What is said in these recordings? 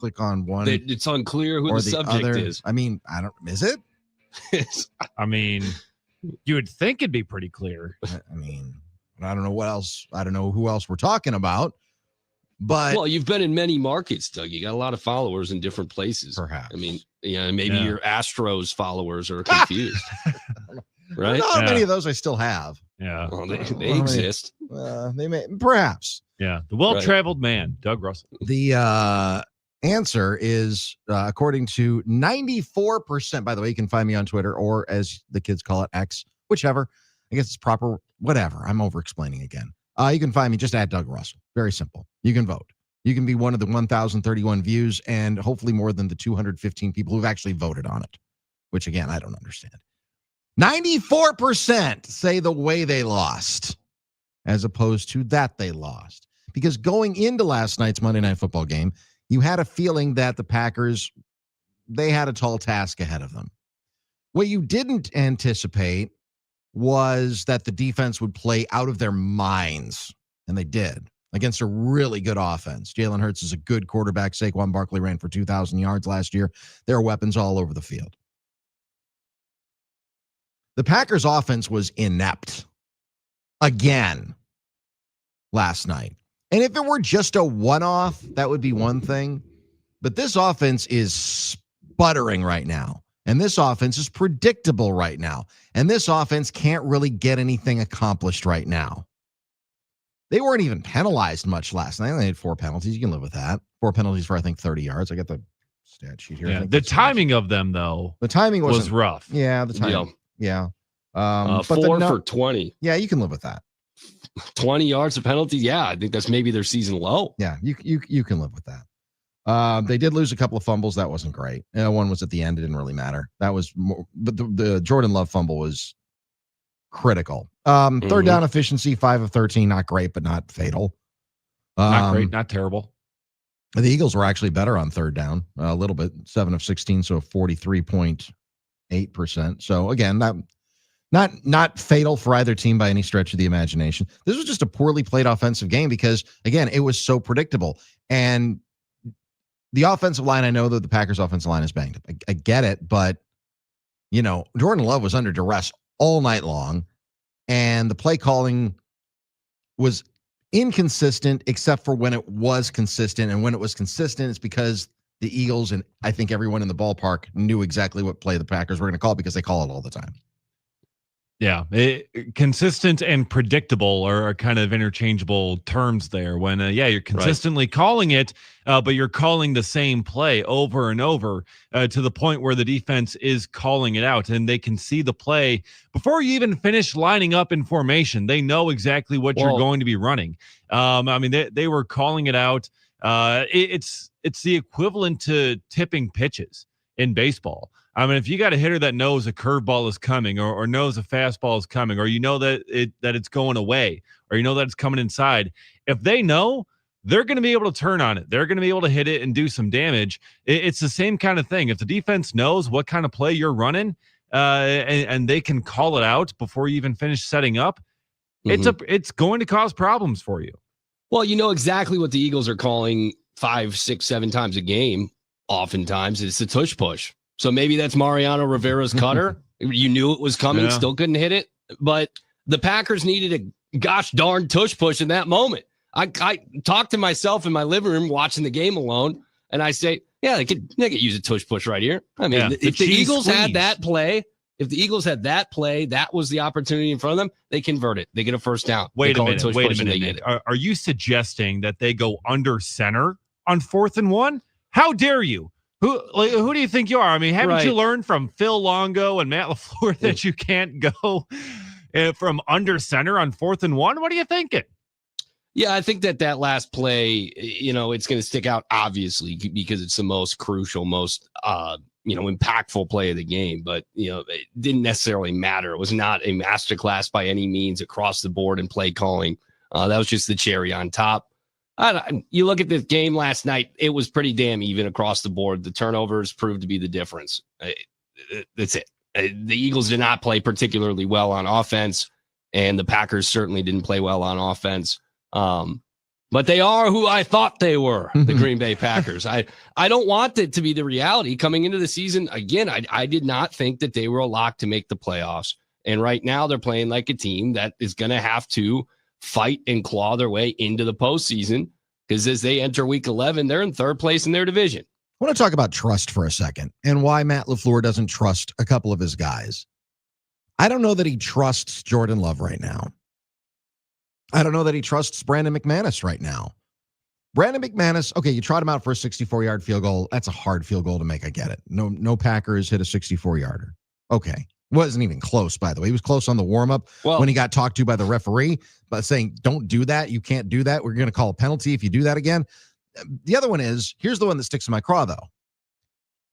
click on one. It's unclear who the subject other. is. I mean, is it? I mean, you would think it'd be pretty clear. I mean, I don't know what else. I don't know who else we're talking about. But well, you've been in many markets, Doug. You got a lot of followers in different places. Perhaps. I mean, maybe your Astros followers are confused. Right? Not many of those I still have. Yeah. Well, they exist. They may, perhaps. Yeah. The well-traveled man, Doug Russell. The answer is, according to 94%, by the way, you can find me on Twitter, or as the kids call it, X, whichever. I guess it's proper, whatever. I'm over-explaining again. You can find me just at Doug Russell. Very simple. You can vote. You can be one of the 1,031 views and hopefully more than the 215 people who've actually voted on it, which, again, I don't understand. 94% say the way they lost as opposed to that they lost. Because going into last night's Monday Night Football game, you had a feeling that the Packers, they had a tall task ahead of them. What you didn't anticipate was that the defense would play out of their minds, and they did, against a really good offense. Jalen Hurts is a good quarterback. Saquon Barkley ran for 2,000 yards last year. There are weapons all over the field. The Packers' offense was inept again last night. And if it were just a one-off, that would be one thing. But this offense is sputtering right now. And this offense is predictable right now. And this offense can't really get anything accomplished right now. They weren't even penalized much last night. They had 4 penalties. You can live with that. 4 penalties for, I think, 30 yards. I got the stat sheet here. Yeah, the timing of them, though, the timing was rough. Yeah, the timing. Yeah. 4 for 20. Yeah, you can live with that. 20 yards of penalty. Yeah, I think that's maybe their season low. Yeah, you can live with that. They did lose a couple of fumbles. That wasn't great. One was at the end. It didn't really matter. That was more, but the Jordan Love fumble was critical. Third down efficiency, 5 of 13. Not great, but not fatal. Not great, not terrible. The Eagles were actually better on third down a little bit, 7 of 16, so 43.8%. So again, not fatal for either team by any stretch of the imagination. This was just a poorly played offensive game because, again, it was so predictable. And the offensive line, I know that the Packers' offensive line is banged up. I get it, but, Jordan Love was under duress all night long, and the play calling was inconsistent except for when it was consistent. And when it was consistent, it's because the Eagles and I think everyone in the ballpark knew exactly what play the Packers were going to call because they call it all the time. Yeah, consistent and predictable are kind of interchangeable terms there. When you're consistently calling it, but you're calling the same play over and over to the point where the defense is calling it out, and they can see the play before you even finish lining up in formation. They know exactly what you're going to be running. They were calling it out. It's the equivalent to tipping pitches in baseball. I mean, if you got a hitter that knows a curveball is coming or knows a fastball is coming, or that it's going away, or that it's coming inside, if they know, they're going to be able to turn on it. They're going to be able to hit it and do some damage. It's the same kind of thing. If the defense knows what kind of play you're running and they can call it out before you even finish setting up, it's going to cause problems for you. Well, you know exactly what the Eagles are calling 5, 6, 7 times a game. Oftentimes it's a tush push. So maybe that's Mariano Rivera's cutter. You knew it was coming, still couldn't hit it. But the Packers needed a gosh darn tush push in that moment. I talked to myself in my living room watching the game alone, and I say, yeah, they could use a tush push right here. I mean, if the Eagles had that play, that was the opportunity in front of them, they convert it. They get a first down. Wait a minute. Are you suggesting that they go under center on 4th and 1? How dare you? Who do you think you are? I mean, haven't you learned from Phil Longo and Matt LaFleur that you can't go from under center on 4th and 1? What are you thinking? Yeah, I think that last play, it's going to stick out, obviously, because it's the most crucial, most, impactful play of the game. But, it didn't necessarily matter. It was not a masterclass by any means across the board in play calling. That was just the cherry on top. You look at this game last night, it was pretty damn even across the board. The turnovers proved to be the difference. That's it. The Eagles did not play particularly well on offense, and the Packers certainly didn't play well on offense. But they are who I thought they were, the Green Bay Packers. I don't want it to be the reality coming into the season. Again, I did not think that they were a lock to make the playoffs. And right now they're playing like a team that is going to have to fight and claw their way into the postseason, because as they enter week 11, they're in third place in their division. I want to talk about trust for a second and why Matt LaFleur doesn't trust a couple of his guys. I don't know that he trusts Jordan Love right now. I don't know that he trusts Brandon McManus right now. Brandon McManus, okay, you trot him out for a 64-yard field goal. That's a hard field goal to make. I get it. No Packers hit a 64-yarder. Okay. Wasn't even close, by the way. He was close on the warm-up when he got talked to by the referee, but saying, don't do that. You can't do that. We're going to call a penalty if you do that again. The other one is, here's the one that sticks in my craw, though.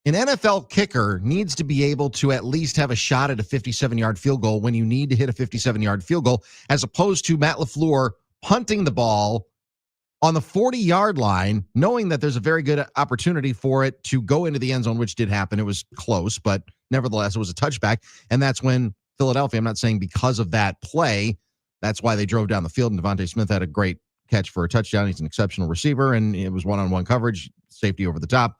An NFL kicker needs to be able to at least have a shot at a 57-yard field goal when you need to hit a 57-yard field goal, as opposed to Matt LaFleur punting the ball on the 40-yard line, knowing that there's a very good opportunity for it to go into the end zone, which did happen. It was close, but nevertheless, it was a touchback. And that's when Philadelphia, I'm not saying because of that play, that's why they drove down the field, and Devontae Smith had a great catch for a touchdown. He's an exceptional receiver, and it was one-on-one coverage, safety over the top.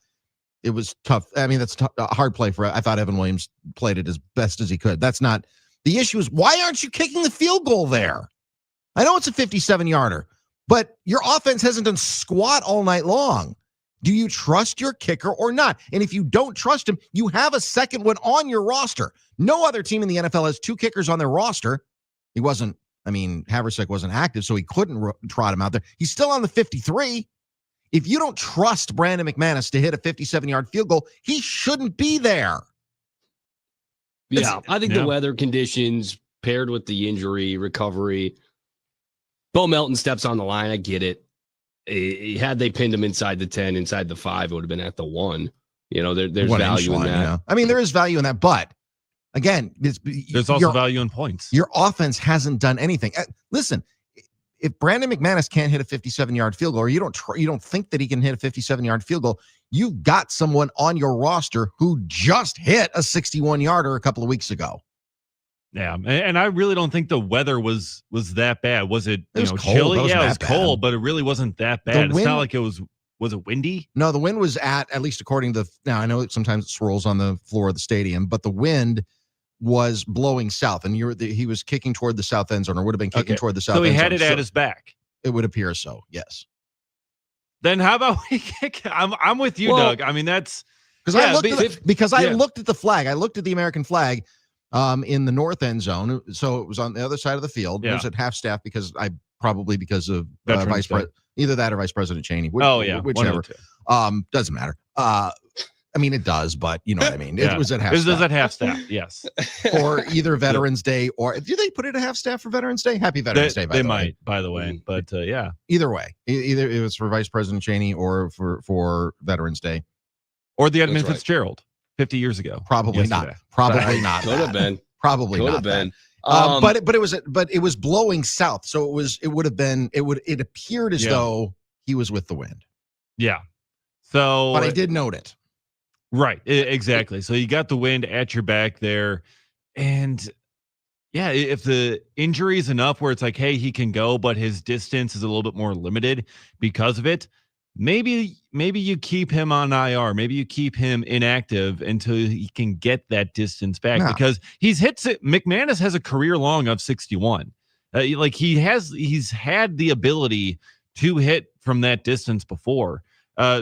It was tough. I mean, that's a hard play for, I thought Evan Williams played it as best as he could. That's not, the issue is, why aren't you kicking the field goal there? I know it's a 57-yarder, but your offense hasn't done squat all night long. Do you trust your kicker or not? And if you don't trust him, you have a second one on your roster. No other team in the NFL has two kickers on their roster. Haversick wasn't active, so he couldn't trot him out there. He's still on the 53. If you don't trust Brandon McManus to hit a 57-yard field goal, he shouldn't be there. Yeah, I think the weather conditions paired with the injury recovery. Bo Melton steps on the line. I get it. Had they pinned him inside the 10, inside the 5, it would have been at the 1. You know, there's value in that. Yeah. I mean, there is value in that, but again, there's also value in points. Your offense hasn't done anything. Listen, if Brandon McManus can't hit a 57-yard field goal, or you don't think that he can hit a 57-yard field goal, you've got someone on your roster who just hit a 61-yarder a couple of weeks ago. Yeah, and I really don't think the weather was that bad. Was it? It was cold. Chilly? Yeah, it was cold, but it really wasn't that bad. It's not like it was. Was it windy? No, the wind was at least according to. Now I know sometimes it swirls on the floor of the stadium, but the wind was blowing south, and he was kicking toward the south end zone, or would have been kicking toward the south end zone. So he had it at his back. It would appear so. Yes. Then how about we kick? I'm with you, Doug. I mean, that's because I looked at the flag. I looked at the American flag in the north end zone, so it was on the other side of the field. It was at half staff because of either that or Vice President Cheney. Whichever. Doesn't matter. I mean, it does, but you know what I mean. It was at half staff. It was at half staff, yes. Or either Veterans Day, or do they put it at half staff for Veterans Day? Happy Veterans Day, by the way. But yeah. Either way. Either it was for Vice President Cheney or for Veterans Day. Or the Edmund Fitzgerald 50 years ago. Probably not. Probably not. Could have been. Probably could not. Have been. But it was blowing south, so it appeared as though he was with the wind. Yeah. So but I did note it. Right. Exactly. So you got the wind at your back there. And yeah, if the injury is enough where it's like, hey, he can go, but his distance is a little bit more limited because of it, maybe you keep him on IR. Maybe you keep him inactive until he can get that distance back, because he's hit. McManus has a career long of 61. He's had the ability to hit from that distance before.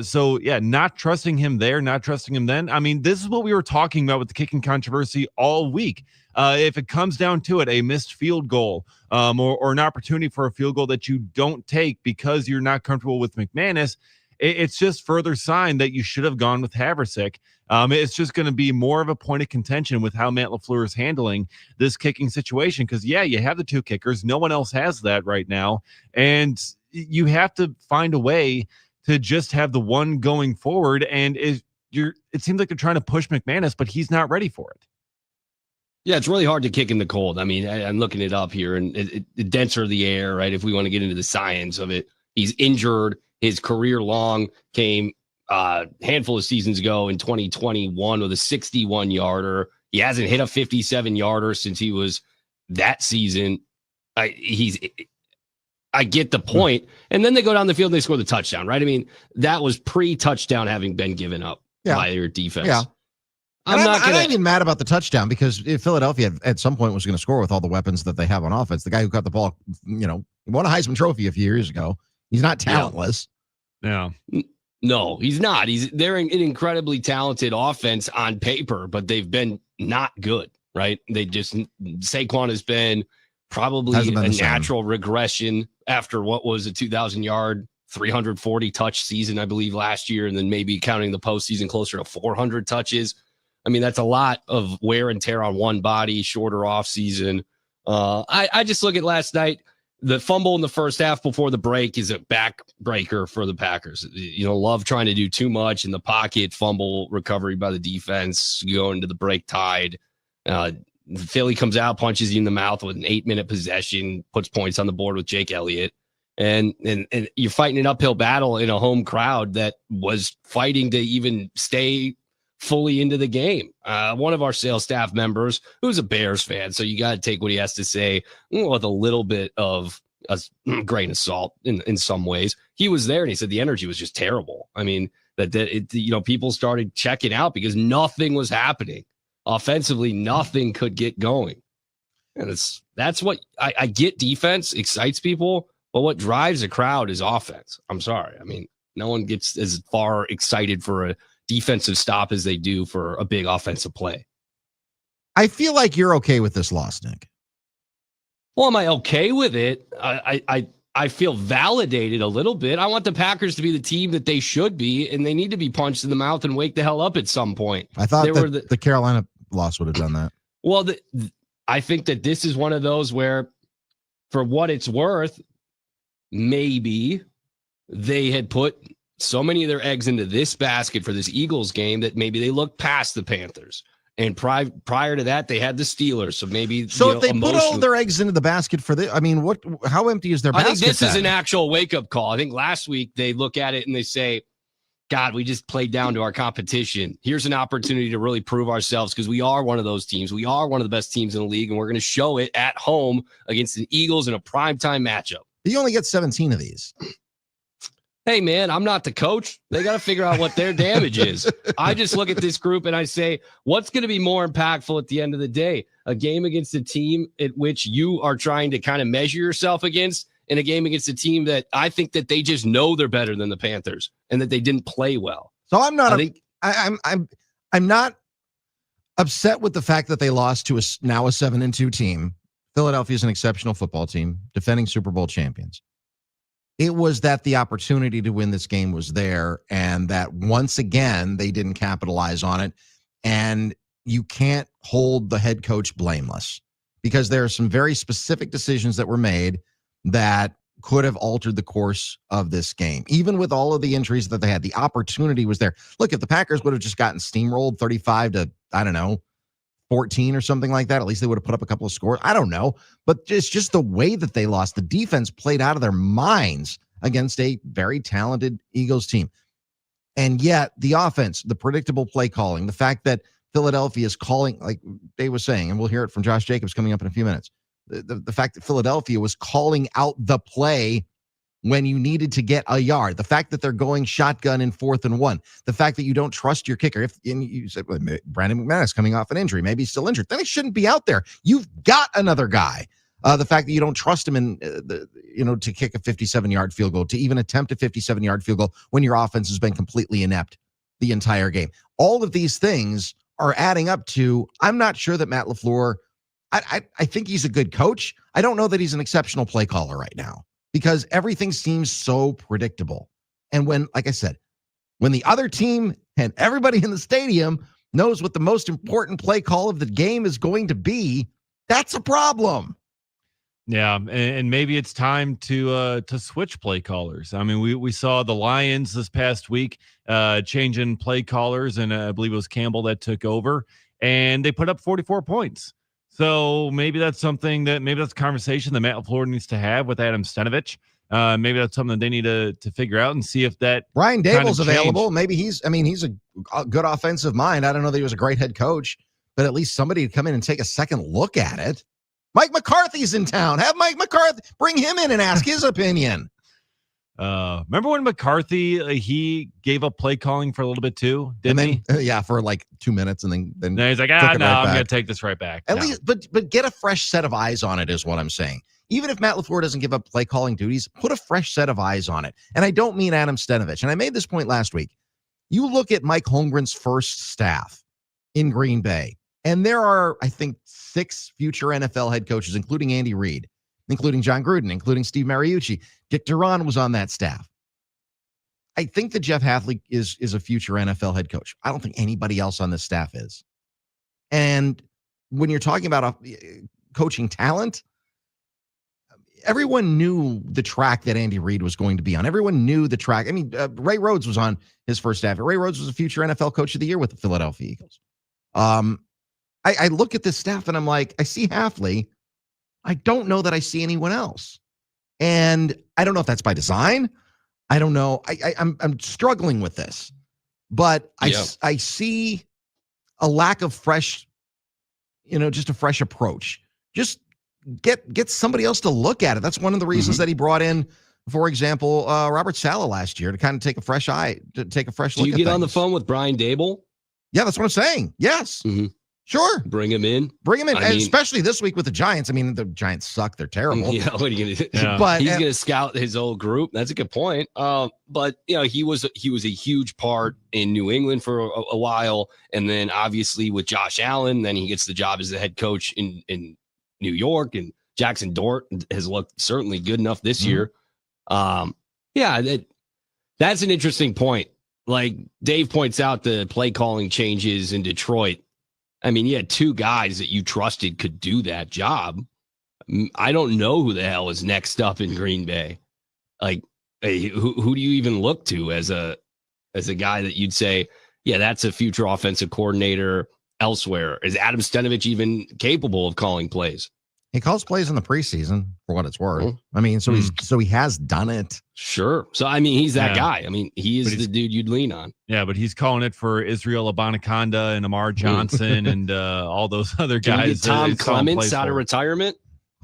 So yeah, not trusting him there, not trusting him then. I mean, this is what we were talking about with the kicking controversy all week. If it comes down to it, a missed field goal, or an opportunity for a field goal that you don't take because you're not comfortable with McManus, it's just further sign that you should have gone with Haversick. It's just going to be more of a point of contention with how Matt LaFleur is handling this kicking situation. Because you have the two kickers, no one else has that right now, and you have to find a way to just have the one going forward. And it seems like they're trying to push McManus, but he's not ready for it. Yeah, it's really hard to kick in the cold. I mean, I'm looking it up here, and the denser the air, right? If we want to get into the science of it, he's injured. His career long came a handful of seasons ago in 2021 with a 61-yarder. He hasn't hit a 57-yarder since he was that season. I I get the point. And then they go down the field and they score the touchdown, right? I mean, that was pre-touchdown having been given up by your defense. Yeah. I'm not even mad about the touchdown because if Philadelphia at some point was going to score with all the weapons that they have on offense, the guy who got the ball, won a Heisman Trophy a few years ago. He's not talentless. Yeah. No, he's not. They're an incredibly talented offense on paper, but they've been not good, right? Saquon has been probably a natural regression after what was a 2,000-yard, 340 touch season, I believe, last year, and then maybe counting the postseason closer to 400 touches. I mean, that's a lot of wear and tear on one body, shorter off season. I just look at last night. The fumble in the first half before the break is a backbreaker for the Packers. Love trying to do too much in the pocket, fumble recovery by the defense, go into the break tied. Philly comes out, punches you in the mouth with an 8-minute possession, puts points on the board with Jake Elliott. And you're fighting an uphill battle in a home crowd that was fighting to even stay fully into the game. One of our sales staff members, who's a Bears fan, so you got to take what he has to say with a little bit of a grain of salt in some ways. He was there and he said the energy was just terrible. I mean, people started checking out because nothing was happening. Offensively, nothing could get going. And that's what I get. Defense excites people, but what drives a crowd is offense. I'm sorry. I mean, no one gets as far excited for a defensive stop as they do for a big offensive play. I feel like you're okay with this loss, Nick. Well, am I okay with it? I feel validated a little bit. I want the Packers to be the team that they should be, and they need to be punched in the mouth and wake the hell up at some point. I thought the Carolina loss would have done that. Well, I think that this is one of those where, for what it's worth, maybe they had put so many of their eggs into this basket for this Eagles game that maybe they looked past the Panthers. And prior to that, they had the Steelers. So maybe if they put all their eggs into the basket for this, I mean, how empty is their basket? I think this is an actual wake-up call. I think last week they look at it and they say, God, we just played down to our competition. Here's an opportunity to really prove ourselves because we are one of those teams. We are one of the best teams in the league, and we're going to show it at home against the Eagles in a primetime matchup. You only get 17 of these. Hey, man, I'm not the coach. They got to figure out what their damage is. I just look at this group and I say, what's going to be more impactful at the end of the day? A game against a team at which you are trying to kind of measure yourself against, and a game against a team that I think that they just know they're better than the Panthers and that they didn't play well. So I'm not upset with the fact that they lost to now a 7-2 team. Philadelphia is an exceptional football team, defending Super Bowl champions. It was that the opportunity to win this game was there, and that once again, they didn't capitalize on it. And you can't hold the head coach blameless because there are some very specific decisions that were made that could have altered the course of this game. Even with all of the injuries that they had, the opportunity was there. Look, if the Packers would have just gotten steamrolled 35 to, 14 or something like that, at least they would have put up a couple of scores. I don't know. But it's just the way that they lost. The defense played out of their minds against a very talented Eagles team. And yet the offense, the predictable play calling, the fact that Philadelphia is calling, like Dave was saying, and we'll hear it from Josh Jacobs coming up in a few minutes, the fact that Philadelphia was calling out the play when you needed to get a yard, the fact that they're going shotgun in 4th and 1, the fact that you don't trust your kicker. If you said well, Brandon McManus coming off an injury, maybe he's still injured, then he shouldn't be out there. You've got another guy. The fact that you don't trust him in, to kick a 57-yard field goal, to even attempt a 57-yard field goal when your offense has been completely inept the entire game. All of these things are adding up to, I'm not sure that Matt LaFleur, I think he's a good coach. I don't know that he's an exceptional play caller right now, because everything seems so predictable. And when, like I said, when the other team and everybody in the stadium knows what the most important play call of the game is going to be, that's a problem. Yeah, and maybe it's time to switch play callers. I mean, we saw the Lions this past week changing play callers, and I believe it was Campbell that took over, and they put up 44 points. So maybe that's something maybe that's a conversation that Matt LaFleur needs to have with Adam Stenavich. Maybe that's something that they need to figure out and see if that Brian Dable's available. Maybe he's a good offensive mind. I don't know that he was a great head coach, but at least somebody to come in and take a second look at it. Mike McCarthy's in town. Have Mike McCarthy, bring him in and ask his opinion. Remember when McCarthy, he gave up play calling for a little bit too, didn't he? Yeah, for like 2 minutes, and then no, he's like, no, I'm going to take this right back. At least, but get a fresh set of eyes on it is what I'm saying. Even if Matt LaFleur doesn't give up play calling duties, put a fresh set of eyes on it. And I don't mean Adam Stenovich. And I made this point last week. You look at Mike Holmgren's first staff in Green Bay, and there are, I think, 6 future NFL head coaches, including Andy Reid, including John Gruden, including Steve Mariucci. Dick Duran was on that staff. I think that Jeff Hafley is a future NFL head coach. I don't think anybody else on this staff is. And when you're talking about coaching talent, everyone knew the track that Andy Reid was going to be on. Everyone knew the track. I mean, Ray Rhodes was on his first staff. Ray Rhodes was a future NFL coach of the year with the Philadelphia Eagles. I look at this staff and I'm like, I see Hafley. I don't know that I see anyone else. And I don't know if that's by design. I don't know. I'm struggling with this, but I see a lack of fresh, just a fresh approach. Just get somebody else to look at it. That's one of the reasons that he brought in, for example, Robert Saleh last year to kind of take a fresh look at Do you get on the phone with Brian Dable? Yeah, that's what I'm saying. Yes. Mm-hmm. Sure. Bring him in. Especially this week with the Giants. I mean, the Giants suck. They're terrible. Yeah, what are you going to do? Yeah. But he's going to scout his old group. That's a good point. But he was a huge part in New England for a while. And then obviously with Josh Allen, then he gets the job as the head coach in New York. And Jackson Dort has looked certainly good enough this year. That's an interesting point. Like Dave points out, the play calling changes in Detroit. I mean, you had 2 guys that you trusted could do that job. I don't know who the hell is next up in Green Bay. Like, who do you even look to as a guy that you'd say, yeah, that's a future offensive coordinator elsewhere? Is Adam Stenovich even capable of calling plays? He calls plays in the preseason, for what it's worth. I mean, so he has done it. Sure. So I mean, he's that guy. I mean, he is the dude you'd lean on. Yeah, but he's calling it for Israel Abanikanda and Amar Johnson and all those other guys. Tom Clements out of retirement.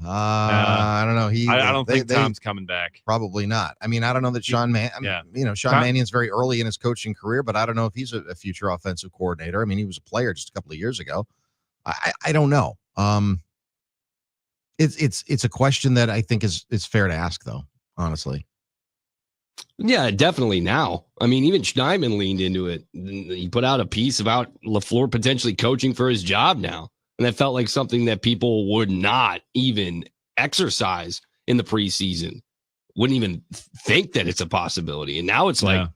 I don't know. I don't think Tom's coming back. Probably not. I mean, I don't know that Sean Mannion's very early in his coaching career, but I don't know if he's a future offensive coordinator. I mean, he was a player just a couple of years ago. I don't know. It's a question that I think is fair to ask, though, honestly. Yeah, definitely now. I mean, even Schneidman leaned into it. He put out a piece about LaFleur potentially coaching for his job now. And that felt like something that people would not even exercise in the preseason. Wouldn't even think that it's a possibility. And now it's like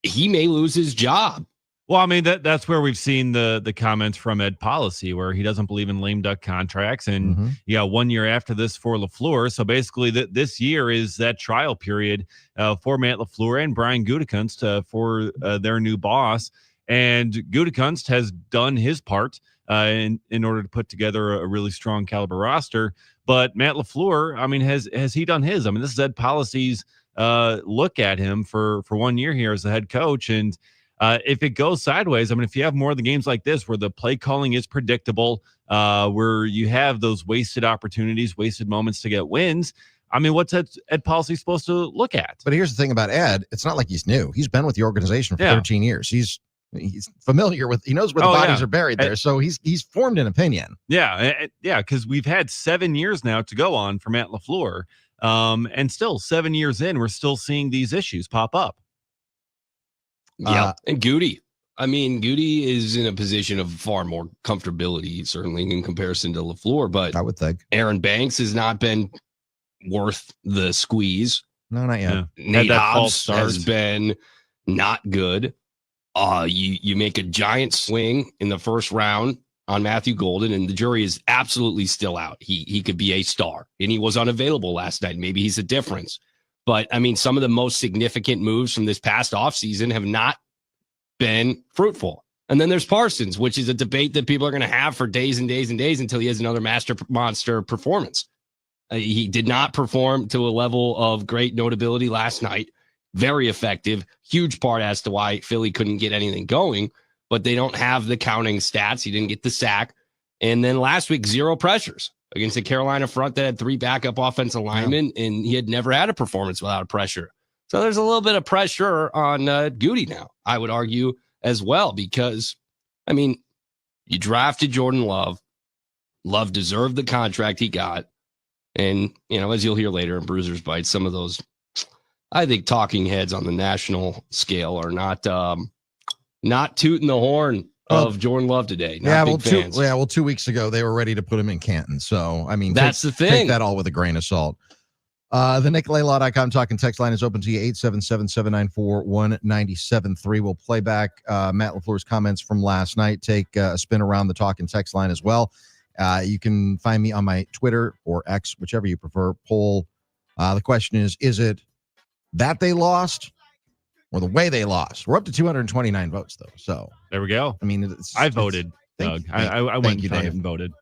he may lose his job. Well, I mean, that's where we've seen the comments from Ed Policy, where he doesn't believe in lame duck contracts. And 1 year after this for LaFleur. So basically this year is that trial period for Matt LaFleur and Brian Gutekunst for their new boss. And Gutekunst has done his part in order to put together a really strong caliber roster. But Matt LaFleur, I mean, has he done his? I mean, this is Ed Policy's look at him for 1 year here as the head coach. And if it goes sideways, I mean, if you have more of the games like this where the play calling is predictable, where you have those wasted opportunities, wasted moments to get wins, I mean, what's Ed Policy supposed to look at? But here's the thing about Ed. It's not like he's new. He's been with the organization for 13 years. He's familiar with, he knows where the bodies are buried there. So he's formed an opinion. Yeah. Because we've had 7 years now to go on for Matt LaFleur. And still 7 years in, we're still seeing these issues pop up. Yeah, and Goody. I mean, Goody is in a position of far more comfortability, certainly in comparison to LaFleur. But I would think Aaron Banks has not been worth the squeeze. No, not yet. Nate Hobbs has been not good. You make a giant swing in the first round on Matthew Golden, and the jury is absolutely still out. He could be a star, and he was unavailable last night. Maybe he's a difference. But, I mean, some of the most significant moves from this past offseason have not been fruitful. And then there's Parsons, which is a debate that people are going to have for days and days and days until he has another monster performance. He did not perform to a level of great notability last night. Very effective. Huge part as to why Philly couldn't get anything going. But they don't have the counting stats. He didn't get the sack. And then last week, 0 pressures. against the Carolina front that had 3 backup offensive linemen, and he had never had a performance without pressure. So there's a little bit of pressure on Goody now, I would argue, as well, because, I mean, you drafted Jordan Love. Love deserved the contract he got. And, as you'll hear later in Bruiser's Bites, some of those, I think, talking heads on the national scale are not tooting the horn of Jordan Love today. Not big fans. 2 weeks ago, they were ready to put him in Canton. So, I mean, that's the thing. Take that all with a grain of salt. The NickLaylaw.com talking text line is open to you, 877-794-1973. We'll play back Matt LaFleur's comments from last night, take a spin around the talking text line as well. You can find me on my Twitter or X, whichever you prefer, poll. The question is it that they lost or the way they lost? We're up to 229 votes, though. So there we go. I mean, I voted, Doug. I went and voted.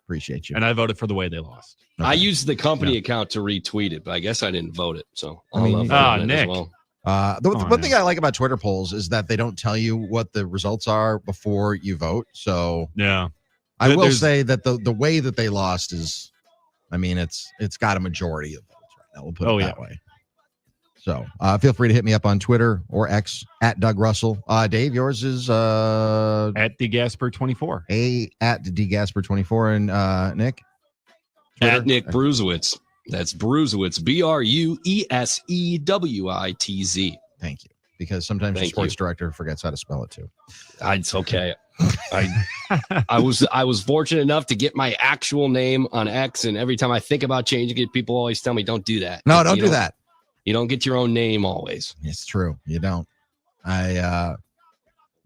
Appreciate you. And I voted for the way they lost. Okay. I used the company account to retweet it, but I guess I didn't vote it. So Nick. as well. The one thing I like about Twitter polls is that they don't tell you what the results are before you vote. So yeah, I will say that the way that they lost is, I mean, it's got a majority of votes right now. We'll put it that way. So feel free to hit me up on Twitter or X at Doug Russell. Dave, yours is at DGasper24. At DGasper24. And Nick? Twitter? At Nick Brusewitz. That's Brusewitz, BRUESEWITZ. Thank you. Because sometimes the sports director forgets how to spell it too. It's okay. I was fortunate enough to get my actual name on X, and every time I think about changing it, people always tell me, don't do that. No, don't do that. You don't get your own name always. It's true. You don't. There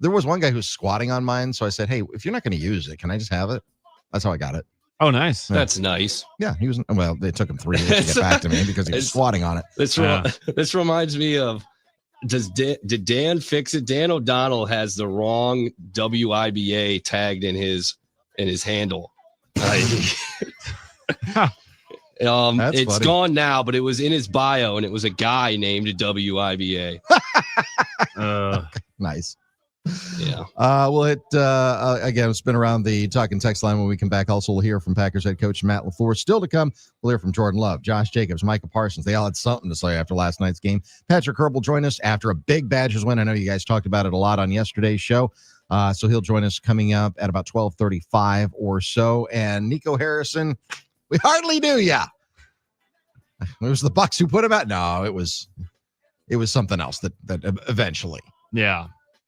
was one guy who was squatting on mine. So I said, hey, if you're not going to use it, can I just have it? That's how I got it. Oh, nice. Yeah. That's nice. Yeah. He was, well, it took him 3 years to get back to me because he was squatting on it. This reminds me of, did Dan fix it? Dan O'Donnell has the wrong WIBA tagged in his handle. It's funny. Gone now, but it was in his bio, and it was a guy named WIBA. Nice. Yeah. We'll hit again, spin around the talking text line when we come back. Also, we'll hear from Packers head coach Matt LaFleur. Still to come, we'll hear from Jordan Love, Josh Jacobs, Micah Parsons. They all had something to say after last night's game. Patrick Herb will join us after a big Badgers win. I know you guys talked about it a lot on yesterday's show. So he'll join us coming up at about 12:35 or so. And Nico Harrison, we hardly knew ya. It was the Bucs who put him out. No, it was something else that eventually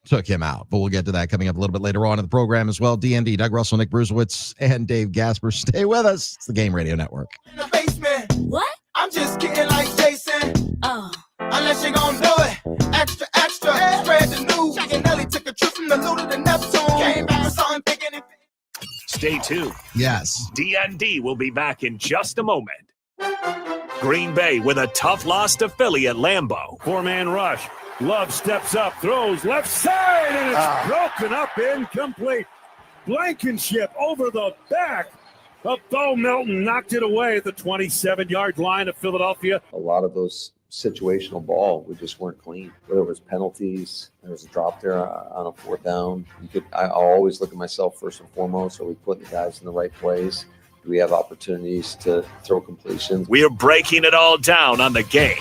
took him out. But we'll get to that coming up a little bit later on in the program as well. D.N.D, Doug Russell, Nick Brusewitz, and Dave Gasper. Stay with us. It's the Game Radio Network. In the basement. What? I'm just kidding like Jason. Unless you're gonna do it. Extra, extra. Spread the news. Jack and Nelly took a trip from the Luda to Neptune. Came back with something bigger than... Stay tuned. Yes. D.N.D will be back in just a moment. Green Bay with a tough loss to Philly at Lambeau. 4-man rush. Love steps up, throws left side, and it's broken up, incomplete. Blankenship over the back of Bo Melton, knocked it away at the 27-yard line of Philadelphia. A lot of those situational ball, we just weren't clean. Whether it was penalties, there was a drop there on a 4th down. I always look at myself first and foremost. Are we putting the guys in the right place? Do we have opportunities to throw completions? We are breaking it all down on the game.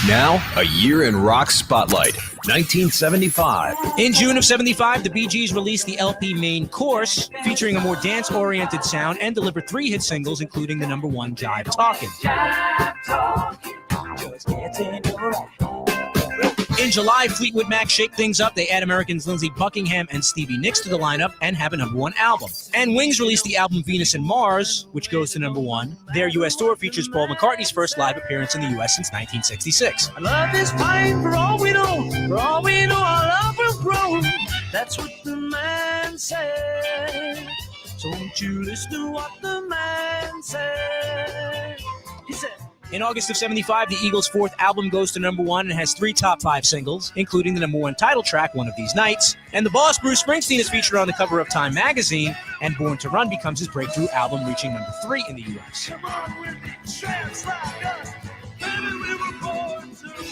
Now, a year in rock spotlight, 1975. In June of 75, the Bee Gees released the LP Main Course, featuring a more dance-oriented sound, and delivered 3 hit singles, including the #1 Jive Talkin'. In July, Fleetwood Mac shake things up. They add Americans Lindsey Buckingham and Stevie Nicks to the lineup and have a #1 album. And Wings released the album Venus and Mars, which goes to #1. Their U.S. tour features Paul McCartney's first live appearance in the U.S. since 1966. Our love is fine for all we know. For all we know, our love will grow. That's what the man said. So won't you listen to what the man said? He said... In August of 75, the Eagles' 4th album goes to #1 and has 3 top 5 singles, including the #1 title track, One of These Nights. And the boss, Bruce Springsteen, is featured on the cover of Time magazine, and Born to Run becomes his breakthrough album, reaching #3 in the U.S. Come on with me, tramps like us. Baby, we were born to run.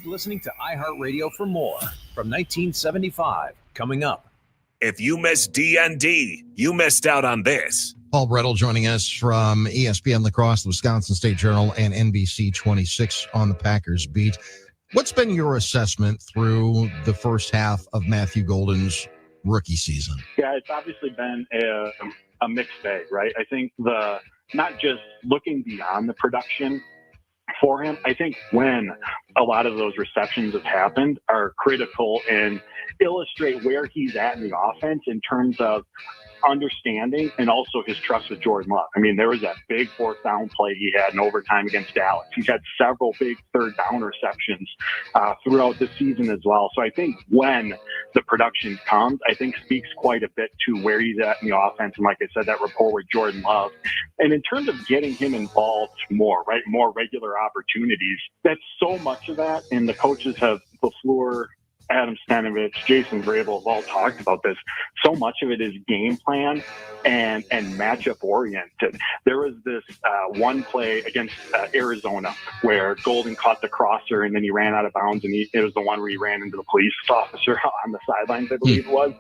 Keep listening to iHeartRadio for more from 1975. Coming up. If you missed D.N.D, you missed out on this. Paul Brettel joining us from ESPN Lacrosse, the Wisconsin State Journal, and NBC 26 on the Packers beat. What's been your assessment through the first half of Matthew Golden's rookie season? Yeah, it's obviously been a mixed bag, right? I think not just looking beyond the production for him, I think when a lot of those receptions have happened are critical and illustrate where he's at in the offense in terms of understanding and also his trust with Jordan Love. I mean, there was that big fourth down play he had in overtime against Dallas. He's had several big third down receptions throughout the season as well. So I think when the production comes, I think speaks quite a bit to where he's at in the offense. And like I said, that rapport with Jordan Love. And in terms of getting him involved more, right, more regular opportunities, that's so much of that. And the coaches have, LaFleur, Adam Stanovich, Jason Vrabel have all talked about this. So much of it is game plan and matchup oriented. There was this one play against Arizona where Golden caught the crosser and then he ran out of bounds, and it was the one where he ran into the police officer on the sidelines, I believe it was.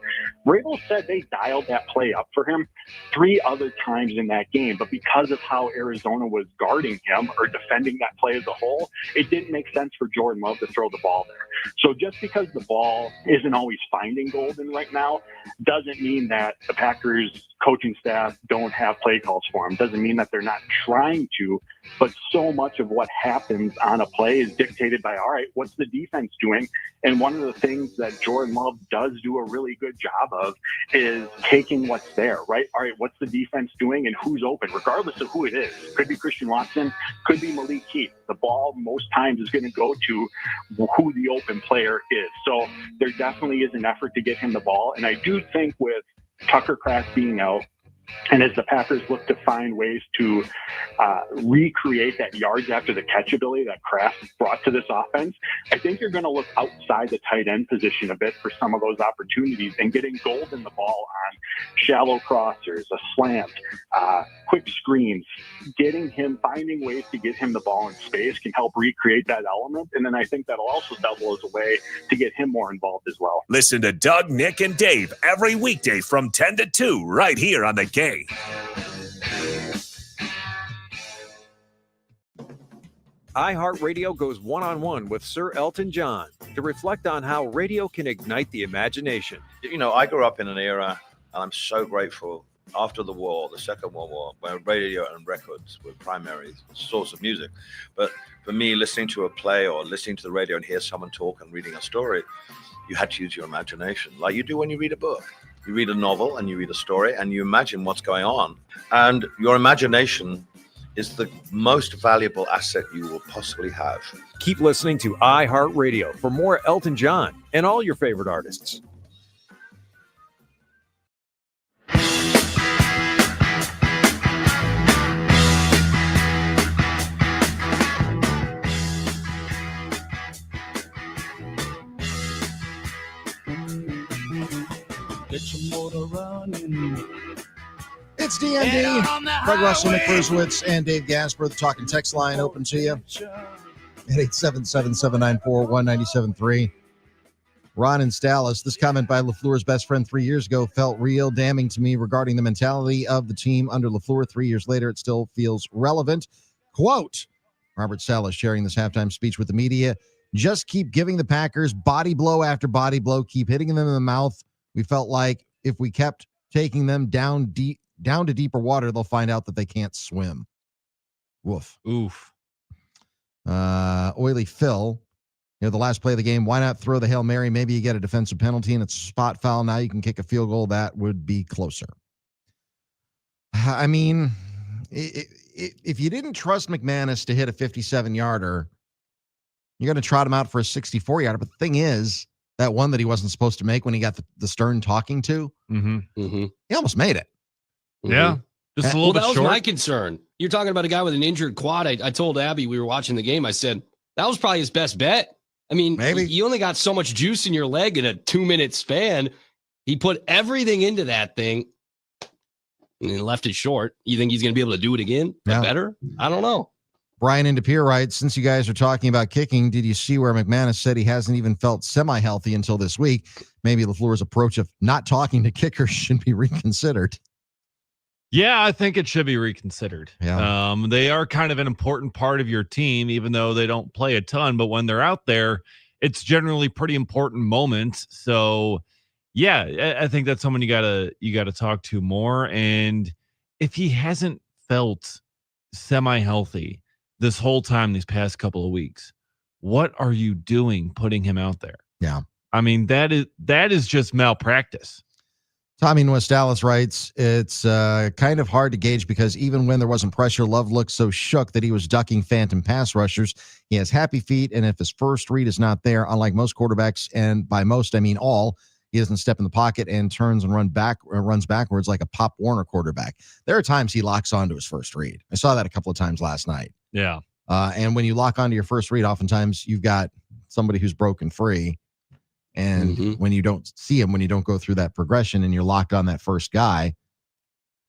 Vrabel said they dialed that play up for him 3 other times in that game, but because of how Arizona was guarding him or defending that play as a whole, it didn't make sense for Jordan Love to throw the ball there. So just because the ball isn't always finding Golden right now doesn't mean that the Packers coaching staff don't have play calls for him. Doesn't mean that they're not trying to, but so much of what happens on a play is dictated by, all right, what's the defense doing? And one of the things that Jordan Love does do a really good job of is taking what's there, right? All right, what's the defense doing and who's open, regardless of who it is. Could be Christian Watson, could be Malik Heath. The ball most times is going to go to who the open player is. So there definitely is an effort to get him the ball. And I do think with Tucker Kraft being out, and as the Packers look to find ways to recreate that yards after the catch ability that Kraft brought to this offense, I think you're going to look outside the tight end position a bit for some of those opportunities, and getting Golden the ball on shallow crossers, a slant, quick screens, finding ways to get him the ball in space can help recreate that element. And then I think that'll also double as a way to get him more involved as well. Listen to Doug, Nick, and Dave every weekday from 10 to 2 right here on The Game. iHeartRadio goes one-on-one with Sir Elton John to reflect on how radio can ignite the imagination. You know, I grew up in an era, and I'm so grateful, after the war, the Second World War, where radio and records were primary source of music. But for me, listening to a play or listening to the radio and hear someone talk and reading a story, you had to use your imagination, like you do when you read a book. You read a novel and you read a story and you imagine what's going on. And your imagination is the most valuable asset you will possibly have. Keep listening to iHeartRadio for more Elton John and all your favorite artists. Get your motor running. It's D.N.D. Doug Russell, Nick Kruswitz, and Dave Gasper. The talking text line open to you at 877-794-1973. Ron in Dallas. This comment by LaFleur's best friend 3 years ago felt real damning to me regarding the mentality of the team under LaFleur. 3 years later, it still feels relevant. Quote, Robert Saleh sharing this halftime speech with the media. Just keep giving the Packers body blow after body blow. Keep hitting them in the mouth. We felt like if we kept taking them down to deeper water, they'll find out that they can't swim. Woof. Oof. Oily Phil, the last play of the game, why not throw the Hail Mary? Maybe you get a defensive penalty and it's a spot foul. Now you can kick a field goal. That would be closer. I mean, if you didn't trust McManus to hit a 57-yarder, you're going to trot him out for a 64-yarder. But the thing is, that one that he wasn't supposed to make when he got the Stern talking to, he almost made it. Yeah. Just a little bit that was short. my concern. You're talking about a guy with an injured quad. I told Abby, we were watching the game, I said, that was probably his best bet. I mean, maybe you only got so much juice in your leg in a 2-minute span. He put everything into that thing and he left it short. You think he's going to be able to do it again? Better? I don't know. Brian Indepere writes, since you guys are talking about kicking, did you see where McManus said he hasn't even felt semi-healthy until this week? Maybe LaFleur's approach of not talking to kickers should be reconsidered. Yeah, I think it should be reconsidered. Yeah. They are kind of an important part of your team, even though they don't play a ton. But when they're out there, it's generally pretty important moments. So, yeah, I think that's someone you gotta talk to more. And if he hasn't felt semi-healthy this whole time these past couple of weeks, what are you doing putting him out there? Yeah. I mean, that is just malpractice. Tommy in West Dallas writes, it's kind of hard to gauge because even when there wasn't pressure, Love looked so shook that he was ducking phantom pass rushers. He has happy feet, and if his first read is not there, unlike most quarterbacks, and by most I mean all, he doesn't step in the pocket and turns and runs backwards like a Pop Warner quarterback. There are times he locks onto his first read. I saw that a couple of times last night. Yeah. And when you lock onto your first read, oftentimes you've got somebody who's broken free. And when you don't see him, when you don't go through that progression and you're locked on that first guy,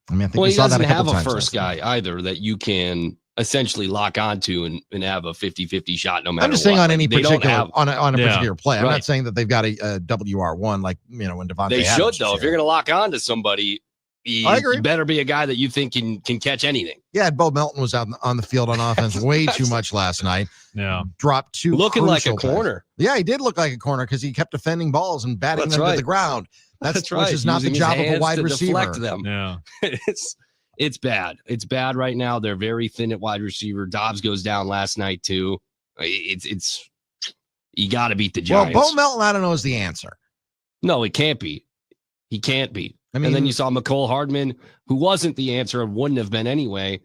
I mean, I think we saw that a couple times. He doesn't have a first guy either that you can essentially lock onto and have a 50-50 shot no matter what. I'm just saying on any particular on a Yeah. particular play. I'm Right. not saying that they've got a WR1 like, when Devontae They Adams should, was though. here. If you're going to lock on to somebody, I agree. you better be a guy that you think can catch anything. Yeah, Bo Melton was out on the field on offense way too much last night. Yeah. Dropped two Looking like a crucial passes. corner. Yeah, he did look like a corner because he kept defending balls and batting That's them to right. the ground. That's right. Which is not Using the his job of a hands wide to receiver. deflect them. Yeah. It's bad. It's bad right now. They're very thin at wide receiver. Dobbs goes down last night too. It's you got to beat the Giants. Well, Bo Melton, I don't know, is the answer. No, it can't be. He can't be. I mean, and then you saw McCole Hardman, who wasn't the answer and wouldn't have been anyway.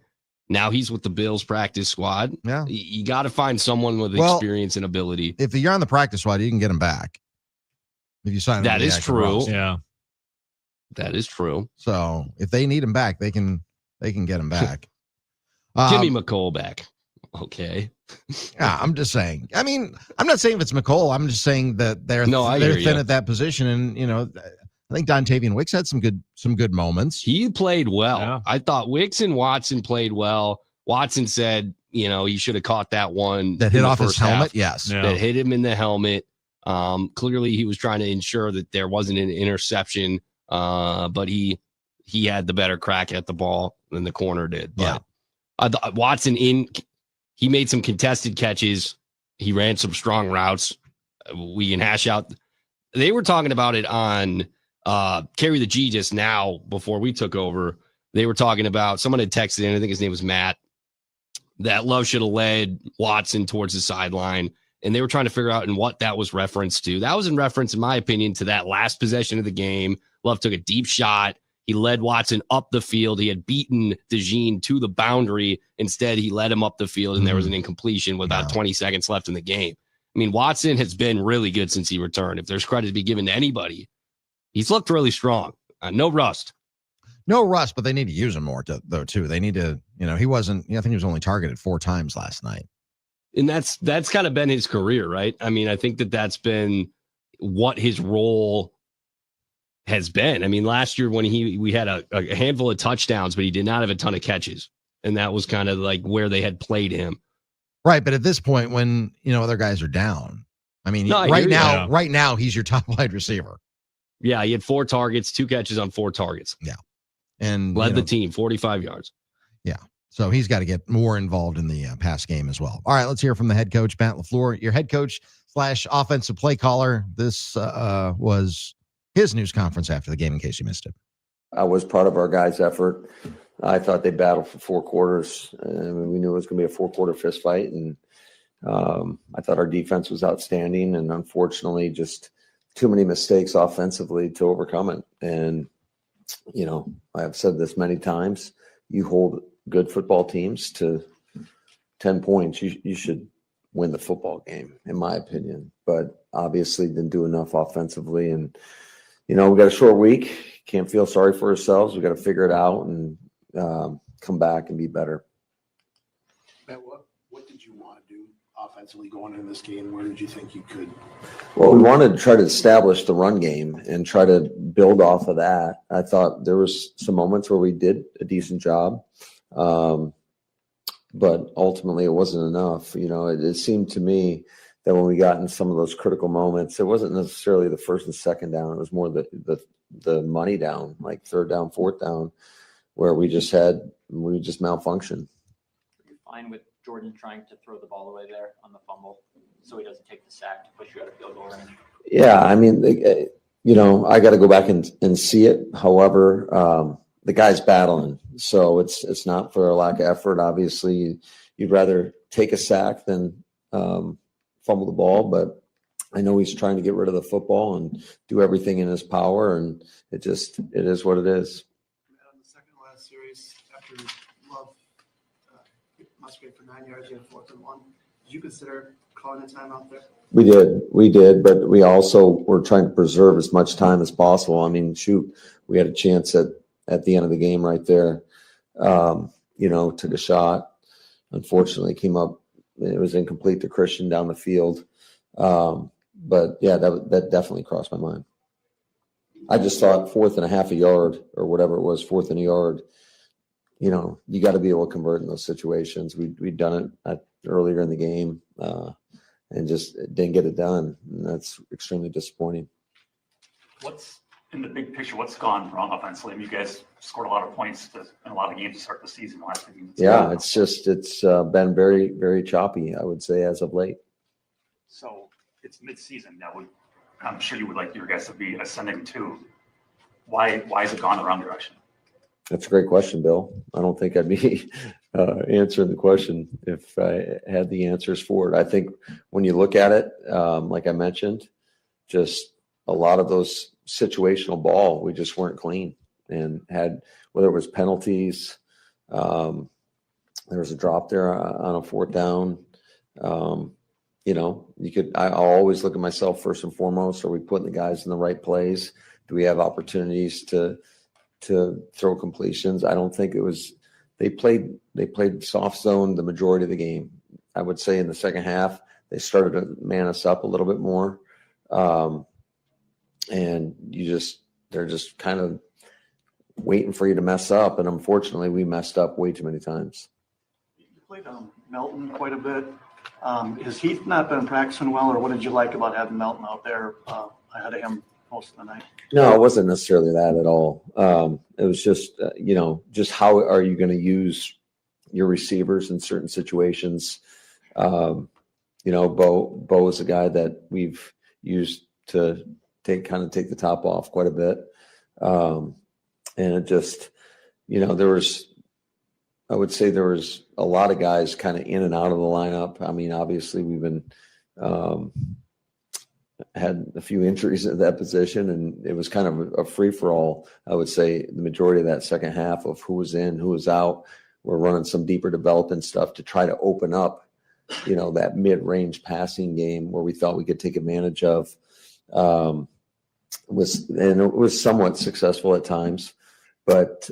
Now he's with the Bills practice squad. Yeah. You got to find someone with experience and ability. If you're on the practice squad, you can get him back. If you sign him, That to the is active true. roster. Yeah. That is true. So if they need him back, they can get him back. Give me McCole back. Okay. Yeah, I'm just saying. I mean, I'm not saying if it's McCole. I'm just saying that they're hear thin you. at that position, and I think Dontavian Wicks had some good moments. He played well. Yeah. I thought Wicks and Watson played well. Watson said, he should have caught that one That in hit the off his first helmet. half. Yes. Yeah. That hit him in the helmet. Clearly, he was trying to ensure that there wasn't an interception, but he had the better crack at the ball than the corner did. But Watson he made some contested catches. He ran some strong routes. We can hash out. They were talking about it on Carry the G just now before we took over. They were talking about, someone had texted in, I think his name was Matt, that Love should have led Watson towards the sideline. And they were trying to figure out in what that was reference to. That was in reference, in my opinion, to that last possession of the game. Love took a deep shot. He led Watson up the field. He had beaten DeJean to the boundary. Instead, he led him up the field, and there was an incompletion with about 20 seconds left in the game. I mean, Watson has been really good since he returned. If there's credit to be given to anybody, he's looked really strong. No rust. No rust, but they need to use him more, though, too. They need to, he wasn't, I think he was only targeted 4 times last night. And that's kind of been his career, right? I mean, I think that's been what his role has been. I mean, last year when we had a handful of touchdowns, but he did not have a ton of catches. And that was kind of like where they had played him. Right. But at this point, when, other guys are down, I mean, No, right now, he's your top wide receiver. Yeah. He had 4 targets, 2 catches on 4 targets. Yeah. And led the team 45 yards. Yeah. So he's got to get more involved in the pass game as well. All right. Let's hear from the head coach, Matt LaFleur, your head coach / offensive play caller. This was his news conference after the game, in case you missed it. I was proud of our guys' effort. I thought they battled for 4 quarters. We knew it was going to be a 4-quarter fist fight, and I thought our defense was outstanding. And unfortunately, just too many mistakes offensively to overcome it. And I've said this many times: you hold good football teams to 10 points, you should win the football game, in my opinion. But obviously, didn't do enough offensively, and we got a short week. Can't feel sorry for ourselves. We got to figure it out and come back and be better. Matt, what did you want to do offensively going into this game? Where did you think you could? Well, we wanted to try to establish the run game and try to build off of that. I thought there was some moments where we did a decent job. but ultimately it wasn't enough. It seemed to me that when we got in some of those critical moments, it wasn't necessarily the first and second down. It was more the money down, like third down, fourth down, where we just malfunctioned. You're fine with Jordan trying to throw the ball away there on the fumble, so he doesn't take the sack to push you out of field goal range. Yeah, I mean, I got to go back and see it. However, the guy's battling, so it's not for a lack of effort. Obviously, you'd rather take a sack than fumble the ball, but I know he's trying to get rid of the football and do everything in his power, and it is what it is. On the second last series, after Love must get for 9 yards, you had 4th and 1. Did you consider calling a timeout there? We did, but we also were trying to preserve as much time as possible. I mean, shoot, we had a chance at the end of the game right there. Took a shot. Unfortunately, came up. It was incomplete to Christian down the field. But yeah, that definitely crossed my mind. I just thought 4th and a half a yard or whatever it was, 4th and a yard. You got to be able to convert in those situations. We'd done it earlier in the game and just didn't get it done. And that's extremely disappointing. What's in the big picture? What's gone wrong offensively? I mean, you guys scored a lot of points in a lot of games to start the season. The last few games. Yeah, it's been very, very choppy, I would say, as of late. So it's mid-season. I'm sure you would like your guys to be ascending too. Why has it gone the wrong direction? That's a great question, Bill. I don't think I'd be answering the question if I had the answers for it. I think when you look at it, like I mentioned, just a lot of those situational ball, we just weren't clean and had, whether it was penalties, there was a drop there on a 4th down. I always look at myself first and foremost. Are we putting the guys in the right plays? Do we have opportunities to throw completions? I don't think it was. They played soft zone the majority of the game. I would say in the second half they started to man us up a little bit more, and they're just kind of waiting for you to mess up. And unfortunately, we messed up way too many times. You played Melton quite a bit. Has Heath not been practicing well, or what did you like about having Melton out there ahead of him most of the night? No, it wasn't necessarily that at all. It was just, just how are you going to use your receivers in certain situations? Bo is a guy that we've used to take the top off quite a bit. And it just, I would say there was a lot of guys kind of in and out of the lineup. I mean, obviously we've been, had a few injuries at that position, and it was kind of a free for all. I would say the majority of that second half of who was in, who was out. We're running some deeper development stuff to try to open up, that mid-range passing game where we thought we could take advantage of. And it was somewhat successful at times, but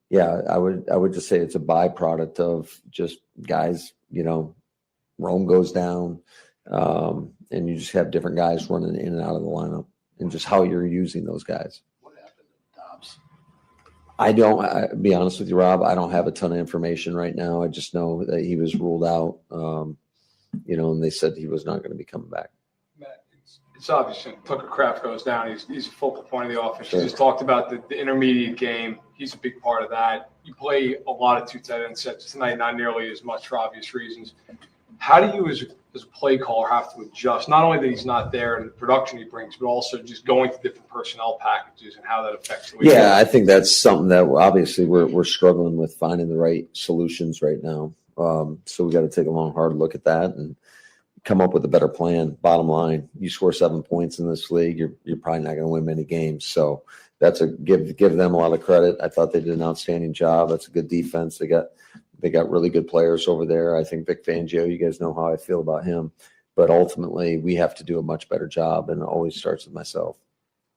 yeah, I would just say it's a byproduct of just guys. Rome goes down. And you just have different guys running in and out of the lineup, and just how you're using those guys. What happened to Dobbs? I'll be honest with you, Rob, I don't have a ton of information right now. I just know that he was ruled out, and they said he was not going to be coming back. Matt, it's obvious when Tucker Kraft goes down, he's a focal point of the offense. Sure. You just talked about the intermediate game. He's a big part of that. You play a lot of 2 tight end sets tonight, not nearly as much for obvious reasons. How do you, as a play caller, have to adjust, not only that he's not there and the production he brings, but also just going to different personnel packages and how that affects the way you I think that's something that obviously we're struggling with finding the right solutions right now. So we got to take a long, hard look at that and come up with a better plan. Bottom line, you score 7 points in this league, you're probably not going to win many games. So that's give them a lot of credit. I thought they did an outstanding job. That's a good defense. They got really good players over there. I think Vic Fangio, you guys know how I feel about him. But ultimately, we have to do a much better job, and it always starts with myself.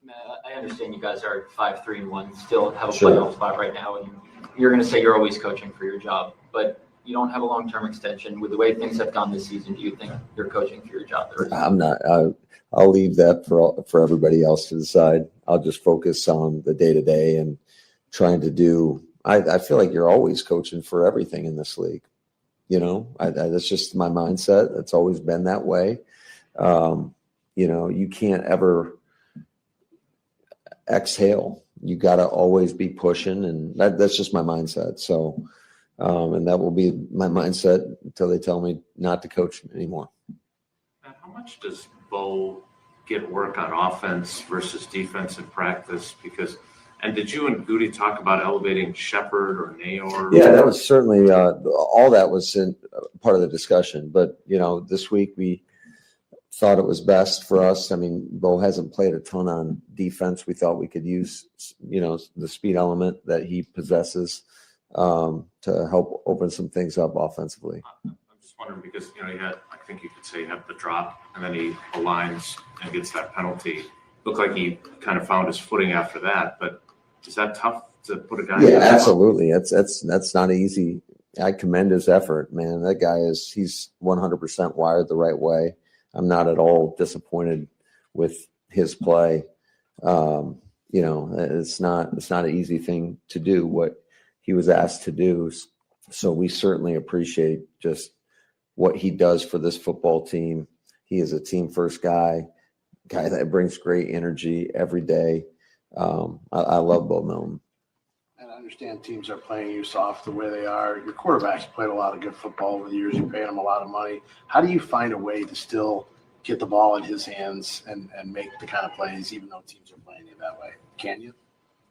I understand you guys are 5-3-1, still have a Sure. playoff spot right now, and you're going to say you're always coaching for your job, but you don't have a long-term extension. With the way things have gone this season, do you think you're coaching for your job? I'm not. I'll leave that for everybody else to decide. I'll just focus on the day-to-day and trying to do – I feel like you're always coaching for everything in this league. That's just my mindset. It's always been that way. You can't ever exhale. You got to always be pushing, and that's just my mindset. So, and that will be my mindset until they tell me not to coach anymore. And how much does Bo get work on offense versus defense in practice? And did you and Goody talk about elevating Shepard or Nayor? Yeah, that was certainly all that was in part of the discussion. But this week we thought it was best for us. I mean, Bo hasn't played a ton on defense. We thought we could use the speed element that he possesses to help open some things up offensively. I'm just wondering because I think you could say he had the drop and then he aligns and gets that penalty. Looked like he kind of found his footing after that, but is that tough to put a guy? Yeah, absolutely. That's not easy. I commend his effort, man. That guy he's 100% wired the right way. I'm not at all disappointed with his play. It's not an easy thing to do what he was asked to do. So we certainly appreciate just what he does for this football team. He is a team first guy that brings great energy every day. I love Bo Milton. And I understand teams are playing you soft the way they are. Your quarterback's played a lot of good football over the years. You're paying him a lot of money. How do you find a way to still get the ball in his hands and make the kind of plays, even though teams are playing you that way? Can you?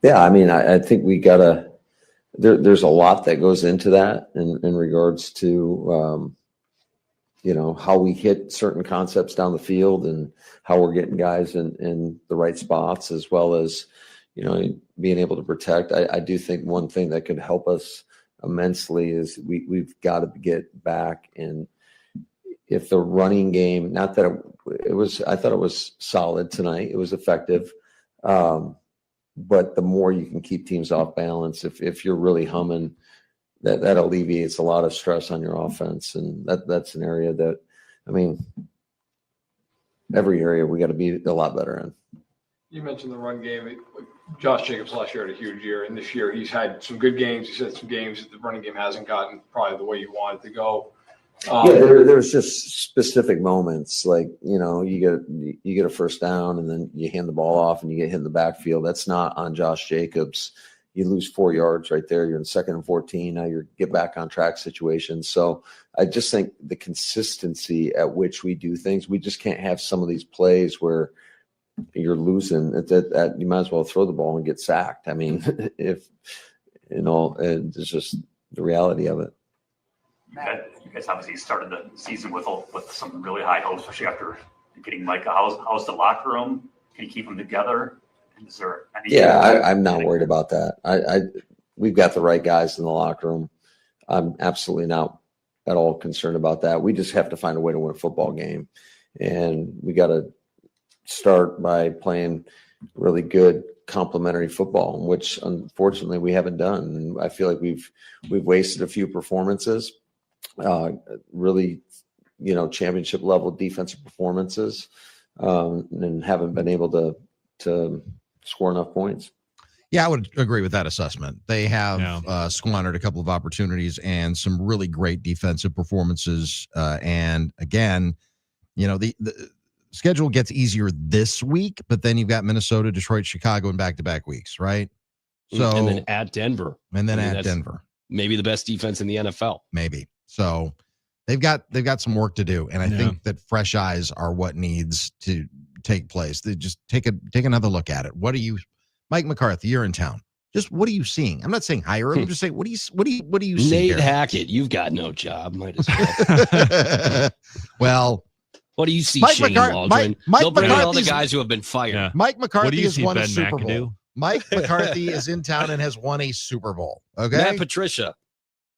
Yeah, I mean, I think we gotta. There's a lot that goes into that in regards to how we hit certain concepts down the field and how we're getting guys in the right spots, as well as being able to protect. I do think one thing that could help us immensely is we've got to get back in. If the running game, not that I thought it was solid tonight. It was effective. But the more you can keep teams off balance, if you're really humming, that alleviates a lot of stress on your offense. And that's an area that, I mean, every area we got to be a lot better in. You mentioned the run game. Josh Jacobs last year had a huge year, and this year he's had some good games. He's had some games that the running game hasn't gotten probably the way you want it to go. There's just specific moments like, you get a first down and then you hand the ball off and you get hit in the backfield. That's not on Josh Jacobs. You lose 4 yards right there. You're in 2nd and 14. Now you're get back on track situation. So I just think the consistency at which we do things, we just can't have some of these plays where you're losing that you might as well throw the ball and get sacked. I mean, it's just the reality of it. You guys obviously started the season with some really high hopes, especially after getting Micah. How's the locker room? Can you keep them together? Is there any? Yeah, I'm not worried about that. We've got the right guys in the locker room. I'm absolutely not at all concerned about that. We just have to find a way to win a football game, and we got to start by playing really good complementary football, which unfortunately we haven't done. And I feel like we've wasted a few performances. Really, championship level defensive performances, and haven't been able to score enough points. Yeah, I would agree with that assessment. They have squandered a couple of opportunities and some really great defensive performances. And again, the schedule gets easier this week, but then you've got Minnesota, Detroit, Chicago in back-to-back weeks, right? So and then at Denver. Denver. Maybe the best defense in the NFL. Maybe. So they've got some work to do. And I think that fresh eyes are what needs to take place. They just take another look at it. Mike McCarthy, you're in town. Just what are you seeing? I'm not saying hire him. I'm just saying, what do you see? Nate here? Hackett, you've got no job. Might as well. Well, what do you see, Mike Shane Waldron? They'll bring in all the guys who have been fired. Yeah. Mike McCarthy has won Ben a Super McAdoo? Bowl. Mike McCarthy is in town and has won a Super Bowl. Okay. Matt Patricia.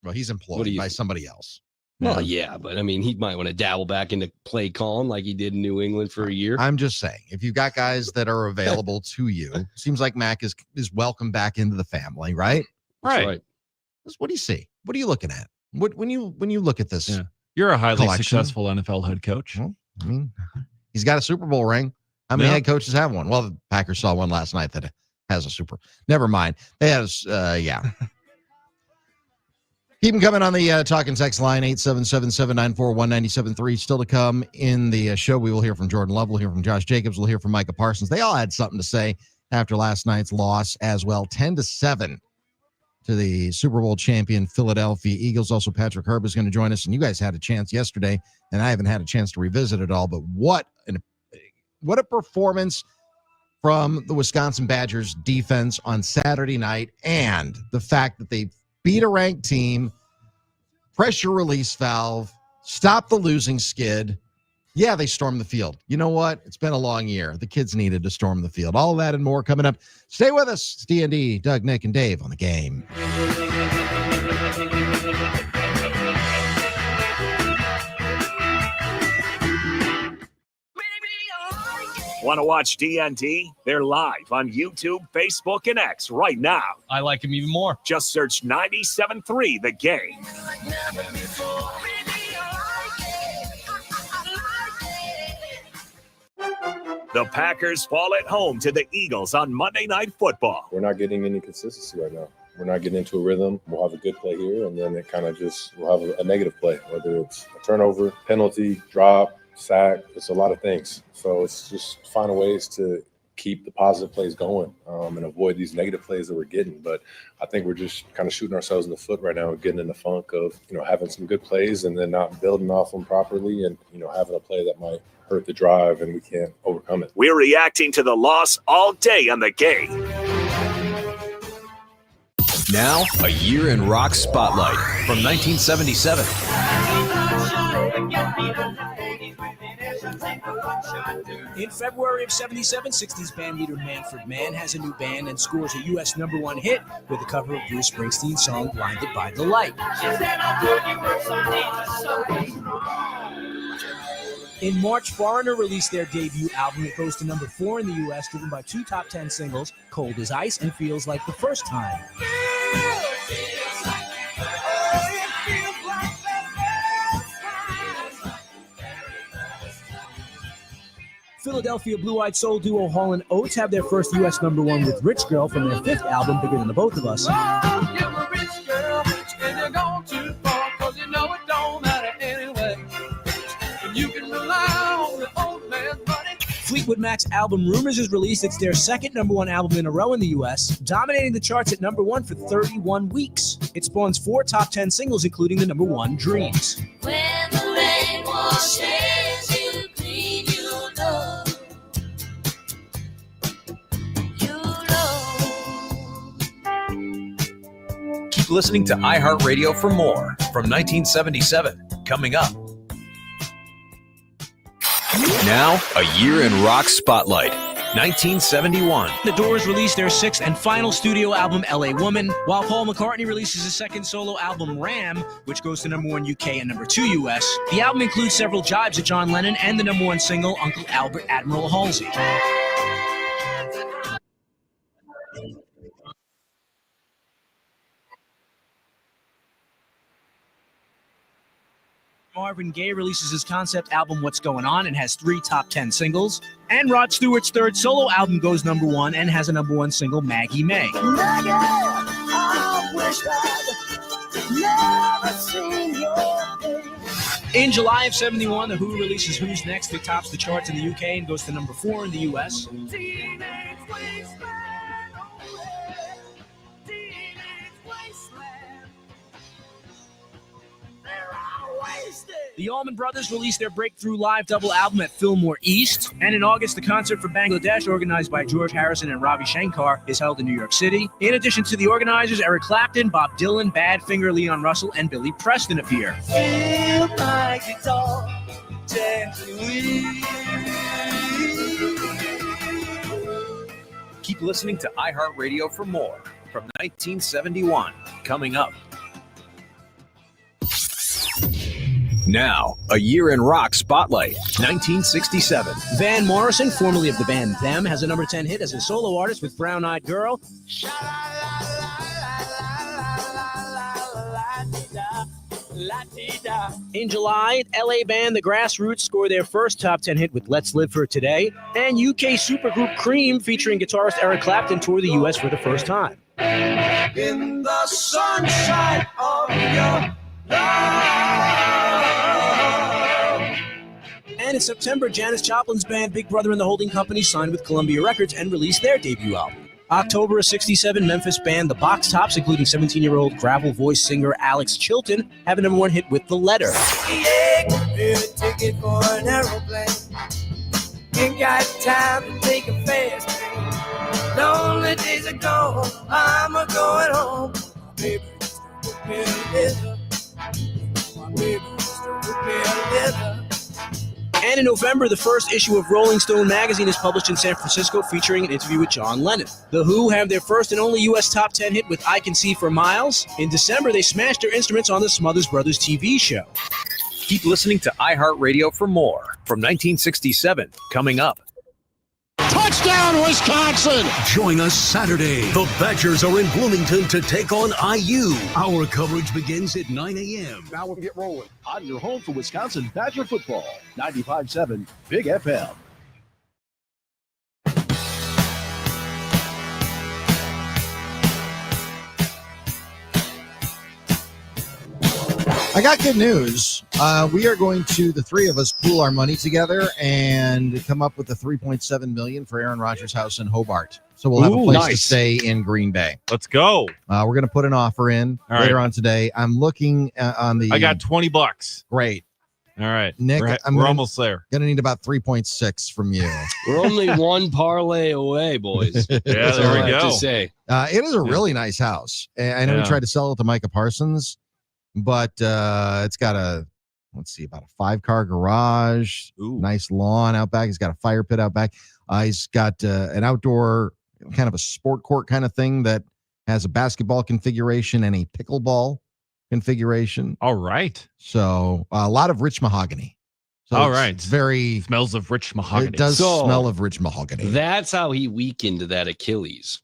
Well, he's employed by somebody else. Well, yeah, but I mean, he might want to dabble back into play calling like he did in New England for a year. I'm just saying, if you've got guys that are available to you, seems like Mac is welcome back into the family, right? Right. What do you see? What are you looking at? When you look at this? Yeah. You're a highly collection? successful NFL head coach. Well, I mean, he's got a Super Bowl ring. How many head coaches have one? Well, the Packers saw one last night that has a Super. Never mind. They have, yeah. Keep them coming on the talk and text line, 877-794-1973. Still to come in the show, we will hear from Jordan Love. We'll hear from Josh Jacobs. We'll hear from Micah Parsons. They all had something to say after last night's loss as well, 10-7 to the Super Bowl champion Philadelphia Eagles. Also, Patrick Herb is going to join us, and you guys had a chance yesterday, and I haven't had a chance to revisit it all, but what a performance from the Wisconsin Badgers defense on Saturday night, and the fact that they beat a ranked team, pressure release valve, stop the losing skid. Yeah, they stormed the field. You know what? It's been a long year. The kids needed to storm the field. All that and more coming up. Stay with us. It's D&D, Doug, Nick, and Dave on the game. Want to watch D.N.D? They're live on YouTube, Facebook, and X right now. I like him even more. Just search 97.3 The Game. The Packers fall at home to the Eagles on Monday Night Football. We're not getting any consistency right now. We're not getting into a rhythm. We'll have a good play here, and then it kind of we'll have a negative play, whether it's a turnover, penalty, drop, sack. It's a lot of things. So it's just finding ways to keep the positive plays going and avoid these negative plays that we're getting. But I think we're just kind of shooting ourselves in the foot right now and getting in the funk of, having some good plays and then not building off them properly and, having a play that might hurt the drive and we can't overcome it. We're reacting to the loss all day on the game. Now, a year in rock spotlight from 1977. In February of 77, 60s band leader Manfred Mann has a new band and scores a U.S. #1 hit with a cover of Bruce Springsteen's song Blinded by the Light. In March, Foreigner released their debut album. It goes to #4 in the U.S., driven by 2 top 10 singles, Cold as Ice and Feels Like the First Time. Philadelphia blue-eyed soul duo Hall & Oates have their first U.S. #1 with Rich Girl from their 5th album, Bigger Than the Both of Us. Fleetwood Mac's album Rumors is released. It's their second #1 album in a row in the U.S., dominating the charts at #1 for 31 weeks. It spawns 4 top 10 singles, including the #1 Dreams. When the rain washes you clean, you know. Keep listening to iHeartRadio for more from 1977. Coming up. Now, a year in rock spotlight. 1971. The Doors released their 6th and final studio album, L.A. Woman, while Paul McCartney releases his 2nd solo album, Ram, which goes to #1 UK and #2 US. The album includes several jibes at John Lennon and the #1 single, Uncle Albert Admiral Halsey. Marvin Gaye releases his concept album, What's Going On, and has 3 top 10 singles. And Rod Stewart's 3rd solo album goes #1 and has a #1 single, Maggie May. Maggie, I wish I'd never seen your face. In July of 71, The Who releases Who's Next. It tops the charts in the UK and goes to #4 in the US. The Allman Brothers released their breakthrough live double album at Fillmore East. And in August, the concert for Bangladesh, organized by George Harrison and Ravi Shankar, is held in New York City. In addition to the organizers, Eric Clapton, Bob Dylan, Badfinger, Leon Russell, and Billy Preston appear. Feel my guitar gently. Keep listening to iHeartRadio for more from 1971. Coming up. Now, a year in rock spotlight, 1967. Van Morrison, formerly of the band Them, has a #10 hit as a solo artist with Brown Eyed Girl. In July, LA band The Grassroots scored their first top 10 hit with Let's Live for Today. And UK supergroup Cream, featuring guitarist Eric Clapton, toured the US for the first time. in the sunshine of your love. And in September, Janis Joplin's band Big Brother and the Holding Company signed with Columbia Records and released their debut album. October of '67, Memphis band The Box Tops, including 17-year-old gravel voice singer Alex Chilton, have a #1 hit with The Letter. Yeah, a ticket for an aeroplane. Ain't got time to take a fast train. Lonely days are gone, I'm a-going home. Baby, just put me together. Baby, just put me together. And in November, the first issue of Rolling Stone magazine is published in San Francisco, featuring an interview with John Lennon. The Who have their first and only U.S. top 10 hit with I Can See for Miles. In December, they smashed their instruments on the Smothers Brothers TV show. Keep listening to iHeartRadio for more from 1967 coming up. Touchdown, Wisconsin! Join us Saturday. The Badgers are in Bloomington to take on IU. Our coverage begins at 9 a.m. Now we'll get rolling on your home for Wisconsin Badger football. 95.7 Big FM. I got good news. We are going to, the three of us, pool our money together and come up with the $3.7 million for Aaron Rodgers' house in Hobart. So we'll have a place to stay in Green Bay. Let's go. We're going to put an offer in later on today. I'm looking on the. I got $20. Great. All right, Nick, we're almost there. Going to need about 3.6 from you. We're only one parlay away, boys. Yeah, That's there all we I have go. to say. It is a really nice house. I know we tried to sell it to Micah Parsons, but it's got about a 5-car garage, nice lawn out back. He's got a fire pit out back. He's got an outdoor kind of a sport court kind of thing that has a basketball configuration and a pickleball configuration. All right. So a lot of rich mahogany. So All right. It's very smells of rich mahogany. It does smell of rich mahogany. That's how he weakened that Achilles,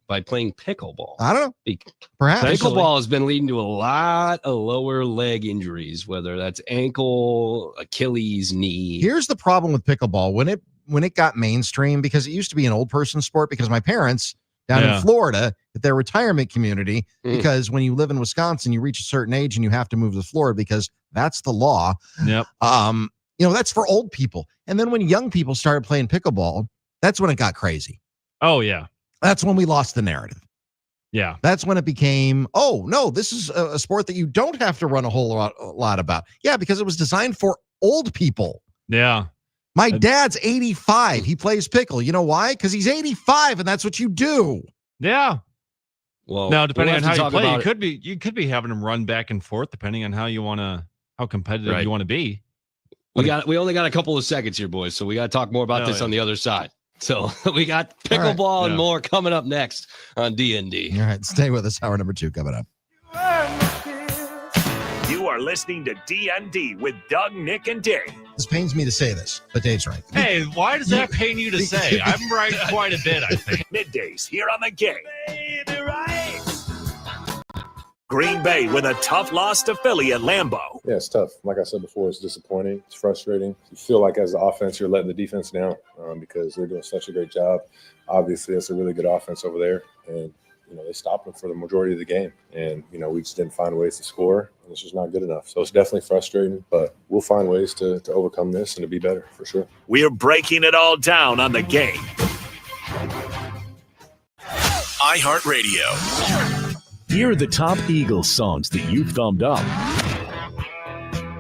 by playing pickleball. I don't know. Perhaps. Pickleball has been leading to a lot of lower leg injuries, whether that's ankle, Achilles, knee. Here's the problem with pickleball. When it got mainstream, because it used to be an old person sport, because my parents down in Florida at their retirement community, because when you live in Wisconsin, you reach a certain age and you have to move to Florida because that's the law. Yep. That's for old people. And then when young people started playing pickleball, that's when it got crazy. Oh, yeah. That's when we lost the narrative. Yeah. That's when it became, oh, no, this is a sport that you don't have to run a whole lot about. Yeah, because it was designed for old people. Yeah. My dad's 85. He plays pickle. You know why? Because he's 85, and that's what you do. Yeah. Well, now, depending on how you play, about you could be having them run back and forth, depending on how competitive you want to be. We only got a couple of seconds here, boys, so we got to talk more about this on the other side. So we got pickleball and more coming up next on D.N.D. All right, stay with us. Hour number 2 coming up. You are listening to D.N.D. with Doug, Nick, and Dave. This pains me to say this, but Dave's right. Hey, why does that pain you to say? I'm right quite a bit, I think. Middays here on the game. Green Bay with a tough loss to Philly at Lambeau. Yeah, it's tough. Like I said before, it's disappointing. It's frustrating. You feel like as the offense, you're letting the defense down because they're doing such a great job. Obviously, it's a really good offense over there, and they stopped them for the majority of the game. And we just didn't find ways to score, and it's just not good enough. So it's definitely frustrating, but we'll find ways to overcome this and to be better for sure. We're breaking it all down on the game. iHeartRadio. Here are the top Eagles songs that you thumbed up.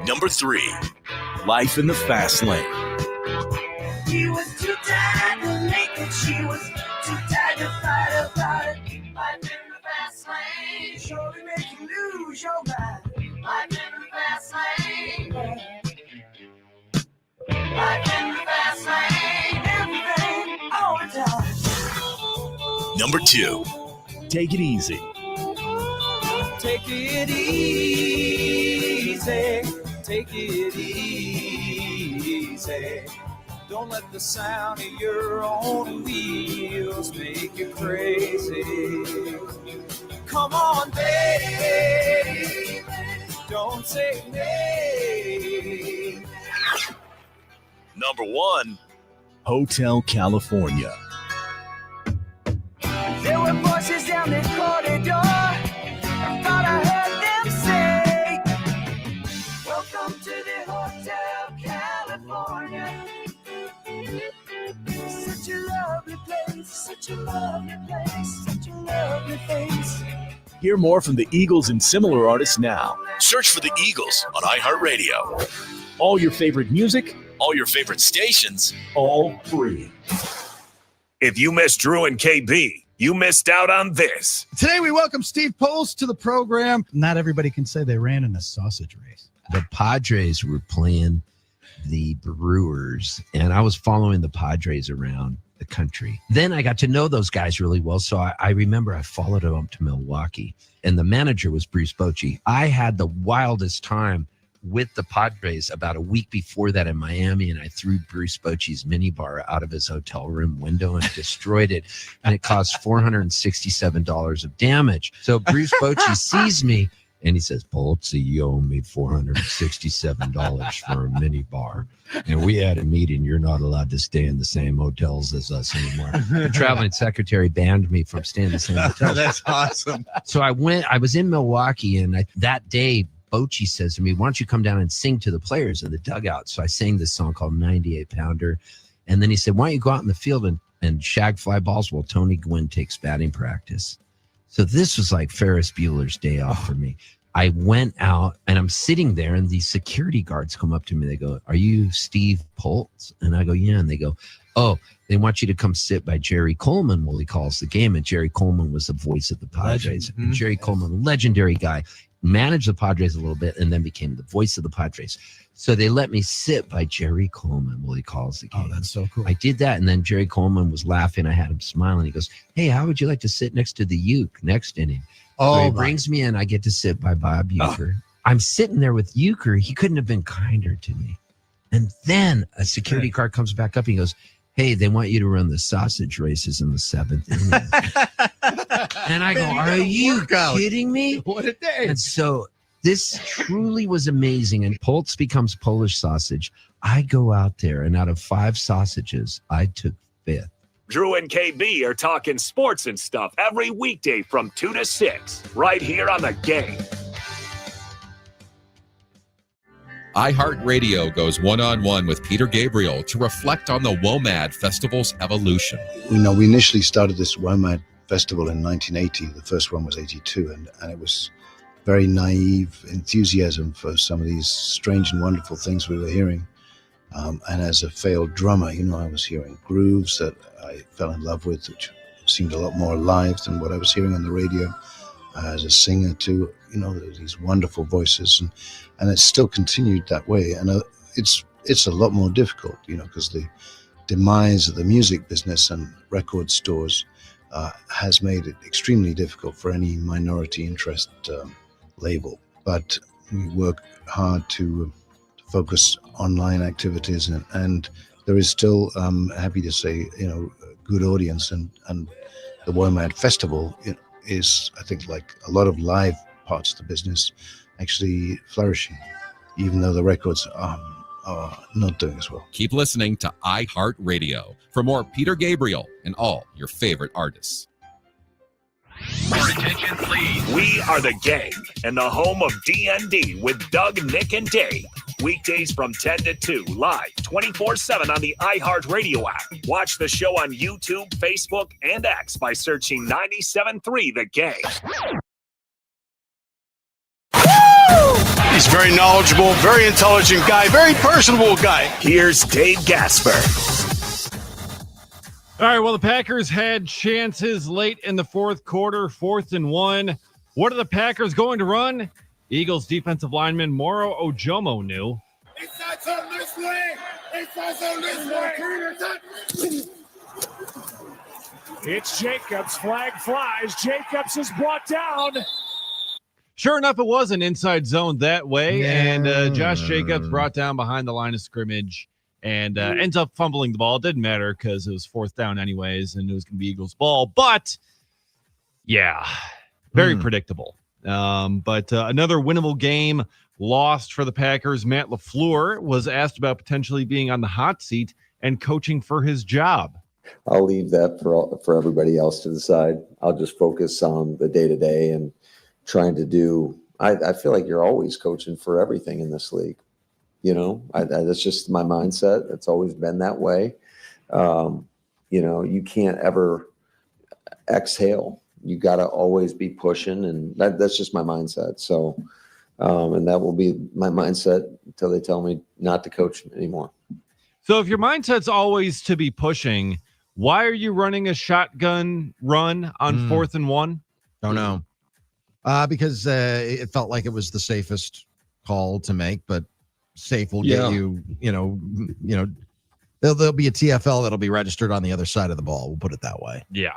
Number 3, Life in the Fast Lane. He was too tired to make it. She was too tired to fight about it. Life in the fast lane surely make you lose your mind. Life in the fast lane. Life in the fast lane. Everything all the time. Number 2, Take It Easy. Take it easy. Take it easy. Don't let the sound of your own wheels make you crazy. Come on, baby. Don't say nay. Number 1, Hotel California. There were voices down the corridor. such a lovely place, such a lovely face. Hear more from the Eagles and similar artists now. Search for the Eagles on iHeartRadio. All your favorite music, all your favorite stations, all free. If you missed Drew and KB, you missed out on this. Today we welcome Steve Post to the program. Not everybody can say they ran in a sausage race. The Padres were playing the Brewers, and I was following the Padres around the country. Then I got to know those guys really well, so I remember I followed them up to Milwaukee, and the manager was Bruce Bochy. I had the wildest time with the Padres about a week before that in Miami, and I threw Bruce Bochy's minibar out of his hotel room window and destroyed it, and it caused $467 of damage. So Bruce Bochy sees me, and he says, Polizzi, you owe me $467 for a minibar. And we had a meeting. You're not allowed to stay in the same hotels as us anymore. The traveling secretary banned me from staying in the same hotels. That's awesome. So I was in Milwaukee, and that day, Bochy says to me, why don't you come down and sing to the players in the dugout? So I sang this song called 98 Pounder. And then he said, why don't you go out in the field and shag fly balls while Tony Gwynn takes batting practice? So this was like Ferris Bueller's Day Off for me. I went out and I'm sitting there, and these security guards come up to me. They go, are you Steve Poltz? And I go, yeah. And they go, oh, they want you to come sit by Jerry Coleman while he calls the game. And Jerry Coleman was the voice of the Padres. And Jerry Coleman, legendary guy, managed the Padres a little bit and then became the voice of the Padres. So they let me sit by Jerry Coleman while he calls the game. Oh, that's so cool. I did that, and then Jerry Coleman was laughing. I had him smiling. He goes, hey, how would you like to sit next to the Uke next inning? So he brings me in. I get to sit by Bob Uecker. I'm sitting there with Uecker. He couldn't have been kinder to me. And then a security guard comes back up. And he goes, hey, they want you to run the sausage races in the 7th inning. And I go, are you kidding me? What a day. And so this truly was amazing. And Poltz becomes Polish sausage. I go out there, and out of 5 sausages, I took 5th. Drew and KB are talking sports and stuff every weekday from 2 to 6, right here on The Game. iHeartRadio goes one-on-one with Peter Gabriel to reflect on the WOMAD Festival's evolution. We initially started this WOMAD Festival in 1980. The first one was 82, and it was very naive enthusiasm for some of these strange and wonderful things we were hearing. And as a failed drummer, I was hearing grooves that I fell in love with, which seemed a lot more alive than what I was hearing on the radio. As a singer too, these wonderful voices, and it's still continued that way. And it's a lot more difficult, because the demise of the music business and record stores has made it extremely difficult for any minority interest label. But we work hard to focus online activities, and there is still, happy to say, a good audience, and the WOMAD Festival is, I think, like a lot of live parts of the business, actually flourishing, even though the records are not doing as well. Keep listening to iHeartRadio for more Peter Gabriel and all your favorite artists. Your attention, please. We are The Game and the home of D.N.D. with Doug, Nick, and Dave. Weekdays from 10 to 2, live 24/7 on the iHeartRadio app. Watch the show on YouTube, Facebook, and X by searching 97.3 The Game. He's very knowledgeable, very intelligent guy, very personable guy. Here's Dave Gasper. All right, well, the Packers had chances late in the fourth quarter, 4th and 1. What are the Packers going to run? Eagles defensive lineman Moro Ojomo knew. It's Jacobs. Flag flies. Jacobs is brought down. Sure enough, it was an inside zone that way, and Josh Jacobs brought down behind the line of scrimmage and ends up fumbling the ball. It didn't matter because it was 4th down anyways, and it was going to be Eagles' ball. But, yeah, very predictable. But another winnable game lost for the Packers. Matt LaFleur was asked about potentially being on the hot seat and coaching for his job. I'll leave that for everybody else to decide. I'll just focus on the day-to-day and trying to do. I feel like you're always coaching for everything in this league. That's just my mindset. It's always been that way. You can't ever exhale. You got to always be pushing, and that's just my mindset. So, and that will be my mindset until they tell me not to coach anymore. So if your mindset's always to be pushing, why are you running a shotgun run on 4th and 1? Don't know. Because it felt like it was the safest call to make, but safe will get you, there'll be a TFL that'll be registered on the other side of the ball. We'll put it that way. Yeah.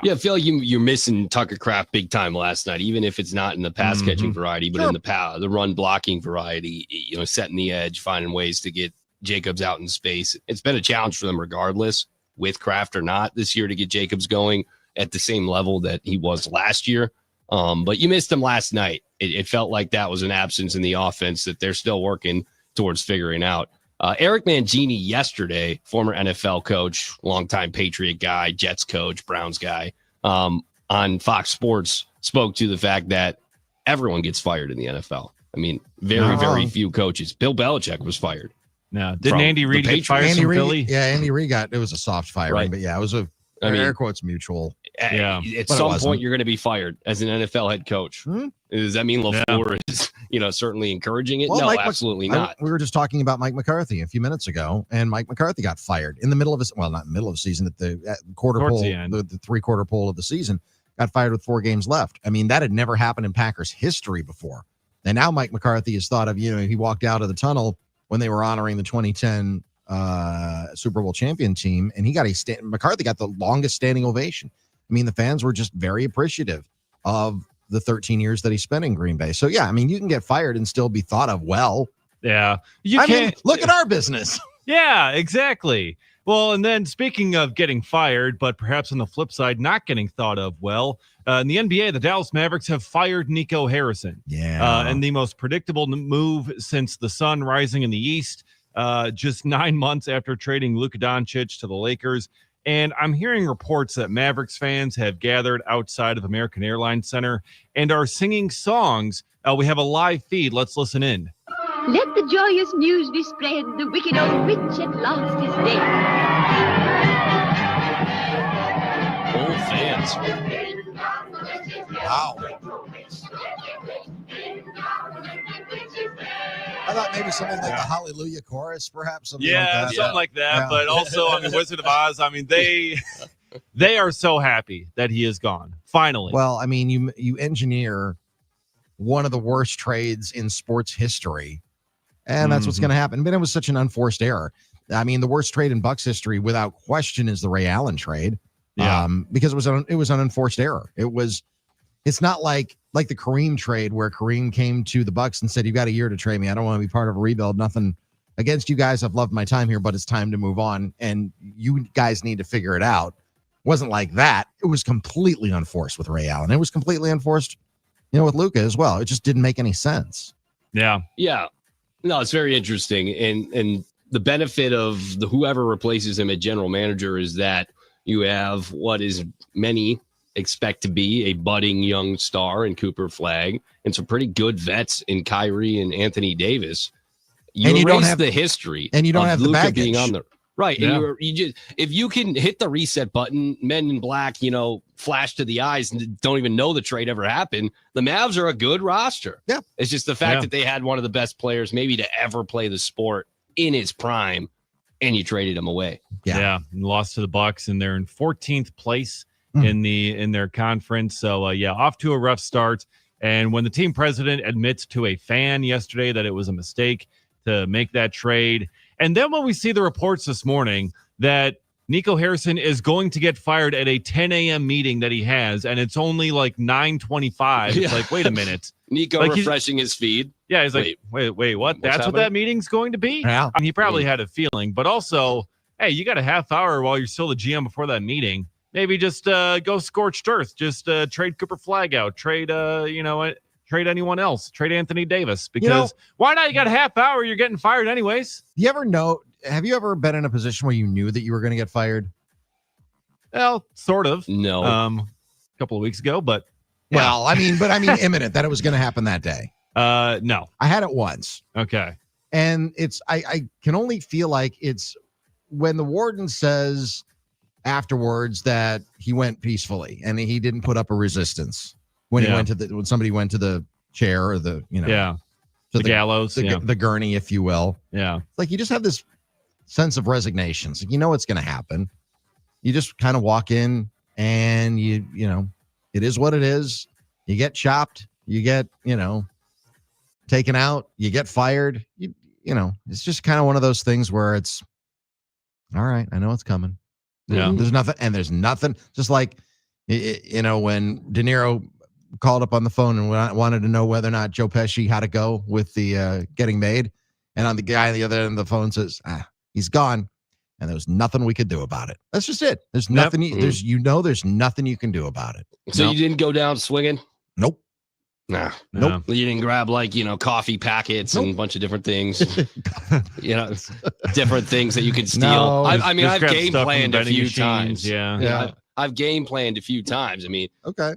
I feel like you're missing Tucker Kraft big time last night, even if it's not in the pass catching variety, but in the run blocking variety, setting the edge, finding ways to get Jacobs out in space. It's been a challenge for them regardless, with Kraft or not, this year to get Jacobs going at the same level that he was last year. But you missed him last night. It felt like that was an absence in the offense that they're still working towards figuring out. Eric Mangini yesterday, former NFL coach, longtime Patriot guy, Jets coach, Browns guy, on Fox Sports spoke to the fact that everyone gets fired in the NFL. I mean, very few coaches. Bill Belichick was fired. No, didn't Andy Reid get fired from Philly? Yeah, Andy Reid it was a soft firing, but yeah, it was air quotes mutual. Yeah. At some point, you're going to be fired as an NFL head coach. Does that mean LaFleur is, certainly encouraging it? Well, no, absolutely not. We were just talking about Mike McCarthy a few minutes ago, and Mike McCarthy got fired in the middle of not in the middle of the season, at the quarter Towards pole, the end. the 3/4 pole of the season, got fired with 4 games left. I mean, that had never happened in Packers history before. And now Mike McCarthy is thought of, he walked out of the tunnel when they were honoring the 2010 Super Bowl champion team, and McCarthy got the longest standing ovation. I mean, the fans were just very appreciative of the 13 years that he spent in Green Bay. So, yeah, I mean, you can get fired and still be thought of well. Yeah. Look at our business. Yeah, exactly. Well, and then speaking of getting fired, but perhaps on the flip side, not getting thought of well, in the NBA, the Dallas Mavericks have fired Nico Harrison. Yeah. And the most predictable move since the sun rising in the East, just 9 months after trading Luka Doncic to the Lakers. And I'm hearing reports that Mavericks fans have gathered outside of American Airlines Center and are singing songs. We have a live feed. Let's listen in. Let the joyous news be spread. The wicked old witch at last is dead. Old fans. Wow. I thought maybe something like the Hallelujah chorus, perhaps. Something like that. Yeah. But also, Wizard of Oz, they are so happy that he is gone. Finally. Well, I mean, you engineer one of the worst trades in sports history, and that's what's going to happen. But it was such an unforced error. I mean, the worst trade in Bucks history, without question, is the Ray Allen trade. Yeah. Because it was an unforced error. It's not like the Kareem trade where Kareem came to the Bucks and said, "You got a year to trade me. I don't want to be part of a rebuild. Nothing against you guys. I've loved my time here, but it's time to move on, and you guys need to figure it out." It wasn't like that. It was completely unforced with Ray Allen. It was completely unforced, with Luka as well. It just didn't make any sense. Yeah. Yeah. No, it's very interesting. And the benefit of whoever replaces him at general manager is that you have what is many expect to be a budding young star in Cooper Flagg and some pretty good vets in Kyrie and Anthony Davis. You don't have the history, and you don't have Luka the baggage being on there. Right. Yeah. And you just, if you can hit the reset button, Men in Black, flash to the eyes and don't even know the trade ever happened, the Mavs are a good roster. Yeah. It's just the fact that they had one of the best players maybe to ever play the sport in his prime, and you traded him away. Yeah. And lost to the Bucks, and they're in 14th place in their conference. So, off to a rough start. And when the team president admits to a fan yesterday that it was a mistake to make that trade, and then when we see the reports this morning that Nico Harrison is going to get fired at a 10 a.m. meeting that he has, and it's only like 9:25. It's like, wait a minute. Nico refreshing his feed. Yeah, he's like, wait, what? That's happening? What that meeting's going to be? Yeah. I mean, he probably had a feeling, but also, hey, you got a half hour while you're still the GM before that meeting. Maybe just go scorched earth. Just trade Cooper Flagg out. Trade, trade anyone else. Trade Anthony Davis. Because why not? You got a half hour. You're getting fired anyways. Have you ever been in a position where you knew that you were going to get fired? Well, sort of. No. A couple of weeks ago, but. Yeah. Well, I mean imminent that it was going to happen that day. No. I had it once. Okay. And I can only feel like it's when the warden says, afterwards that he went peacefully and he didn't put up a resistance when when somebody went to the chair or the the gallows, the gurney, if you will. Yeah, it's like you just have this sense of resignation. It's like, you know what's going to happen. You just kind of walk in and you know it is what it is. You get chopped, you get taken out, you get fired. You know, it's just kind of one of those things where it's all right. I know it's coming. Yeah. There's nothing. Just like, when De Niro called up on the phone and wanted to know whether or not Joe Pesci had to go with the Getting Made. And on the guy on the other end of the phone says, he's gone. And there was nothing we could do about it. That's just it. There's nothing. There's nothing you can do about it. So you didn't go down swinging? Nope. Nah. Nope. You didn't grab coffee packets and a bunch of different things. Different things that you could steal. No, I've game planned a few machines, times. Yeah. I've game planned a few times. I mean, okay.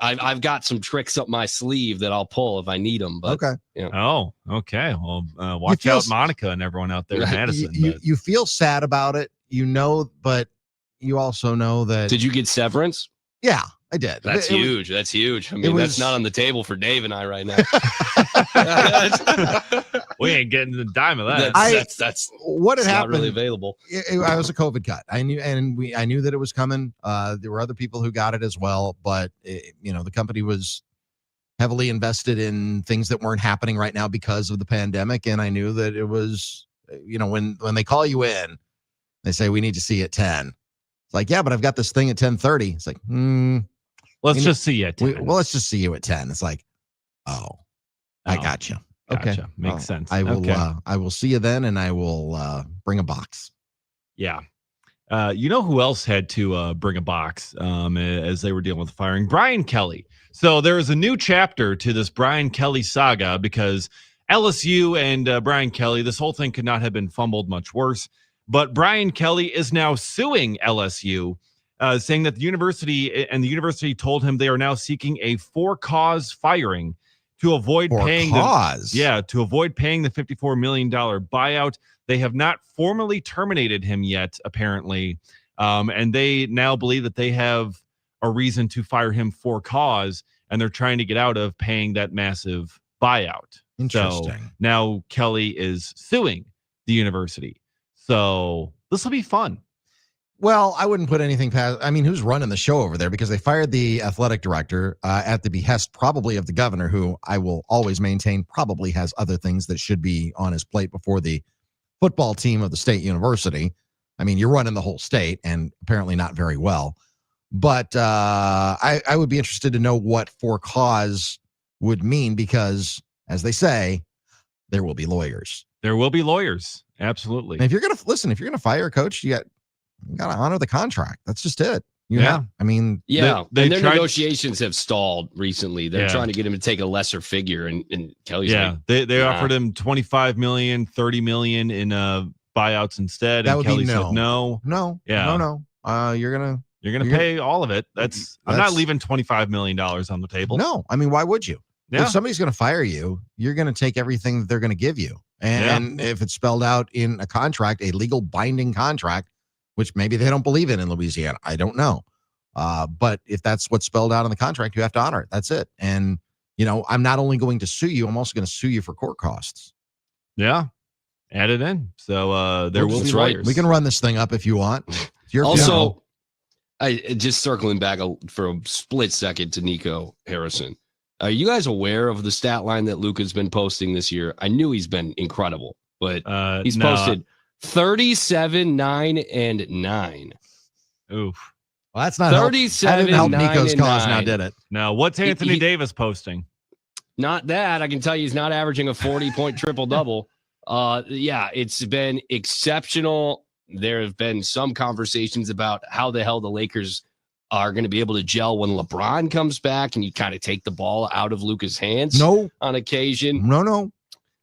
I've got some tricks up my sleeve that I'll pull if I need them. But okay. Oh, okay. Well, watch out, Monica and everyone out there in Madison. You feel sad about it, but you also know that. Did you get severance? Yeah, I did. That's huge. That's huge. I mean, that's not on the table for Dave and I right now. We ain't getting the dime of that. That's what had happened. Not really available. I was a COVID cut. I knew that it was coming. There were other people who got it as well, but the company was heavily invested in things that weren't happening right now because of the pandemic, and I knew that it was. When they call you in, they say we need to see you at 10. It's like, yeah, but I've got this thing at 10:30. It's like, let's just see you at 10. Let's just see you at 10. It's like, I got you. Gotcha. Okay, Makes sense. I will. Okay. I will see you then, and I will bring a box. Yeah. Who else had to bring a box as they were dealing with the firing? Brian Kelly. So there is a new chapter to this Brian Kelly saga because LSU and Brian Kelly, this whole thing could not have been fumbled much worse. But Brian Kelly is now suing LSU, saying that the university told him they are now seeking a for-cause firing to avoid paying the $54 million buyout. They have not formally terminated him yet, apparently, and they now believe that they have a reason to fire him for cause, and they're trying to get out of paying that massive buyout. Interesting. So now Kelly is suing the university. So this will be fun. Well, I wouldn't put anything past. I mean, who's running the show over there? Because they fired the athletic director at the behest probably of the governor, who I will always maintain probably has other things that should be on his plate before the football team of the state university. I mean, you're running the whole state and apparently not very well. But I would be interested to know what for cause would mean because, as they say, there will be lawyers. There will be lawyers. Absolutely. And if you're going to fire a coach, you got to honor the contract. That's just it. And their negotiations have stalled recently. They're trying to get him to take a lesser figure, and Kelly's they offered him $25 million, $30 million in buyouts instead. That and would Kelly be said no. You're gonna pay all of it. I'm not leaving $25 million on the table. No, I mean, why would you? Yeah. If somebody's going to fire you, you're going to take everything that they're going to give you. And if it's spelled out in a contract, a legal binding contract, which maybe they don't believe in Louisiana, I don't know. But if that's what's spelled out in the contract, you have to honor it. That's it. And, I'm not only going to sue you, I'm also going to sue you for court costs. Yeah. Add it in. So there will be lawyers. We can run this thing up if you want. Also, I just circling back for a split second to Nico Harrison. Are you guys aware of the stat line that Luka's been posting this year? I knew he's been incredible, but he's posted 37, 9, and 9. Oof. Well, that's not 37. That didn't help Nico's cause 9. Now, did it? Now, what's Anthony Davis posting? Not that. I can tell you he's not averaging a 40-point triple-double. It's been exceptional. There have been some conversations about how the hell the Lakers are going to be able to gel when LeBron comes back and you kind of take the ball out of Luka's hands on occasion. No.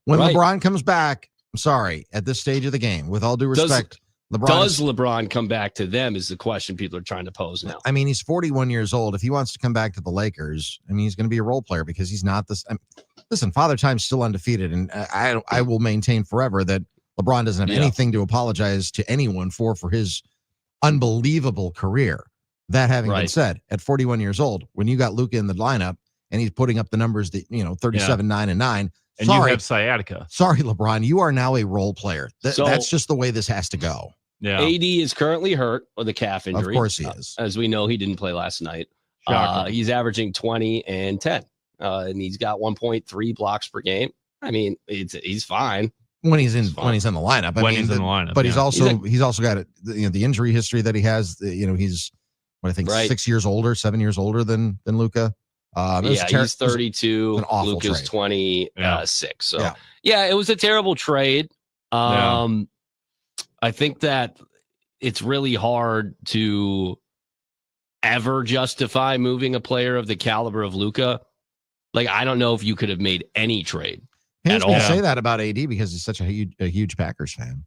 When LeBron comes back, I'm sorry, at this stage of the game, with all due respect, does LeBron come back to them is the question people are trying to pose now. I mean, he's 41 years old. If he wants to come back to the Lakers, I mean, he's going to be a role player because he's not this. Listen, Father Time's still undefeated, and I will maintain forever that LeBron doesn't have anything to apologize to anyone for his unbelievable career. That having been said, at 41 years old, when you got Luka in the lineup and he's putting up the numbers that, 37, 9, and 9. And you have sciatica. Sorry, LeBron, you are now a role player. That's just the way this has to go. Yeah. AD is currently hurt with a calf injury. Of course he is. As we know, he didn't play last night. He's averaging 20 and 10. And he's got 1.3 blocks per game. I mean, he's fine. When he's in the lineup. He's in the lineup. But he's also got the injury history that he has. He's 6 years older, 7 years older than Luka. He's 32. Luka's 26. So it was a terrible trade. I think that it's really hard to ever justify moving a player of the caliber of Luka. Like, I don't know if you could have made any trade at all. Say that about AD because he's such a huge Packers fan.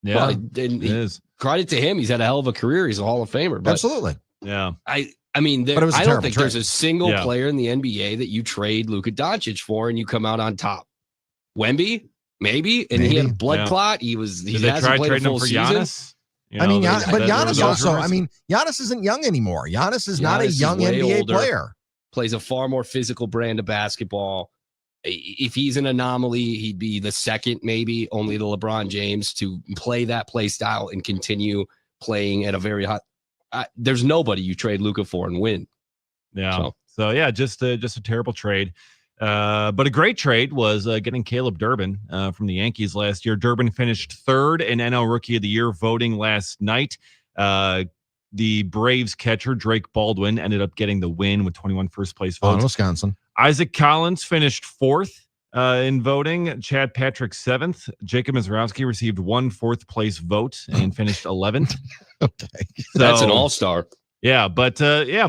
Yeah, it is. Credit to him. He's had a hell of a career. He's a Hall of Famer. But absolutely. Yeah. I mean, I don't think there's a single player in the NBA that you trade Luka Doncic for and you come out on top. Wemby, maybe, and he had a blood clot. He hasn't played a full season. Giannis also. Giannis isn't young anymore. Giannis is not a young NBA player. Plays a far more physical brand of basketball. If he's an anomaly, he'd be the second, maybe only to LeBron James to play that play style and continue playing at a very high. There's nobody you trade Luka for and win. Yeah. So just a terrible trade. But a great trade was getting Caleb Durbin from the Yankees last year. Durbin finished third in NL Rookie of the Year voting last night. The Braves catcher, Drake Baldwin, ended up getting the win with 21 first-place votes. Wisconsin. Isaac Collins finished fourth in voting. Chad Patrick, seventh. Jacob Mizrowski received 1 fourth-place vote and finished 11th. Okay. That's an all-star. Yeah, but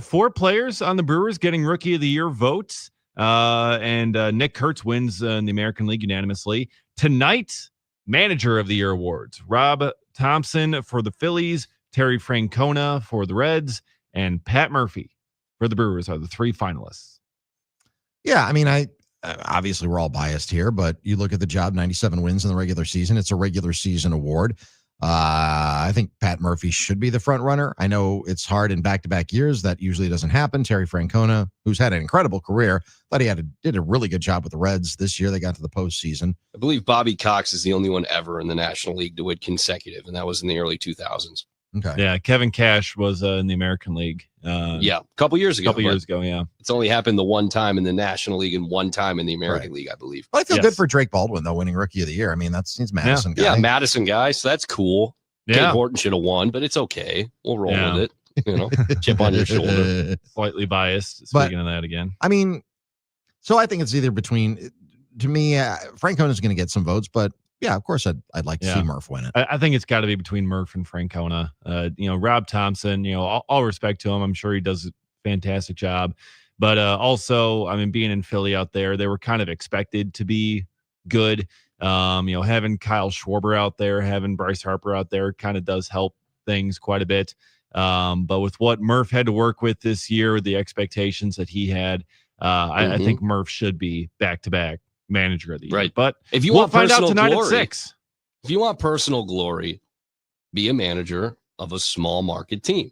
4 players on the Brewers getting Rookie of the Year votes. And Nick Kurtz wins in the American League unanimously. Tonight, Manager of the Year awards. Rob Thompson for the Phillies, Terry Francona for the Reds, and Pat Murphy for the Brewers are the 3 finalists. Yeah, I mean, obviously we're all biased here, but you look at the job, 97 wins in the regular season. It's a regular season award. I think Pat Murphy should be the front runner. I know it's hard in back-to-back years. That usually doesn't happen. Terry Francona, who's had an incredible career, thought he did a really good job with the Reds this year. They got to the postseason. I believe Bobby Cox is the only one ever in the National League to win consecutive, and that was in the early 2000s. Okay. Yeah, Kevin Cash was in the American League. A couple years ago. Yeah. It's only happened the one time in the National League and one time in the American League, I believe. But I feel good for Drake Baldwin, though, winning Rookie of the Year. I mean, he's Madison guy. Yeah, Madison guy, so that's cool. Yeah. Gabe Horton should have won, but it's okay. We'll roll with it. Chip on your shoulder. Slightly biased. Speaking of that again. I mean, so I think it's either between, to me, Francona's going to get some votes, but yeah, of course, I'd like to see Murph win it. I think it's got to be between Murph and Francona. Rob Thompson, all respect to him. I'm sure he does a fantastic job. But also, I mean, being in Philly out there, they were kind of expected to be good. Having Kyle Schwarber out there, having Bryce Harper out there kind of does help things quite a bit. But with what Murph had to work with this year, the expectations that he had, I think Murph should be back-to-back Manager of the Year. Right. But if you we'll want find out tonight glory, at 6. If you want personal glory, be a manager of a small market team.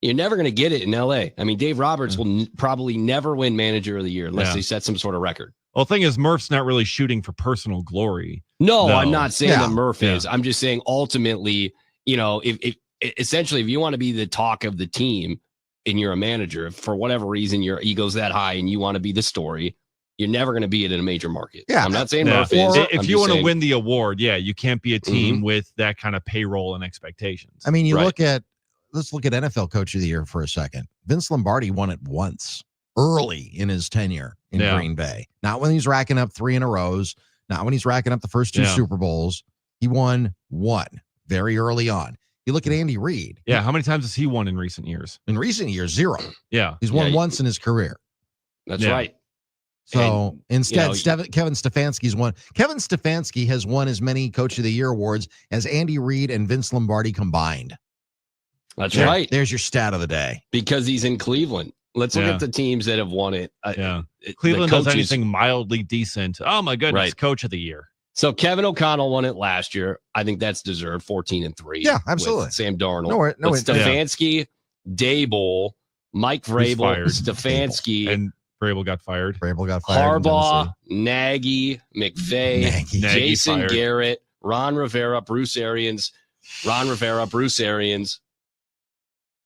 You're never going to get it in LA. I mean, Dave Roberts will probably never win Manager of the Year unless they set some sort of record. Well, the thing is, Murph's not really shooting for personal glory. No, I'm not saying that Murph is. I'm just saying ultimately, if essentially, if you want to be the talk of the team and you're a manager, if for whatever reason your ego's that high and you want to be the story, you're never going to be it in a major market. Yeah, I'm not saying Murph is. If you want to win the award, you can't be a team with that kind of payroll and expectations. I mean, let's look at NFL Coach of the Year for a second. Vince Lombardi won it once early in his tenure in Green Bay. Not when he's racking up 3 in a row, not when he's racking up the first 2 Super Bowls. He won 1 very early on. You look at Andy Reid. Yeah, how many times has he won in recent years? In recent years, 0. Yeah. He's won once in his career. That's right. So instead, Kevin Stefanski's won. Kevin Stefanski has won as many Coach of the Year awards as Andy Reid and Vince Lombardi combined. That's right. There's your stat of the day. Because he's in Cleveland. Let's look at the teams that have won it. Cleveland does anything mildly decent. Oh my goodness, Coach of the Year. So Kevin O'Connell won it last year. I think that's deserved. 14-3. Yeah, absolutely. With Sam Darnold. No, Stefanski, Dable, Mike Vrabel, Stefanski, and Vrabel got fired. Harbaugh, Nagy, McVay, Jason Garrett, Ron Rivera, Bruce Arians.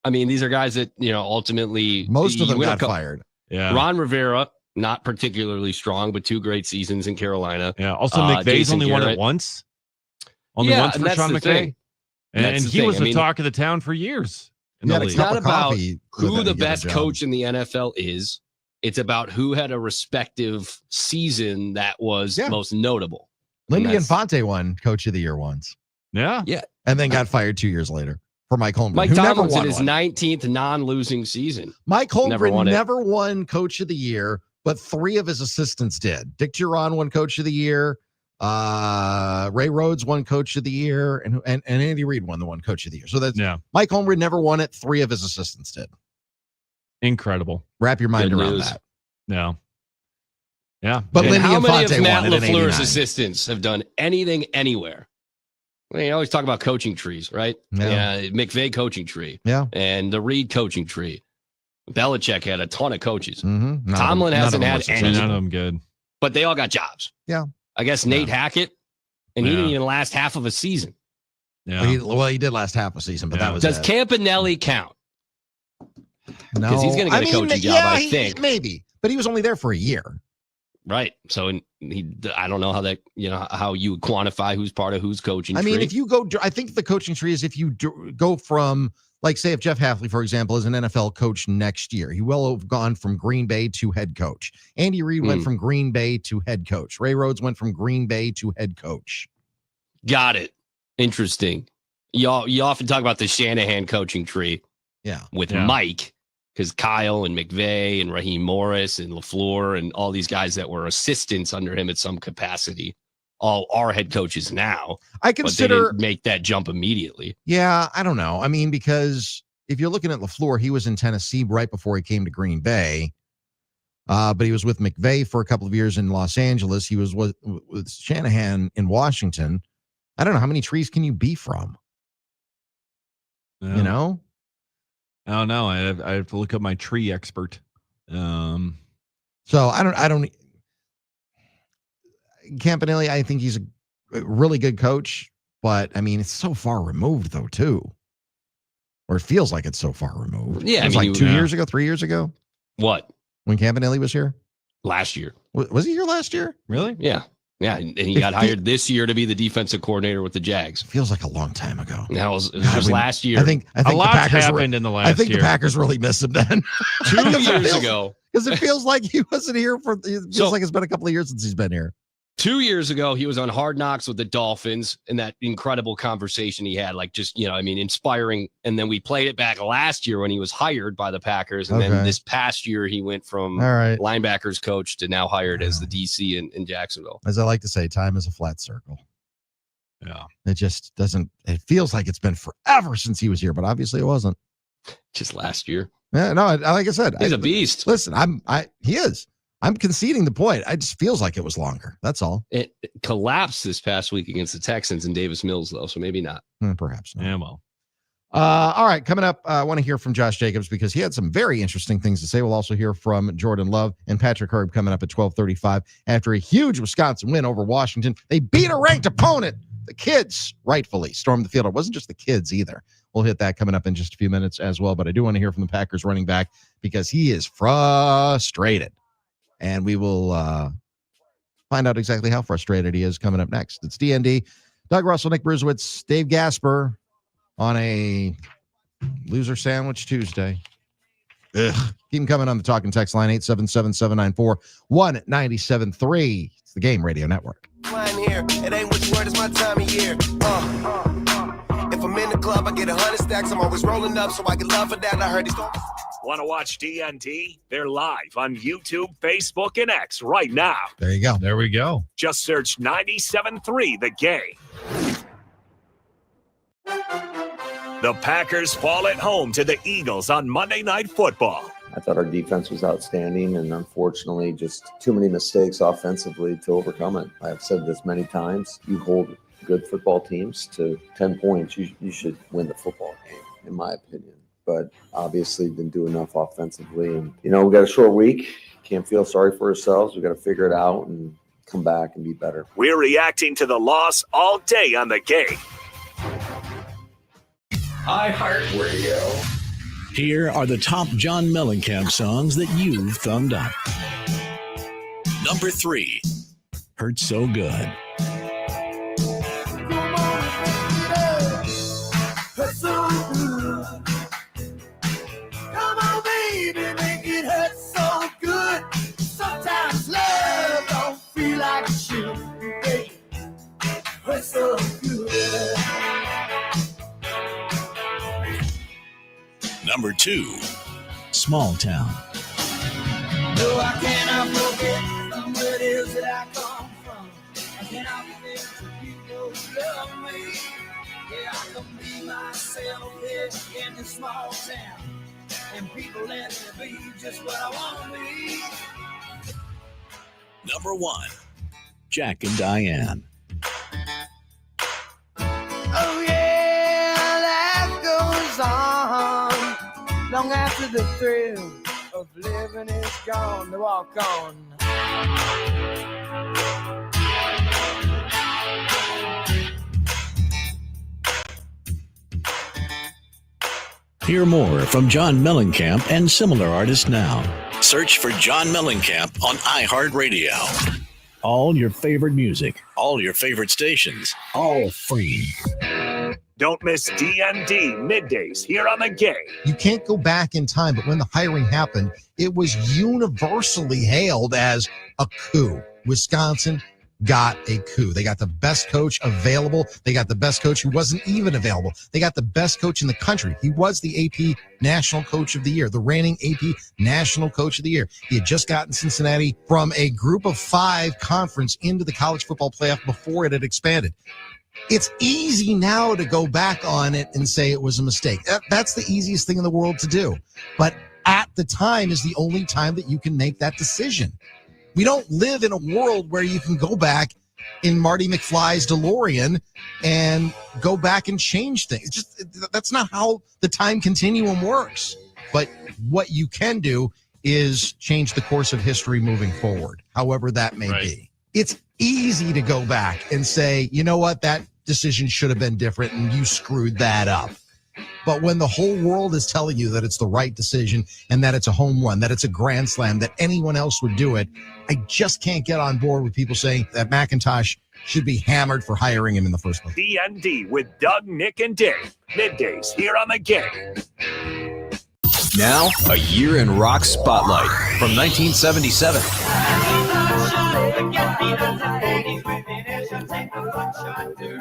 I mean, these are guys that, ultimately most of them got fired. Yeah. Ron Rivera, not particularly strong, but 2 great seasons in Carolina. Yeah. Also, McVay's only won it once. Only once for Sean McVay. And he was the talk of the town for years. It's not about who the best coach in the NFL is. It's about who had a respective season that was most notable. Lindy Infante won Coach of the Year once. Yeah. And then got fired 2 years later for Mike Holmgren. Mike Tomlin's in his 19th non-losing season. Mike Holmgren never won Coach of the Year, but 3 of his assistants did. Dick Duran won Coach of the Year. Ray Rhodes won Coach of the Year, and Andy Reid won the one Coach of the Year. So that's Mike Holmgren never won it. 3 of his assistants did. Incredible. Wrap your mind around that. No. Yeah. But Lindy how many Infante of Matt won it in LaFleur's 89. assistants have done anything anywhere? Well, you always talk about coaching trees, right? Yeah. McVay coaching tree. Yeah. And the Reid coaching tree. Belichick had a ton of coaches. Mm-hmm. Tomlin hasn't had any. None of them good. But they all got jobs. Yeah. I guess Nate Hackett, and he didn't even last half of a season. Yeah. He did last half a season, but that was Does it. Campanelli count? No. Because he's going to get a coaching job, I think. Maybe. But he was only there for a year. Right. So I don't know how that, how you would quantify who's part of whose coaching tree. I mean, if you go, I think the coaching tree is if you go from, like, say, if Jeff Hafley, for example, is an NFL coach next year, he will have gone from Green Bay to head coach. Andy Reid went from Green Bay to head coach. Ray Rhodes went from Green Bay to head coach. Got it. Interesting. You often talk about the Shanahan coaching tree. Yeah. With Mike, because Kyle and McVay and Raheem Morris and LaFleur and all these guys that were assistants under him at some capacity all are head coaches now. I consider but they didn't make that jump immediately. Yeah, I don't know. I mean, because if you're looking at LaFleur, he was in Tennessee right before he came to Green Bay. But he was with McVay for a couple of years in Los Angeles. He was with Shanahan in Washington. I don't know, how many trees can you be from? Yeah. You know? I don't know. I have to look up my tree expert. So I don't. Campanelli, I think he's a really good coach, but I mean, it's so far removed though, too. Or it feels like it's so far removed. Yeah, it was like 2 years ago, 3 years ago. What? When Campanelli was here? Last year. Was he here last year? Really? Yeah. Yeah, and he got hired this year to be the defensive coordinator with the Jags. Feels like a long time ago. That was last year. I think a lot the Packers happened in the last year. I think the Packers really miss him then. 2 years ago. Because it feels like he wasn't here for. It feels like it's been a couple of years since he's been here. 2 years ago, he was on Hard Knocks with the Dolphins in that incredible conversation he had, like just, inspiring. And then we played it back last year when he was hired by the Packers. And then this past year, he went from linebackers coach to now hired as the DC in Jacksonville. As I like to say, time is a flat circle. Yeah. It just doesn't, it feels like it's been forever since he was here, but obviously it wasn't. Just last year. Yeah, no, like I said. He's a beast. Listen, he is. I'm conceding the point. It just feels like it was longer. That's all. It collapsed this past week against the Texans in Davis Mills, though, so maybe not. Perhaps not. Yeah, well. All right, coming up, I want to hear from Josh Jacobs because he had some very interesting things to say. We'll also hear from Jordan Love and Patrick Herb coming up at 12:35 after a huge Wisconsin win over Washington. They beat a ranked opponent. The kids rightfully stormed the field. It wasn't just the kids either. We'll hit that coming up in just a few minutes as well. But I do want to hear from the Packers running back because he is frustrated. And we will find out exactly how frustrated he is coming up next. It's D.N.D. Doug Russell, Nick Bruzewitz, Dave Gasper on a loser sandwich Tuesday. Ugh. Keep them coming on the talking text line, 877-794-1973. It's the Game Radio Network. Here. It ain't what you heard, it's my time of year. If I'm in the club, I get 100 stacks. I'm always rolling up, so I get love for that. I heard these don't. Want to watch D.N.D? They're live on YouTube, Facebook, and X right now. There you go. There we go. Just search 97.3 The Game. The Packers fall at home to the Eagles on Monday Night Football. I thought our defense was outstanding, and unfortunately, just too many mistakes offensively to overcome it. I've said this many times. You hold good football teams to 10 points, you should win the football game, in my opinion. But obviously didn't do enough offensively. And, we got a short week. Can't feel sorry for ourselves. We got to figure it out and come back and be better. We're reacting to the loss all day on the Game. iHeartRadio. Here are the top John Mellencamp songs that you've thumbed up. Number 3, Hurt So Good. Hurt so good. Come on, baby, make it hurt so good. Sometimes love don't feel like it should. Baby, hurt so good. Number 2, Small Town. No, I cannot forget somewhere it is that I come from. I cannot forget the people who love me. Yeah, I can be myself here in this small town. And people let me be just what I want to be. Number 1, Jack and Diane. Oh yeah, life goes on long after the thrill of living is gone. To walk on. Hear more from John Mellencamp and similar artists now. Search for John Mellencamp on iHeartRadio. All your favorite music, all your favorite stations, all free. Don't miss D.N.D. middays here on the Game. You can't go back in time, but when the hiring happened, it was universally hailed as a coup. Wisconsin got a coup. They got the best coach available. They got the best coach who wasn't even available. They got the best coach in the country. He was the AP National Coach of the Year, the reigning AP National Coach of the Year. He had just gotten Cincinnati from a group of 5 conference into the college football playoff before it had expanded. It's easy now to go back on it and say it was a mistake. That's the easiest thing in the world to do. But at the time is the only time that you can make that decision. We don't live in a world where you can go back in Marty McFly's DeLorean and go back and change things. That's not how the time continuum works. But what you can do is change the course of history moving forward, however that may be. It's easy to go back and say, you know what, that decision should have been different and you screwed that up. But when the whole world is telling you that it's the right decision and that it's a home run, that it's a grand slam, that anyone else would do it, I just can't get on board with people saying that McIntosh should be hammered for hiring him in the first place. D.N.D. with Doug, Nick, and Dave. Middays here on the Game. Now, a year in rock spotlight from 1977.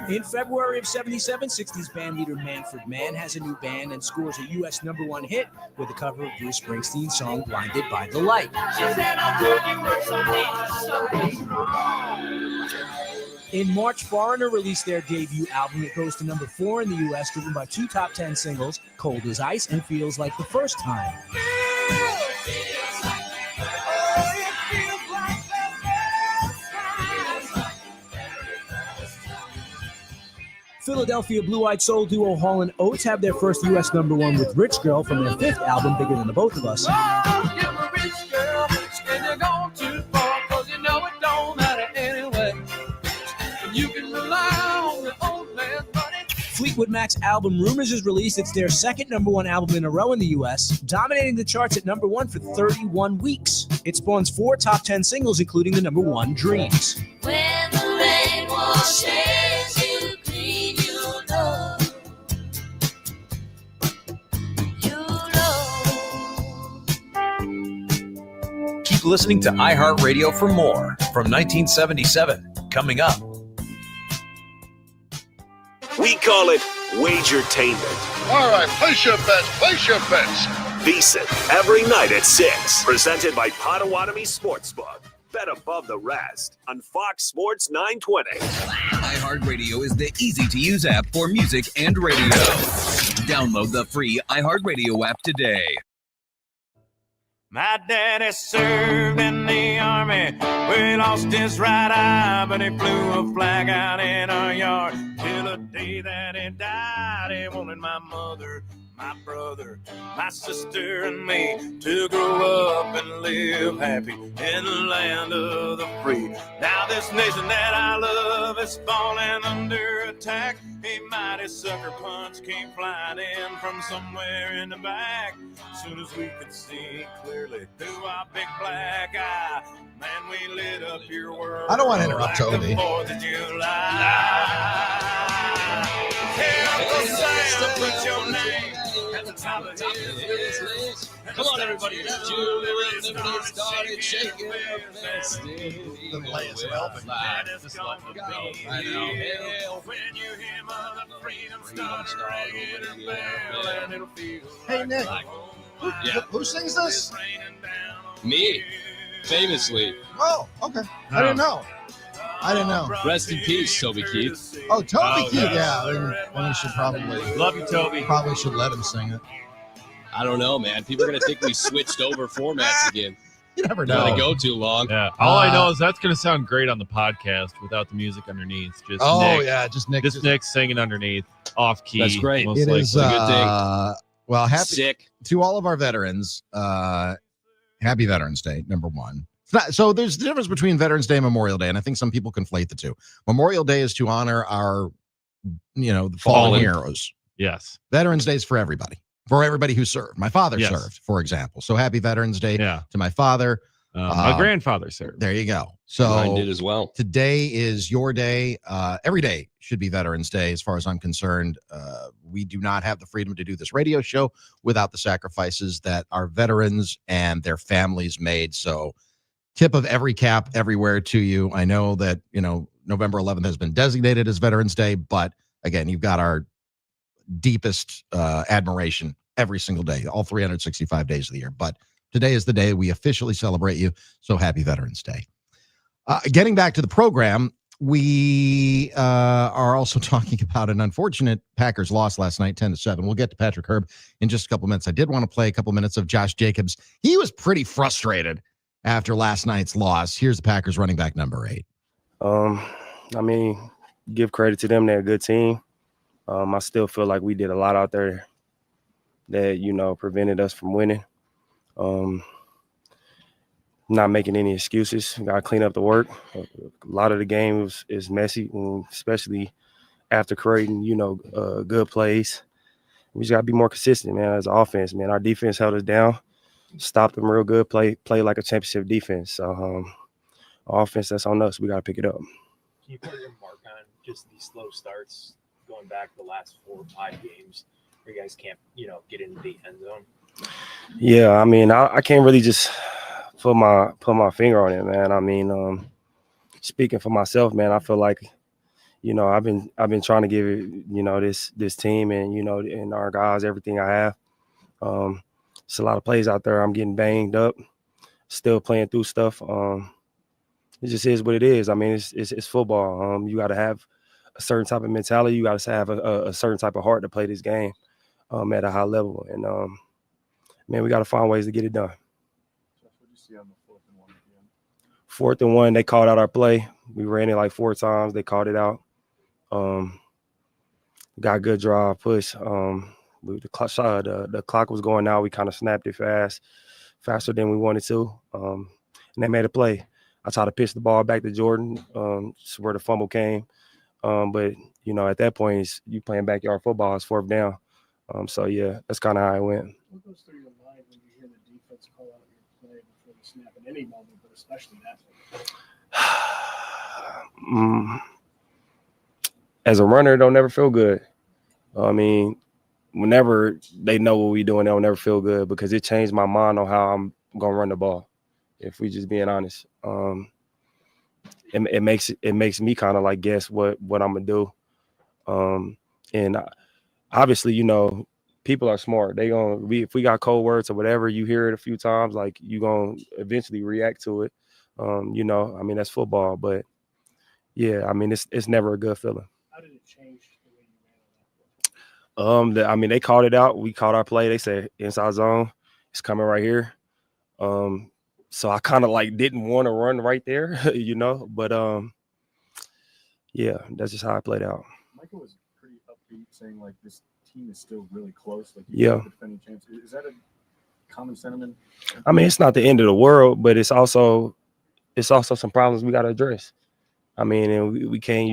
In February of 77, 60s band leader Manfred Mann has a new band and scores a U.S. #1 hit with a cover of Bruce Springsteen's song Blinded by the Light. In March, Foreigner released their debut album. It goes to #4 in the U.S., driven by 2 top 10 singles, Cold as Ice and Feels Like the First Time. Philadelphia blue-eyed soul duo Hall & Oates have their first U.S. #1 with Rich Girl from their 5th album, Bigger Than the Both of Us. Fleetwood Mac's album Rumors is released. It's their second #1 album in a row in the U.S., dominating the charts at #1 for 31 weeks. It spawns 4 top 10 singles, including the #1 Dreams. When the rain washes you clean, you know. Keep listening to iHeartRadio for more from 1977. Coming up. We call it Wagertainment. All right, place your bets, place your bets. VSiN every night at 6. Presented by Potawatomi Sportsbook. Bet above the rest on Fox Sports 920. iHeartRadio is the easy-to-use app for music and radio. Download the free iHeartRadio app today. My daddy served in the army. We lost his right eye, but he flew a flag out in our yard. Till the day that he died, he wanted my mother, my brother, my sister, and me to grow up and live happy in the land of the free. Now this nation that I love is falling under attack. A mighty sucker punch came flying in from somewhere in the back. Soon as we could see clearly through our big black eye, man, we lit up your world. I don't want to interrupt like Toby. the 4th of July. Hey, Uncle Sam, put your name at the top of his list. Come on, everybody. Julie started shaking her fist. The layers of helping. When you hear Mother Freedom start ringing her bell, and it'll feel Hey, Nick. Who sings this? Me, famously. Oh, okay. I didn't know. Rest in peace, Toby Keith. Oh, Toby Keith. Yeah, then we should probably Love you, Toby. Probably should let him sing it. I don't know, man. People are gonna think we switched over formats again. You never Not know. to go too long. Yeah. All I know is that's going to sound great on the podcast without the music underneath. Just Nick. Yeah, just Nick. Just Nick singing underneath, off key. That's great. Most It likely. is a good thing. Well, happy Sick. to all of our veterans. Happy Veterans Day, number one. So there's the difference between Veterans Day and Memorial Day, and I think some people conflate the two. Memorial Day is to honor our, the fallen heroes. Yes. Veterans Day is for everybody who served. My father served, for example. So happy Veterans Day to my father. My grandfather served. There you go. So Mine did as well. Today is your day. Every day should be Veterans Day, as far as I'm concerned. We do not have the freedom to do this radio show without the sacrifices that our veterans and their families made. So tip of every cap everywhere to you. I know that, November 11th has been designated as Veterans Day, but again, you've got our deepest admiration every single day, all 365 days of the year. But today is the day we officially celebrate you. So happy Veterans Day. Getting back to the program, we are also talking about an unfortunate Packers loss last night, 10-7. We'll get to Patrick Herb in just a couple minutes. I did want to play a couple minutes of Josh Jacobs. He was pretty frustrated after last night's loss. Here's the Packers running back number 8. Give credit to them. They're a good team. I still feel like we did a lot out there that, prevented us from winning. Not making any excuses. Got to clean up the work. A lot of the game is messy, especially after creating, good plays. We just got to be more consistent, man, as an offense, man. Our defense held us down, stopped them real good, play like a championship defense. So, offense, that's on us. We got to pick it up. Can you put your mark on just these slow starts going back the last 4 or 5 games where you guys can't, get into the end zone? Yeah, I can't really just put my finger on it, man. Speaking for myself, man, I feel like, I've been trying to give it, this team and and our guys everything I have. It's a lot of plays out there. I'm getting banged up, still playing through stuff. It just is what it is. It's football. You got to have a certain type of mentality. You got to have a certain type of heart to play this game at a high level. And man, we got to find ways to get it done. What did you see on the 4th and 1 again? 4th and 1, they called out our play. We ran it like 4 times. They called it out. Got a good drive, push. The clock was going out. We kind of snapped it faster than we wanted to. And they made a play. I tried to pitch the ball back to Jordan, where the fumble came. But, at that point, you playing backyard football. It's 4th down. So, yeah, that's kind of how it went. What goes through your mind when you hear the defense call out your play before the snap in any moment, but especially that? As a runner, it don't never feel good. Whenever they know what we're doing, they'll never feel good because it changed my mind on how I'm going to run the ball, if we just being honest. It makes me kind of like guess what I'm going to do. And obviously, people are smart. If we got cold words or whatever, you hear it a few times, like you going to eventually react to it. That's football, but yeah, it's never a good feeling. How did it change the way you ran on that? They called it out. We called our play. They said inside zone. It's coming right here. So I kind of like didn't want to run right there, but yeah, that's just how I played out. Michael was pretty upbeat, saying like this team is still really close. Like yeah, defending champs. Is that a common sentiment? I mean, it's not the end of the world, but it's also some problems we got to address. I mean, and we can't,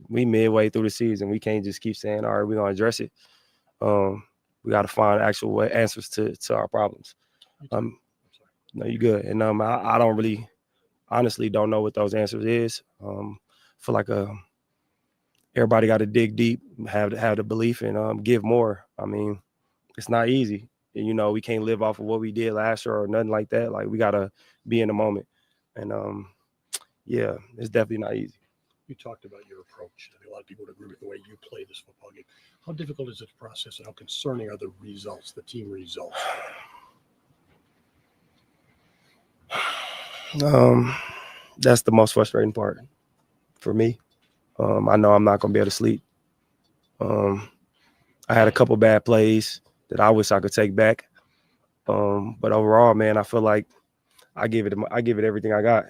we midway through the season. We can't just keep saying, all right, we're going to address it. We got to find actual answers to our problems. No, you good. And I don't really, honestly, don't know what those answers is. Feel like everybody got to dig deep, have the belief, and give more. I mean, it's not easy. And, we can't live off of what we did last year or nothing like that. Like, we got to be in the moment. And, yeah, it's definitely not easy. You talked about your approach. I think a lot of people would agree with the way you play this football game. How difficult is this process, and how concerning are the results, the team results? That's the most frustrating part for me. I know I'm not going to be able to sleep. I had a couple bad plays that I wish I could take back. But overall, man, I feel like I give it everything I got,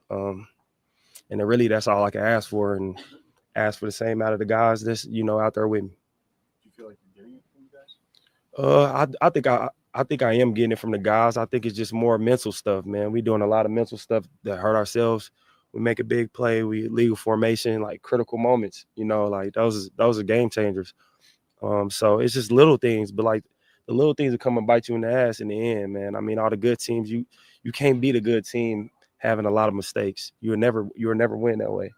and really that's all I can ask for, and ask for the same out of the guys that's, out there with me. Do you feel like you're getting it from you guys? I think I am getting it from the guys. I think it's just more mental stuff, man. We doing a lot of mental stuff that hurt ourselves. We make a big play, we legal formation, like critical moments, like those are game changers. So it's just little things, but like the little things will come and bite you in the ass in the end, man. I mean, all the good teams, you can't beat a good team having a lot of mistakes. You'll never win that way.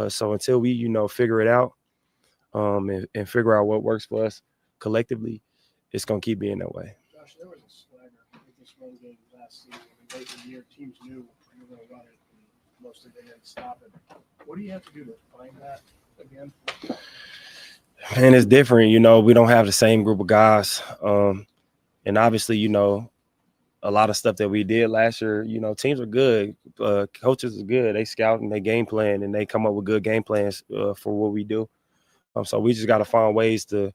So until we, figure it out, and figure out what works for us collectively, it's gonna keep being that way. Josh, there was a swagger with this run game last season. Late in the year, teams knew you were going to run it, and mostly they didn't stop it. What do you have to do to find that again? And it's different, we don't have the same group of guys. And obviously, a lot of stuff that we did last year, teams are good. Coaches are good. They scout and they game plan, and they come up with good game plans for what we do. So we just got to find ways to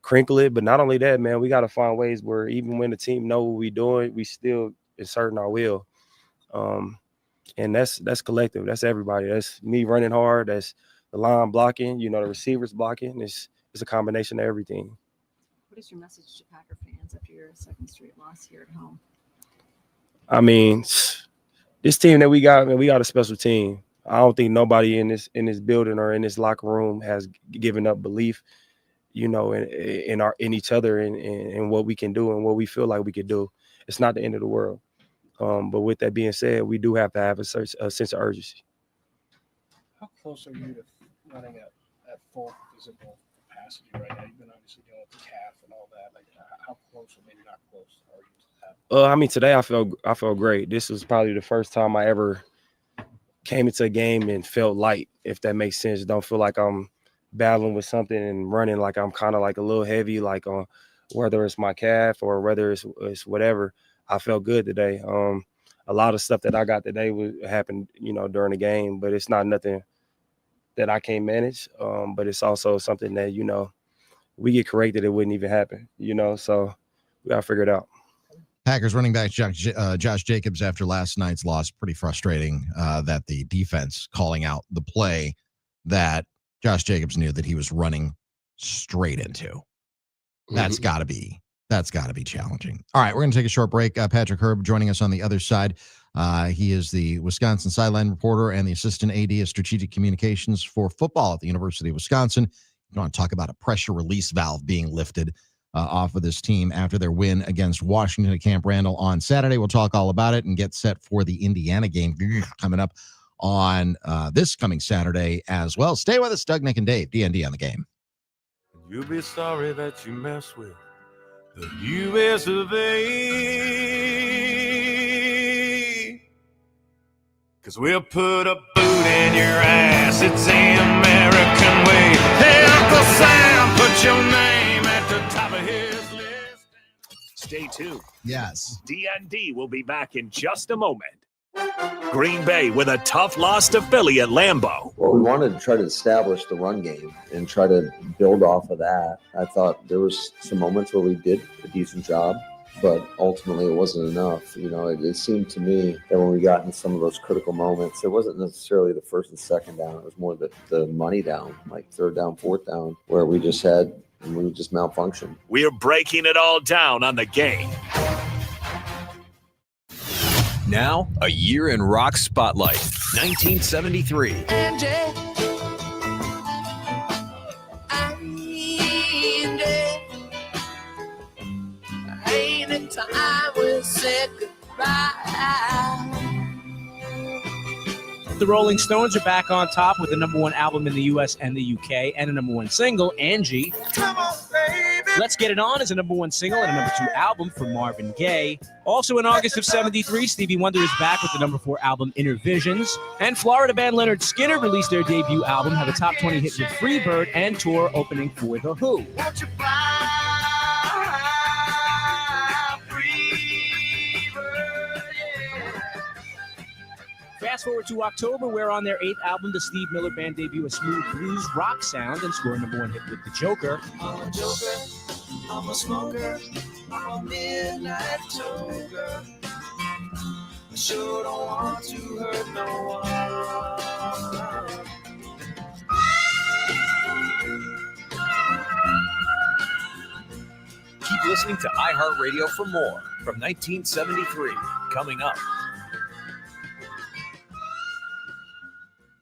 crinkle it. But not only that, man, we got to find ways where even when the team know what we're doing, we still inserting our will. And that's collective. That's everybody. That's me running hard. That's the line blocking, the receivers blocking. It's a combination of everything. What is your message to Packer fans after your second straight loss here at home? I mean, this team that we got, man, we got a special team. I don't think nobody in this building or in this locker room has given up belief, in each other and what we can do and what we feel like we can do. It's not the end of the world. But with that being said, we do have to have a sense of urgency. How close are you to running at full physical capacity right now? You've been obviously dealing with the calf and all that. Like, how close or maybe not close are you to that? I mean, today I felt great. This was probably the first time I ever came into a game and felt light, if that makes sense. Don't feel like I'm battling with something and running like I'm kind of like a little heavy, like on whether it's my calf or whether it's whatever. I felt good today. A lot of stuff that I got today happened, during the game, but it's not nothing that I can't manage. But it's also something that, we get corrected, it wouldn't even happen, so we got to figure it out. Packers running back Josh Jacobs after last night's loss, pretty frustrating that the defense calling out the play that Josh Jacobs knew that he was running straight into. That's got to be challenging. All right, we're going to take a short break. Patrick Herb joining us on the other side. He is the Wisconsin sideline reporter and the assistant AD of strategic communications for football at the University of Wisconsin. You want to talk about a pressure release valve being lifted off of this team after their win against Washington at Camp Randall on Saturday. We'll talk all about it and get set for the Indiana game coming up on this coming Saturday as well. Stay with us, Doug, Nick, and Dave. D.N.D. on the game. You'll be sorry that you mess with the U.S. of A. 'Cause we'll put a boot in your ass. It's the American way. Hey, Uncle Sam, put your name at the top of his list. Stay tuned. Yes. D.N.D. will be back in just a moment. Green Bay with a tough loss to Philly at Lambeau. Well, we wanted to try to establish the run game and try to build off of that. I thought there was some moments where we did a decent job. but ultimately it wasn't enough. It seemed to me that when we got in some of those critical moments, it wasn't necessarily the first and second down. It was more the money down, like third down, fourth down, where we just malfunctioned. We are breaking it all down on the game. Now, a year in rock spotlight. 1973. Ain't it time we said goodbye? The Rolling Stones are back on top with the #1 album in the US and the UK and a #1 single, Angie. Come on, baby. Let's Get It On is a #1 single and a #2 album for Marvin Gaye. Also in August of '73, Stevie Wonder is back with the #4 album, Inner Visions. And Florida band Leonard Skinner released their debut album, had a top 20 hit with Freebird, and tour opening for The Who. Won't you fly, Freebird, yeah. Fast forward to October, where on their 8th album, the Steve Miller Band debut a smooth blues rock sound and score #1 hit with The Joker. I'm a joker, I'm a smoker, I'm a midnight toker. I sure don't want to hurt no one. Keep listening to iHeartRadio for more from 1973. Coming up.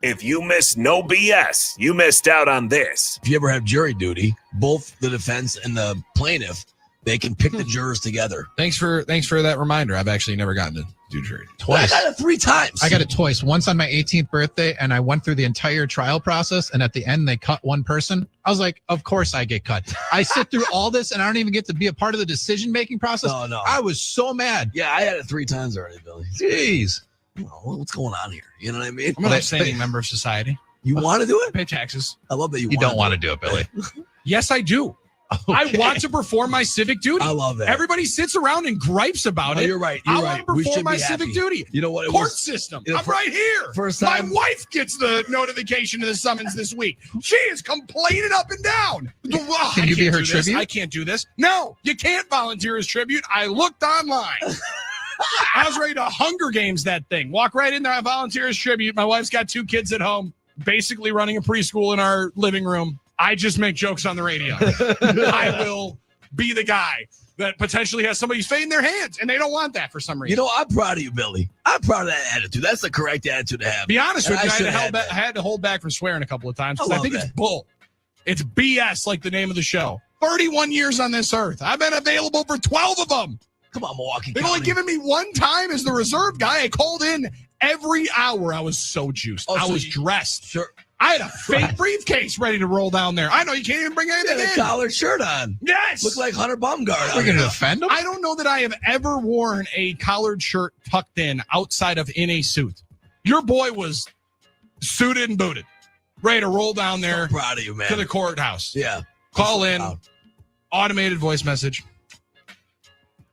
If you missed No BS, you missed out on this. If you ever have jury duty, both the defense and the plaintiff, they can pick the jurors together. Thanks for that reminder. I've actually never gotten to do jury duty. Twice. I got it 3 times. I got it twice. Once on my 18th birthday, and I went through the entire trial process, and at the end, they cut one person. I was like, of course I get cut. I sit through all this, and I don't even get to be a part of the decision-making process. No. I was so mad. Yeah, I had it 3 times already, Billy. Jeez. What's going on here? You know what I mean? I'm an upstanding member of society. You want to do it? Pay taxes. I love that you don't want to do it, Billy. Yes, I do. Okay. I want to perform my civic duty. I love that. Everybody sits around and gripes about it. You're right. I want to perform my civic duty. You know what? Court system. I'm right here. First My time. wife gets the notification of the summons this week. She is complaining up and down. Can you be her do this. tribute? I can't do this. No, you can't volunteer as tribute. I looked online. I was ready to Hunger Games that thing. Walk right in there. I volunteer as tribute. My wife's got 2 kids at home, basically running a preschool in our living room. I just make jokes on the radio. I will be the guy that potentially has somebody fading their hands, and they don't want that for some reason. You know, I'm proud of you, Billy. I'm proud of that attitude. That's the correct attitude to have. Be honest with you, I that. had to hold back from swearing a couple of times because I I think love it's bull. It's BS, like the name of the show. 31 years on this earth. I've been available for 12 of them. Come on, Milwaukee. They've only given me one time as the reserve guy. I called in every hour. I was so juiced. I was dressed. Sure. I had a fake briefcase ready to roll down there. I know you can't even bring anything You had a in. collared shirt on. Yes. Look like Hunter Baumgart. We're going to defend him? I don't know that I have ever worn a collared shirt tucked in outside of in a suit. Your boy was suited and booted, ready to roll down there. So proud of you, man. To the courthouse. Yeah. Call in, automated voice message.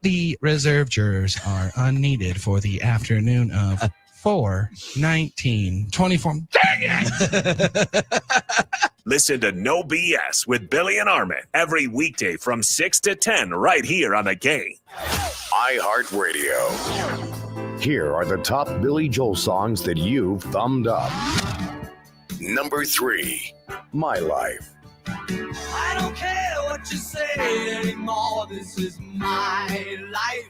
The reserve jurors are unneeded for the afternoon of 4/19/24. Dang it! Listen to No BS with Billy and Armin every weekday from 6 to 10 right here on The Game. iHeartRadio. Here are the top Billy Joel songs that you've thumbed up. Number 3, My Life. I don't care what you say anymore. This is my life.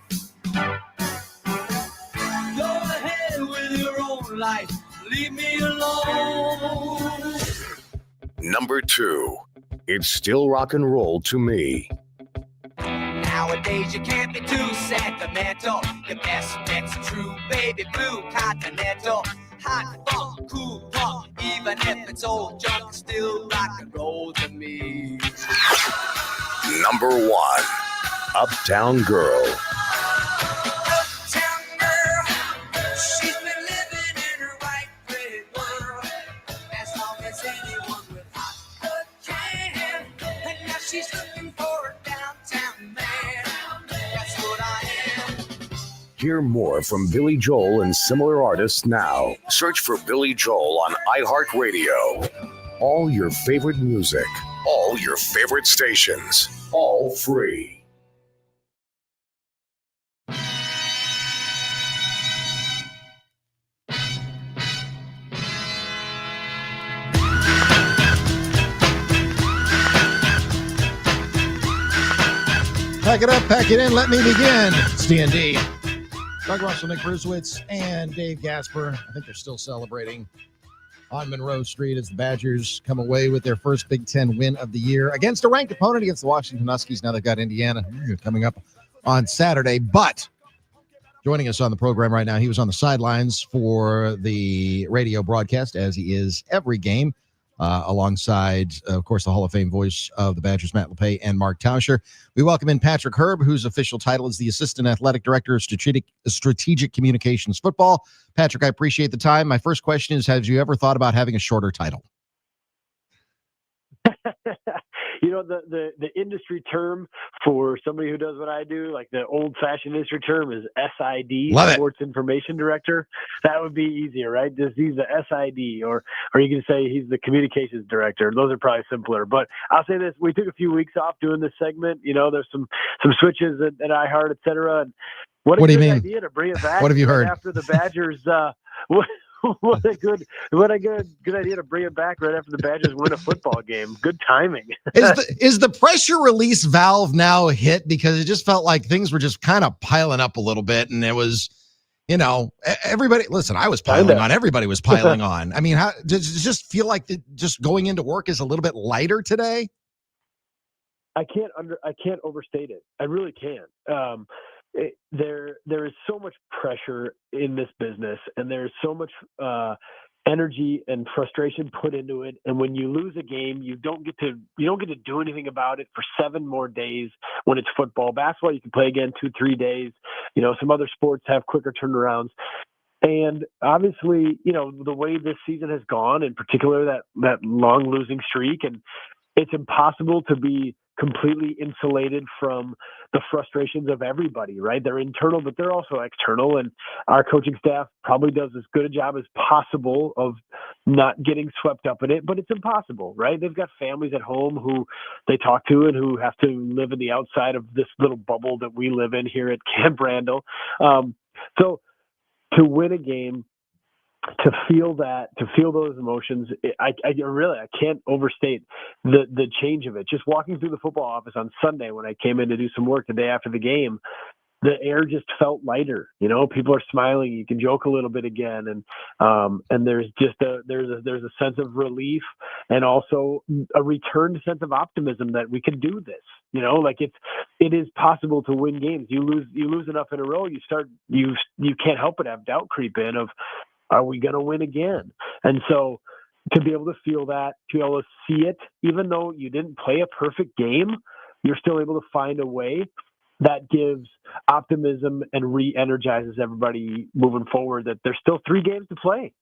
Go ahead with your own life. Leave me alone. Number 2, It's Still Rock and Roll to Me. Nowadays you can't be too sentimental. Your best bet's true, baby blue continental. Hot funk, cool punk, even if it's old junk, still rock and roll to me. Number 1, Uptown Girl. Uptown girl, she's been living in her white bread world as long as anyone with hot blood can. And now she's looking for a downtown man. That's what I am. Hear more from Billy Joel and similar artists now. Search for Billy Joel on iHeartRadio. All your favorite music, all your favorite stations, all free. Pack it up, pack it in, let me begin. It's D.N.D. Doug Russell, Nick Brusewitz, and Dave Gasper. I think they're still celebrating on Monroe Street as the Badgers come away with their first Big Ten win of the year against a ranked opponent against the Washington Huskies. Now they've got Indiana coming up on Saturday. But joining us on the program right now, he was on the sidelines for the radio broadcast, as he is every game, alongside, of course, the Hall of Fame voice of the Badgers, Matt LePay, and Mark Tauscher. We welcome in Patrick Herb, whose official title is the Assistant Athletic Director of Strategic Communications Football. Patrick, I appreciate the time. My first question is, have you ever thought about having a shorter title? You know, the industry term for somebody who does what I do, like the old-fashioned industry term, is SID, Sports Information Director. That would be easier, right? Just he's the SID, or you can say he's the Communications Director. Those are probably simpler. But I'll say this: we took a few weeks off doing this segment. You know, there's some switches at iHeart, et cetera. And what a good idea to bring it back. What have you heard after the Badgers? What a good idea to bring it back right after the Badgers win a football game. Good timing. Is the pressure release valve now hit? Because it just felt like things were just kind of piling up a little bit, and it was, you know, everybody. Listen, I was piling on. Everybody was piling on. I mean, how does it just feel like just going into work is a little bit lighter today? I can't overstate it. I really can't. There is so much pressure in this business, and there's so much energy and frustration put into it. And when you lose a game, you don't get to do anything about it for 7 more days. When it's football, basketball, you can play again 2-3 days. You know, some other sports have quicker turnarounds. And obviously, you know, the way this season has gone, in particular that long losing streak, and it's impossible to be completely insulated from the frustrations of everybody, right? They're internal, but they're also external. And our coaching staff probably does as good a job as possible of not getting swept up in it, but it's impossible, right? They've got families at home who they talk to and who have to live in the outside of this little bubble that we live in here at Camp Randall. So to win a game, to feel those emotions, I can't overstate the change of it. Just walking through the football office on Sunday when I came in to do some work the day after the game, the air just felt lighter. You know, people are smiling. You can joke a little bit again, and there's just there's a sense of relief and also a returned sense of optimism that we can do this. You know, like it is possible to win games. You lose enough in a row, you can't help but have doubt creep in of, are we going to win again? And so to be able to feel that, to be able to see it, even though you didn't play a perfect game, you're still able to find a way that gives optimism and re-energizes everybody moving forward, that there's still 3 games to play.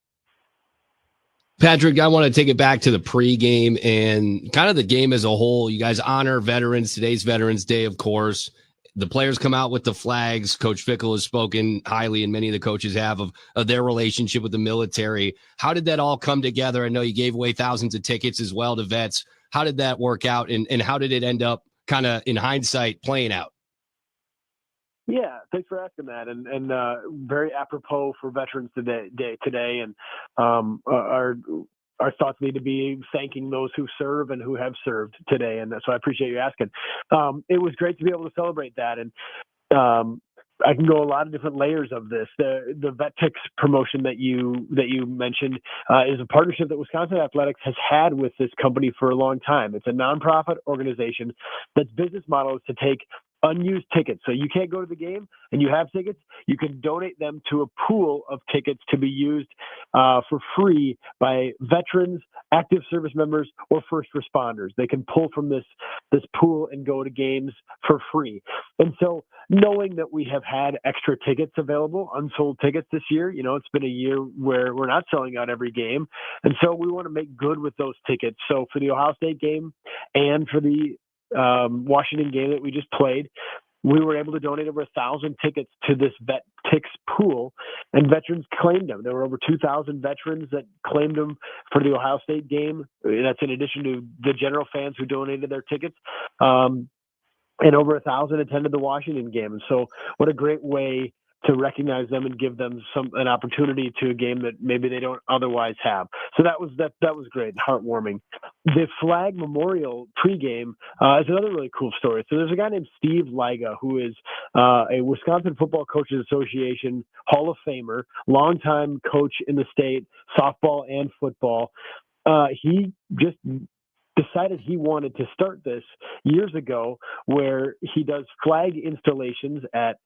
Patrick, I want to take it back to the pregame and kind of the game as a whole. You guys honor veterans. Today's Veterans Day, of course. The players come out with the flags. Coach Fickle has spoken highly, and many of the coaches have, of their relationship with the military. How did that all come together? I know you gave away thousands of tickets as well to vets. How did that work out, and how did it end up kind of, in hindsight, playing out? Yeah, thanks for asking that, and very apropos for Veterans today, and our thoughts need to be thanking those who serve and who have served today. And so I appreciate you asking. It was great to be able to celebrate that. And I can go a lot of different layers of this. The VetTix promotion that you mentioned is a partnership that Wisconsin Athletics has had with this company for a long time. It's a nonprofit organization that's business model is to take unused tickets. So you can't go to the game and you have tickets, you can donate them to a pool of tickets to be used for free by veterans, active service members, or first responders. They can pull from this pool and go to games for free. And so knowing that we have had extra tickets available, unsold tickets this year, you know, it's been a year where we're not selling out every game. And so we want to make good with those tickets. So for the Ohio State game and for the Washington game that we just played, we were able to donate over 1,000 tickets to this VetTix pool, and veterans claimed them. There were over 2,000 veterans that claimed them for the Ohio State game. That's in addition to the general fans who donated their tickets. And over 1,000 attended the Washington game. And so what a great way recognize them and give them an opportunity to a game that maybe they don't otherwise have. So that was great, heartwarming. The flag memorial pregame is another really cool story. So there's a guy named Steve Liga who is a Wisconsin Football Coaches Association Hall of Famer, longtime coach in the state, softball and football. He just decided he wanted to start this years ago, where he does flag installations at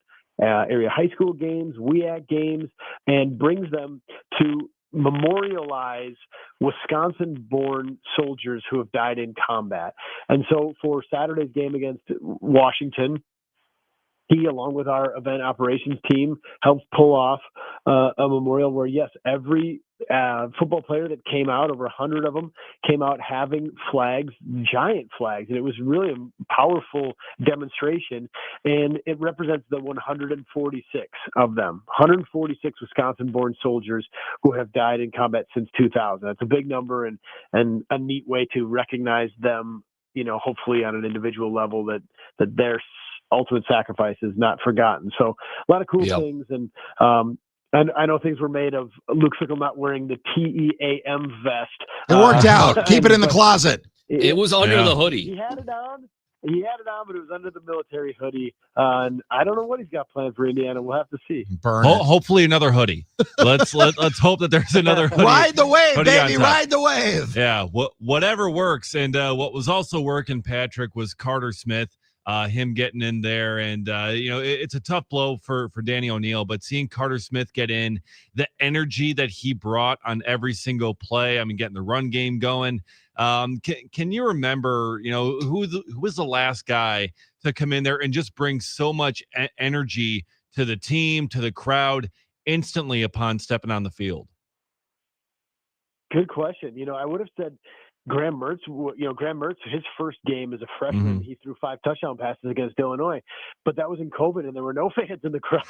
area high school games, WEAC games, and brings them to memorialize Wisconsin-born soldiers who have died in combat. And so for Saturday's game against Washington, he, along with our event operations team, helped pull off a memorial where, yes, every football player that came out, over 100 of them, came out having flags, giant flags. And it was really a powerful demonstration. And it represents the 146 of them, 146 Wisconsin-born soldiers who have died in combat since 2000. That's a big number and a neat way to recognize them, hopefully on an individual level, that their ultimate sacrifice is not forgotten. So a lot of cool things. And I know things were made of Luke Fickle not wearing the TEAM vest. It worked out. Keep it in the closet. It was under the hoodie. He had it on, but it was under the military hoodie. And I don't know what he's got planned for Indiana. We'll have to see. Hopefully another hoodie. Let's hope that there's another hoodie. Ride the wave, baby. Ride the wave. Yeah. Whatever works. And what was also working, Patrick, was Carter Smith. Him getting in there, and it's a tough blow for Danny O'Neill, but seeing Carter Smith get in, the energy that he brought on every single play, getting the run game going. Can you remember, who was the last guy to come in there and just bring so much energy to the team, to the crowd, instantly upon stepping on the field? Good question. I would have said Graham Mertz. Graham Mertz, his first game as a freshman, he threw 5 touchdown passes against Illinois, but that was in COVID and there were no fans in the crowd.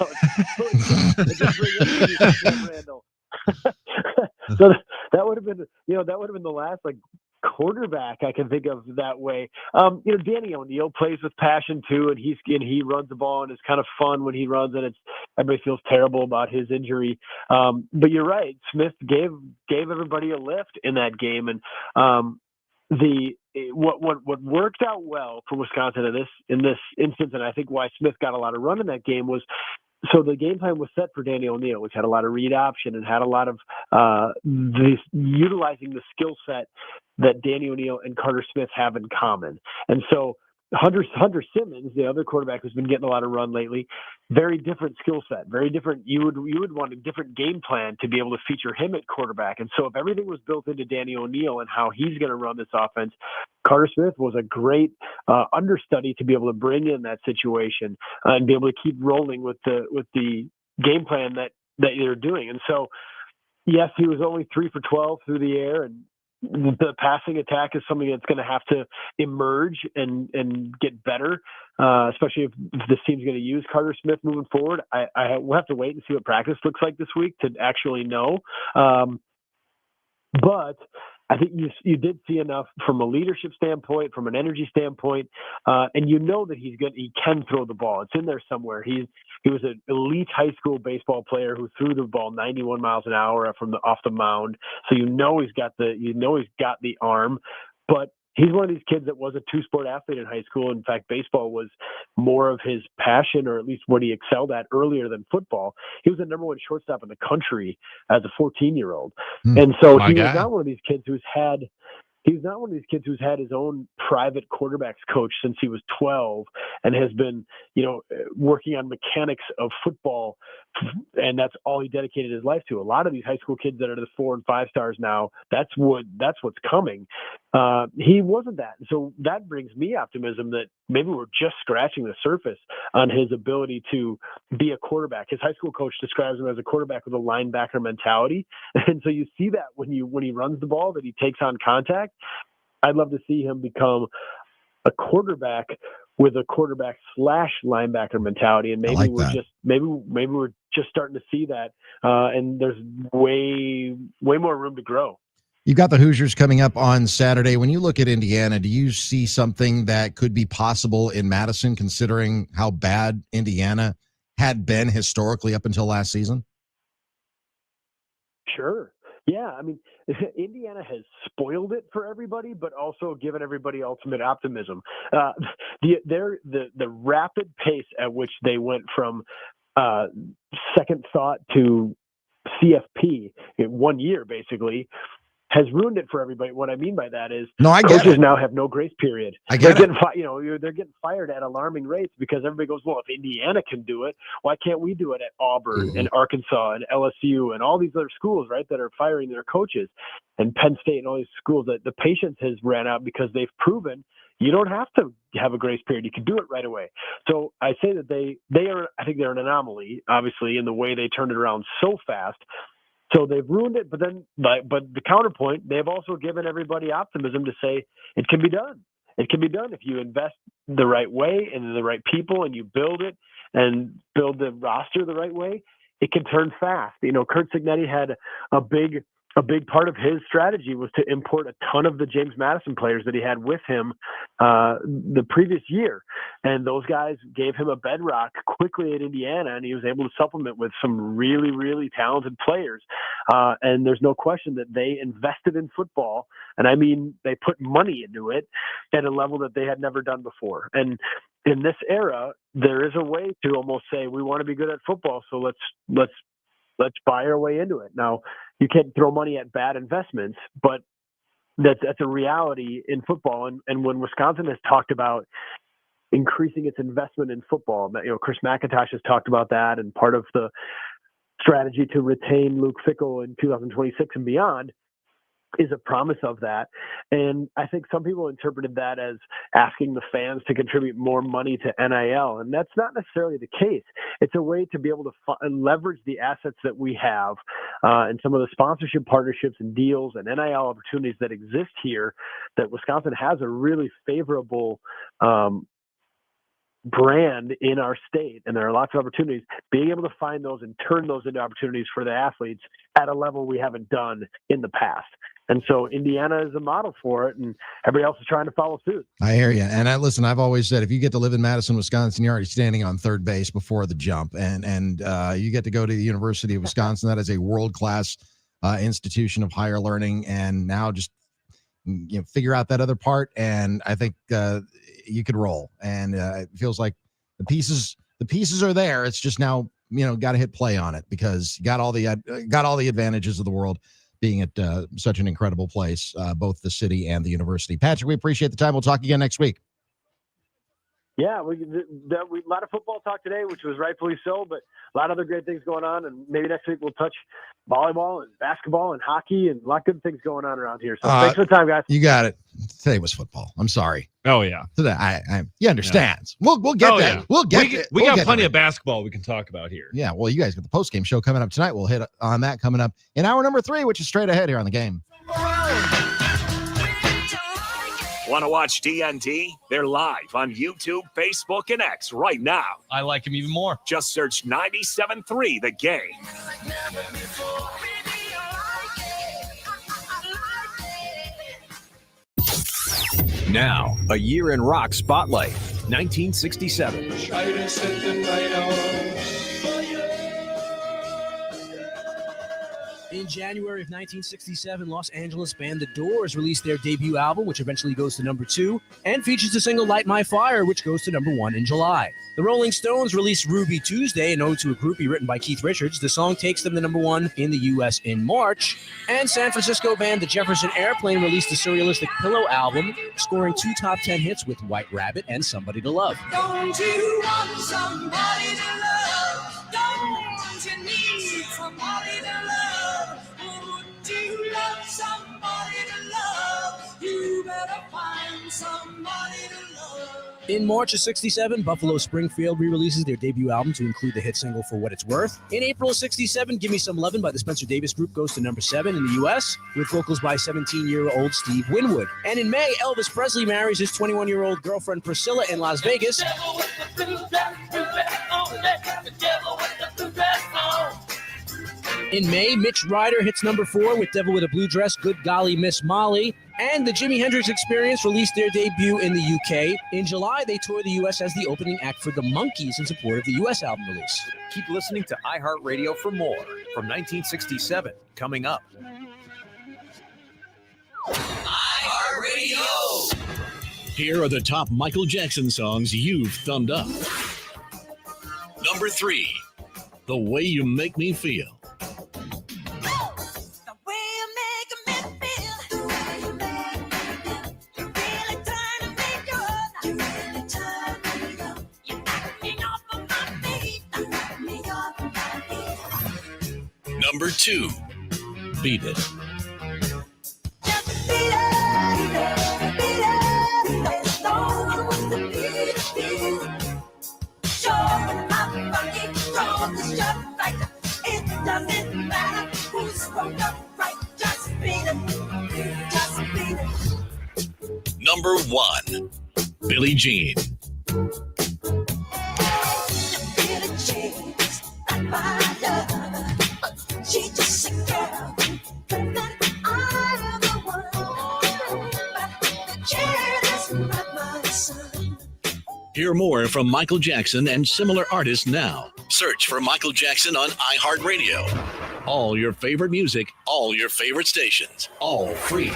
So that would have been, the last quarterback I can think of that way. Danny O'Neill plays with passion too, and he runs the ball and it's kind of fun when he runs, and everybody feels terrible about his injury. But you're right, Smith gave everybody a lift in that game, and what worked out well for Wisconsin in this instance, and I think why Smith got a lot of run in that game was, so the game plan was set for Danny O'Neill, which had a lot of read option and had a lot of utilizing the skill set that Danny O'Neill and Carter Smith have in common. And so Hunter Simmons, the other quarterback who's been getting a lot of run lately, very different skill set, very different. You would want a different game plan to be able to feature him at quarterback. And so if everything was built into Danny O'Neill and how he's going to run this offense, Carter Smith was a great understudy to be able to bring in that situation and be able to keep rolling with the game plan that they're doing. And so, yes, he was only 3 for 12 through the air, and the passing attack is something that's going to have to emerge and get better, especially if this team's going to use Carter Smith moving forward. We'll have to wait and see what practice looks like this week to actually know. But I think you did see enough from a leadership standpoint, from an energy standpoint, and that he's good. He can throw the ball. It's in there somewhere. He was an elite high school baseball player who threw the ball 91 miles an hour off the mound. So he's got the arm, but he's one of these kids that was a 2-sport athlete in high school. In fact, baseball was more of his passion, or at least what he excelled at earlier than football. He was the number 1 shortstop in the country as a 14-year-old. And so he was not one of these kids who's had his own private quarterbacks coach since he was 12 and has been, working on mechanics of football. And that's all he dedicated his life to. A lot of these high school kids that are the 4 and 5 stars now, that's what's coming. He wasn't that. So that brings me optimism that maybe we're just scratching the surface on his ability to be a quarterback. His high school coach describes him as a quarterback with a linebacker mentality. And so you see that when he runs the ball, that he takes on contact. I'd love to see him become a quarterback with a quarterback / linebacker mentality. And maybe we're just starting to see that. And there's way more room to grow. You've got the Hoosiers coming up on Saturday. When you look at Indiana, do you see something that could be possible in Madison, considering how bad Indiana had been historically up until last season? Sure. Yeah, I mean, Indiana has spoiled it for everybody, but also given everybody ultimate optimism. The rapid pace at which they went from second thought to CFP in 1 year, basically, has ruined it for everybody. What I mean by that is, coaches now have no grace period. They're getting fired at alarming rates because everybody goes, well, if Indiana can do it, why can't we do it at Auburn and Arkansas and LSU and all these other schools, right, that are firing their coaches, and Penn State and all these schools that the patience has ran out because they've proven you don't have to have a grace period. You can do it right away. So I say that they are, I think they're an anomaly, obviously, in the way they turned it around so fast. So they've ruined it, but the counterpoint, they've also given everybody optimism to say it can be done. It can be done if you invest the right way and in the right people, and you build it and build the roster the right way. It can turn fast. Curt Cignetti had a big part of his strategy was to import a ton of the James Madison players that he had with him the previous year. And those guys gave him a bedrock quickly at Indiana, and he was able to supplement with some really, really talented players. And there's no question that they invested in football. And I mean, they put money into it at a level that they had never done before. And in this era, there is a way to almost say, we want to be good at football, so let's buy our way into it. Now, you can't throw money at bad investments, but that's a reality in football. And when Wisconsin has talked about increasing its investment in football, Chris McIntosh has talked about that, and part of the strategy to retain Luke Fickell in 2026 and beyond is a promise of that. And I think some people interpreted that as asking the fans to contribute more money to NIL. And that's not necessarily the case. It's a way to be able to leverage the assets that we have and some of the sponsorship partnerships and deals and NIL opportunities that exist here, that Wisconsin has a really favorable brand in our state, and there are lots of opportunities. Being able to find those and turn those into opportunities for the athletes at a level we haven't done in the past. And so Indiana is a model for it, and everybody else is trying to follow suit. I hear you. And listen, I've always said, if you get to live in Madison, Wisconsin, you're already standing on third base before the jump. And you get to go to the University of Wisconsin. That is a world-class institution of higher learning. And now just figure out that other part. And I think you could roll. And it feels like the pieces are there. It's just now, got to hit play on it, because you got all the advantages of the world being at such an incredible place, both the city and the university. Patrick, we appreciate the time. We'll talk again next week. Yeah, we a lot of football talk today, which was rightfully so, but a lot of other great things going on. And maybe next week we'll touch volleyball and basketball and hockey and a lot of good things going on around here. So thanks for the time, guys. You got it. Today was football. I'm sorry. Oh yeah. Today, you understand. Yeah. We'll get that. Yeah. We got plenty of basketball we can talk about here. Yeah. Well, you guys got the post game show coming up tonight. We'll hit on that coming up in hour number 3, which is straight ahead here on The Game. Want to watch D.N.D? They're live on YouTube, Facebook, and X right now. I like him even more. Just search 97.3 The Game. Now, a year in rock spotlight, 1967. In January of 1967, Los Angeles band The Doors released their debut album, which eventually goes to number 2, and features the single Light My Fire, which goes to number 1 in July. The Rolling Stones released Ruby Tuesday, an ode to a groupie written by Keith Richards. The song takes them to number 1 in the U.S. in March. And San Francisco band The Jefferson Airplane released the surrealistic Pillow album, scoring 2 top 10 hits with White Rabbit and Somebody to Love. Don't you want somebody to love? Don't you need somebody to love? Would you love somebody to love? You better find somebody to love. In March of 67, Buffalo Springfield re-releases their debut album to include the hit single For What It's Worth. In April of 67, Give Me Some Lovin' by the Spencer Davis Group goes to number 7 in the U.S., with vocals by 17-year-old Steve Winwood. And in May, Elvis Presley marries his 21-year-old girlfriend Priscilla in Las Vegas. In May, Mitch Ryder hits number 4 with Devil with a Blue Dress, Good Golly Miss Molly. And the Jimi Hendrix Experience released their debut in the UK. In July, they toured the US as the opening act for the Monkees in support of the US album release. Keep listening to iHeartRadio for more from 1967 coming up. iHeartRadio. Here are the top Michael Jackson songs you've thumbed up. Number 3, The Way You Make Me Feel. Number 2, Beat It. Number 1, Billie Jean. She's just a girl, but not I'm the one. But that's not my son. Hear more from Michael Jackson and similar artists now. Search for Michael Jackson on iHeartRadio. All your favorite music, all your favorite stations, all free.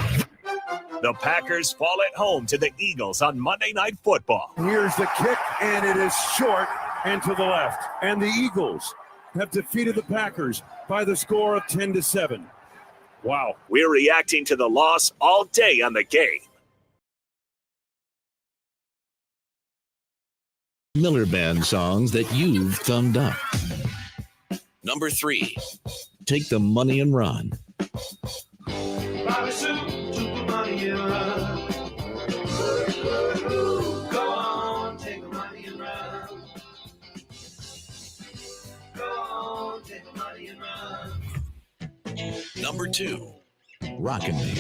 The Packers fall at home to the Eagles on Monday Night Football. Here's the kick, and it is short and to the left. And the Eagles have defeated the Packers by the score of 10-7. Wow. We're reacting to the loss all day on the game. Miller Band songs that you've thumbed up. Number 3, Take the Money and Run. Bobby Sue, took the money and run. Go on, take the money and run. Go on, take the money and run. Number 2, Rockin' Me.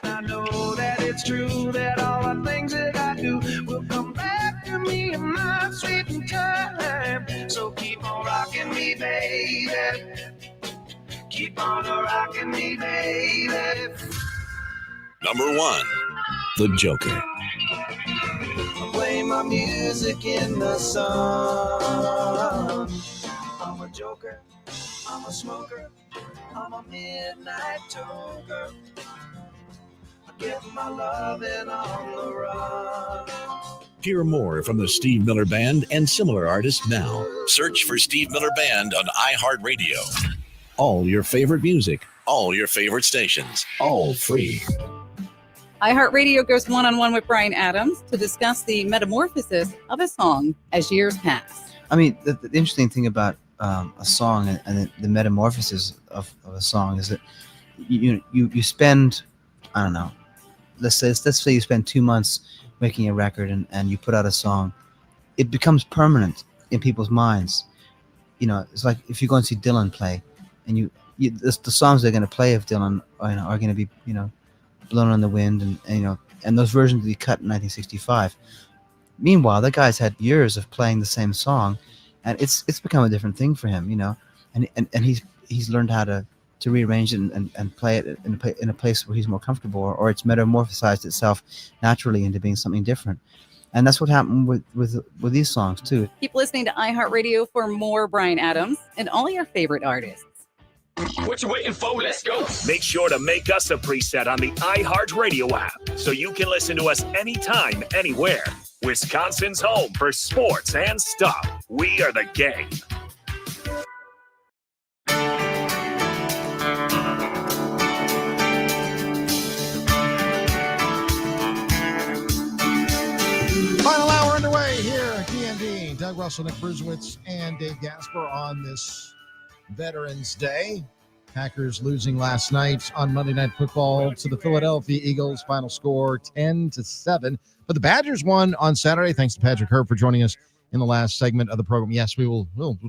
I know that it's true that all the things that I do will come back to me in my sweet time. So keep on rocking me, baby. Keep on rocking me, baby. Number 1, The Joker. I play my music in the sun. I'm a joker, I'm a smoker, I'm a midnight toker. I give my loving on the run. Hear more from the Steve Miller Band and similar artists now. Search for Steve Miller Band on iHeartRadio. All your favorite music, all your favorite stations, all free. iHeartRadio goes one-on-one with Bryan Adams to discuss the metamorphosis of a song as years pass. I mean, the interesting thing about a song and the metamorphosis of a song is that you spend, I don't know, let's say you spend 2 months making a record and you put out a song. It becomes permanent in people's minds. You know, it's like if you go and see Dylan play, and the songs they're going to play of Dylan are going to be, Blown on the Wind and those versions that he cut in 1965. Meanwhile, the guy's had years of playing the same song, and it's become a different thing for him, and he's learned how to rearrange it and play it in a place where he's more comfortable, or it's metamorphosized itself naturally into being something different. And that's what happened with these songs too. Keep listening to iHeartRadio for more Bryan Adams and all your favorite artists. What you waiting for? Let's go. Make sure to make us a preset on the iHeartRadio app so you can listen to us anytime, anywhere. Wisconsin's home for sports and stuff. We are the Gang. Final hour underway here at D.N.D. Doug Russell, Nick Bruzewitz, and Dave Gasper on this Veterans Day. Packers losing last night on Monday Night Football to the Philadelphia Eagles. Final score 10-7. But the Badgers won on Saturday. Thanks to Patrick Herb for joining us in the last segment of the program. Yes, we'll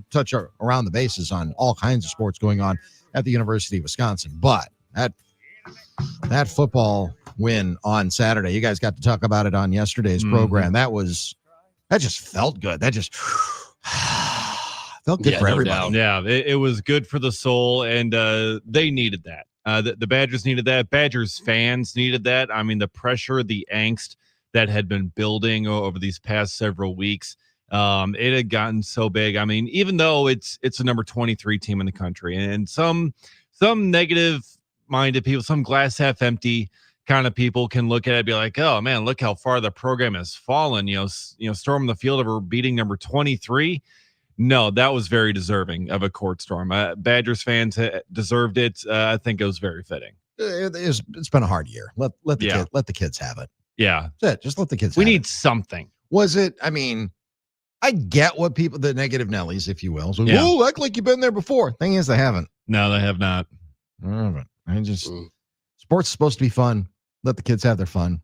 touch around the bases on all kinds of sports going on at the University of Wisconsin. But that football win on Saturday, you guys got to talk about it on yesterday's program. That just felt good. felt good for everybody. Yeah, it was good for the soul, and they needed that. The Badgers needed that. Badgers fans needed that. I mean, the pressure, the angst that had been building over these past several weeks, it had gotten so big. I mean, even though it's a number 23 team in the country, and some negative-minded people, some glass half empty kind of people can look at it and be like, oh man, look how far the program has fallen, storming the field over beating number 23. No, that was very deserving of a court storm. Badgers fans deserved it. I think it was very fitting. It's been a hard year. Let the kids have it. Yeah. That's it. Just let the kids We have need it. something. Was it, I mean, I get what people, the negative Nellies, if you will. So, Yeah. oh, act like you've been there before. Thing is, they haven't. No, they have not. Sports is supposed to be fun. Let the kids have their fun.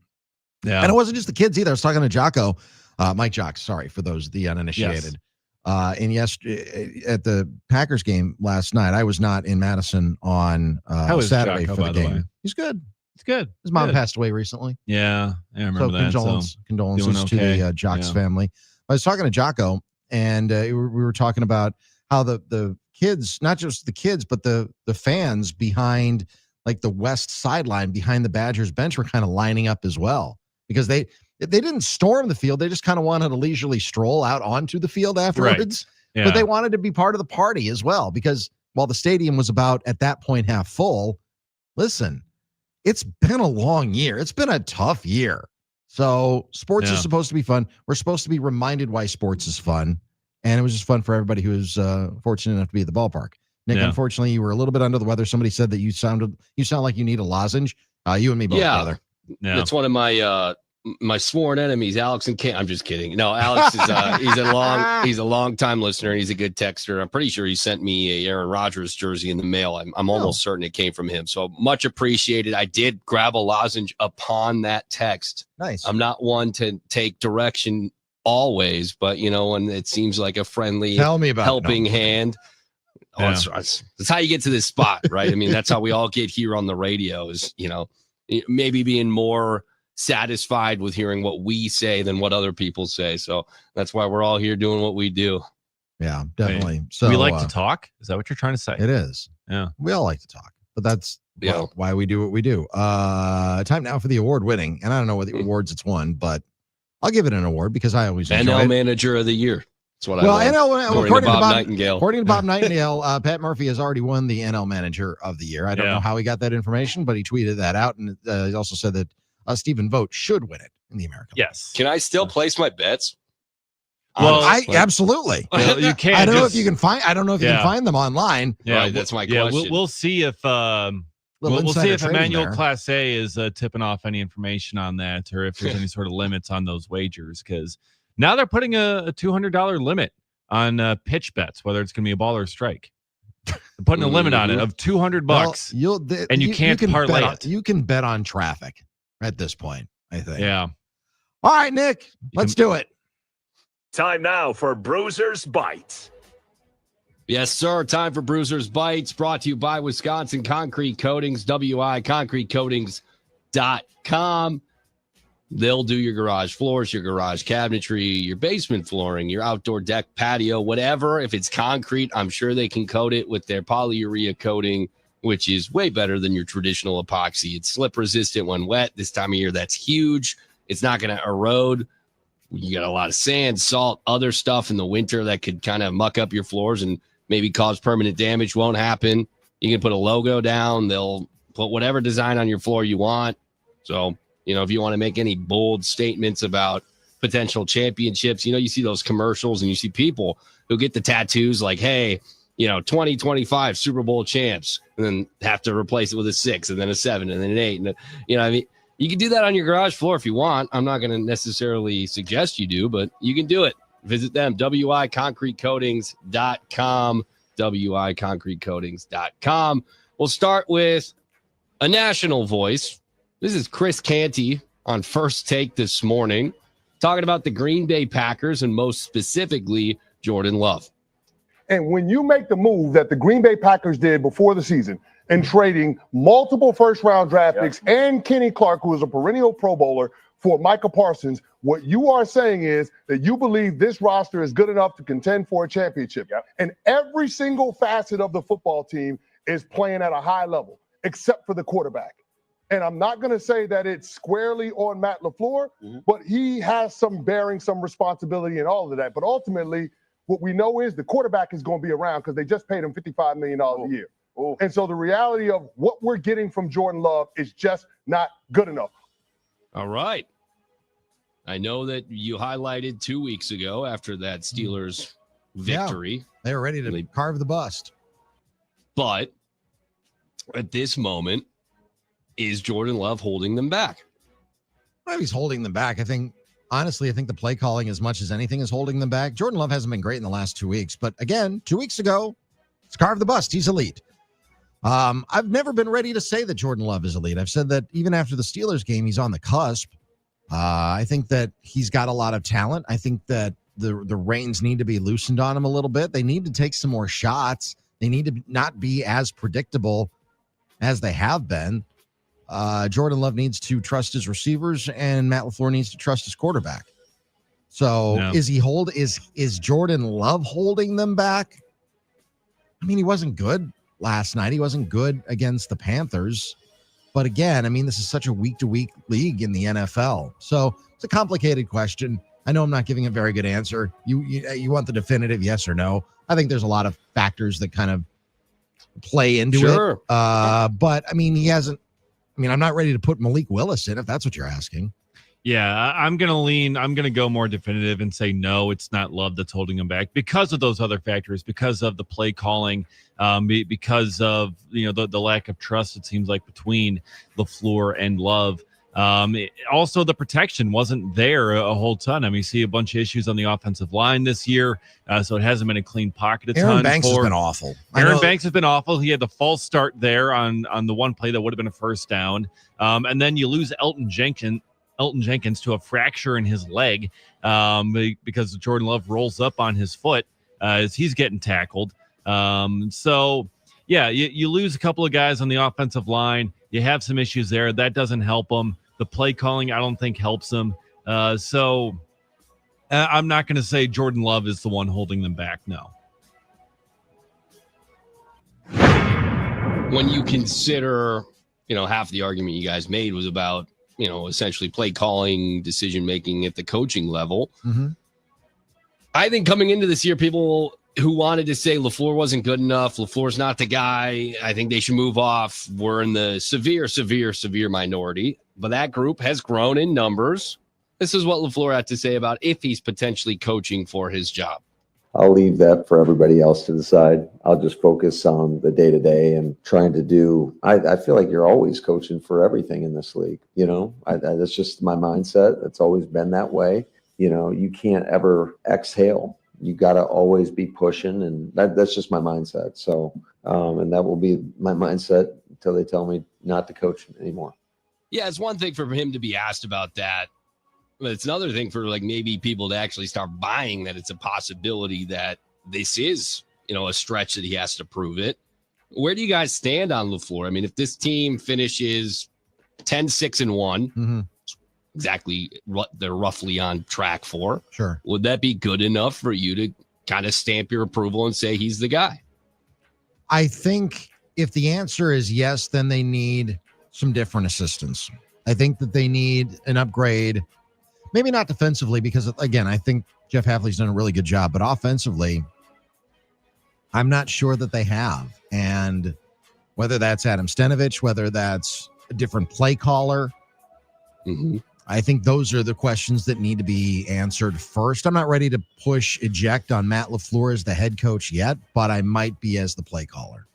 Yeah. And it wasn't just the kids either. I was talking to Jocko, Mike Jocks, sorry for those, the uninitiated. Yes. And at the Packers game last night, I was not in Madison on Saturday Jocko, for the by the game. way? He's good. It's good. His mom Good. passed away recently. Yeah, I remember that. Condolences doing to okay. the Jocks Yeah. family. I was talking to Jocko, and we were talking about how the kids, not just the kids, but the fans behind like the west sideline behind the Badgers bench were kind of lining up as well, because they didn't storm the field. They just kind of wanted a leisurely stroll out onto the field afterwards. Yeah. But they wanted to be part of the party as well, because while the stadium was about at that point half full, listen, it's been a long year. It's been a tough year. So sports is supposed to be fun. We're supposed to be reminded why sports is fun. And it was just fun for everybody who was fortunate enough to be at the ballpark. Nick, unfortunately, you were a little bit under the weather. Somebody said that you sound like you need a lozenge. You and me both, brother. Yeah. It's one of my sworn enemies, Alex and Kent. I'm just kidding. No, Alex is he's a long time listener, and he's a good texter. I'm pretty sure he sent me a Aaron Rodgers jersey in the mail. I'm almost certain it came from him. So much appreciated. I did grab a lozenge upon that text. Nice. I'm not one to take direction always, but when it seems like a friendly helping hand. Oh, that's how you get to this spot, right? I mean, that's how we all get here on the radio is, maybe being more satisfied with hearing what we say than what other people say. So that's why we're all here doing what we do. Yeah, definitely. So we like to talk. Is that what you're trying to say? It is. Yeah. We all like to talk, but that's why we do what we do. Time now for the award winning. And I don't know what the awards it's won, but I'll give it an award because I always enjoy NL it. Manager of the Year. That's what according to Bob Nightingale. According to Bob Nightingale, Pat Murphy has already won the NL Manager of the Year. I don't know how he got that information, but he tweeted that out, and he also said that Stephen Vogt should win it in the American. Yes. Can I still place my bets? Well, absolutely. Well, you can't. I don't know if you can find. I don't know if you Yeah. can find them online. Yeah, Right, that's my question. We'll see if we'll see insider if trading Emmanuel there. Class A is tipping off any information on that, or if there's any sort of limits on those wagers, because now they're putting a $200 limit on pitch bets, whether it's going to be a ball or a strike. They're putting a limit on it of $200, and you can't parlay it. You can bet on traffic at this point, I think. Yeah. All right, Nick, let's do it. Time now for Bruiser's Bites. Yes, sir. Time for Bruiser's Bites, brought to you by Wisconsin Concrete Coatings, wiconcretecoatings.com. They'll do your garage floors, your garage cabinetry, your basement flooring, your outdoor deck, patio, whatever. If it's concrete, I'm sure they can coat it with their polyurea coating, which is way better than your traditional epoxy. It's slip resistant when wet. This time of year, that's huge. It's not going to erode. You got a lot of sand, salt, other stuff in the winter that could kind of muck up your floors and maybe cause permanent damage. Won't happen. You can put a logo down. They'll put whatever design on your floor you want. So, if you want to make any bold statements about potential championships, you see those commercials and you see people who get the tattoos like, hey, 2025 Super Bowl champs, and then have to replace it with a 6 and then a 7 and then an 8. And, you can do that on your garage floor if you want. I'm not going to necessarily suggest you do, but you can do it. Visit them, wiconcretecoatings.com, wiconcretecoatings.com. We'll start with a national voice. This is Chris Canty on First Take this morning, talking about the Green Bay Packers and most specifically Jordan Love. And when you make the move that the Green Bay Packers did before the season and trading multiple first-round draft picks and Kenny Clark, who is a perennial Pro Bowler, for Micah Parsons, what you are saying is that you believe this roster is good enough to contend for a championship. Yep. And every single facet of the football team is playing at a high level, except for the quarterback. And I'm not going to say that it's squarely on Matt LaFleur, but he has some bearing, some responsibility in all of that. But ultimately, what we know is the quarterback is going to be around because they just paid him $55 million a year. And so the reality of what we're getting from Jordan Love is just not good enough. All right. I know that you highlighted 2 weeks ago after that Steelers victory. Yeah, they were ready to carve the bust. But at this moment, is Jordan Love holding them back? I don't know if he's holding them back. Honestly, I think the play calling as much as anything is holding them back. Jordan Love hasn't been great in the last 2 weeks. But again, 2 weeks ago, it's carved the bust. He's elite. I've never been ready to say that Jordan Love is elite. I've said that even after the Steelers game, he's on the cusp. I think that he's got a lot of talent. I think that the reins need to be loosened on him a little bit. They need to take some more shots. They need to not be as predictable as they have been. Jordan Love needs to trust his receivers, and Matt LaFleur needs to trust his quarterback. So is Jordan Love holding them back? I mean, he wasn't good last night. He wasn't good against the Panthers. But again, I mean, this is such a week-to-week league in the NFL. So it's a complicated question. I know I'm not giving a very good answer. You want the definitive yes or no. I think there's a lot of factors that kind of play into it. But, I mean, I'm not ready to put Malik Willis in, if that's what you're asking. Yeah, I'm going to go more definitive and say no, it's not Love that's holding him back because of those other factors, because of the play calling, because of, the lack of trust, it seems like, between LaFleur and Love. Also, the protection wasn't there a whole ton. I mean, you see a bunch of issues on the offensive line this year, so it hasn't been a clean pocket a ton. Aaron Banks has been awful. Aaron Banks has been awful. He had the false start there on the one play that would have been a first down. And then you lose Elton Jenkins to a fracture in his leg because Jordan Love rolls up on his foot as he's getting tackled. So, yeah, you lose a couple of guys on the offensive line. You have some issues there. That doesn't help them. The play calling, I don't think, helps them. So I'm not going to say Jordan Love is the one holding them back, no. When you consider, half the argument you guys made was about, essentially play calling, decision making at the coaching level. Mm-hmm. I think coming into this year, people who wanted to say LaFleur wasn't good enough, LaFleur's not the guy, I think they should move off, were in the severe minority. But that group has grown in numbers. This is what LaFleur had to say about if he's potentially coaching for his job. I'll leave that for everybody else to decide. I'll just focus on the day-to-day and trying to do – I feel like you're always coaching for everything in this league, that's just my mindset. It's always been that way. You can't ever exhale. You got to always be pushing, and that's just my mindset. So, and that will be my mindset until they tell me not to coach anymore. Yeah, it's one thing for him to be asked about that. But it's another thing for maybe people to actually start buying that it's a possibility that this is, a stretch that he has to prove it. Where do you guys stand on LaFleur? I mean, if this team finishes 10-6-1, exactly what they're roughly on track for, sure, would that be good enough for you to kind of stamp your approval and say he's the guy? I think if the answer is yes, then they need some different assistance. I think that they need an upgrade. Maybe not defensively, because, again, I think Jeff Hafley's done a really good job. But offensively, I'm not sure that they have. And whether that's Adam Stenavich, whether that's a different play caller, I think those are the questions that need to be answered first. I'm not ready to push eject on Matt LaFleur as the head coach yet, but I might be as the play caller.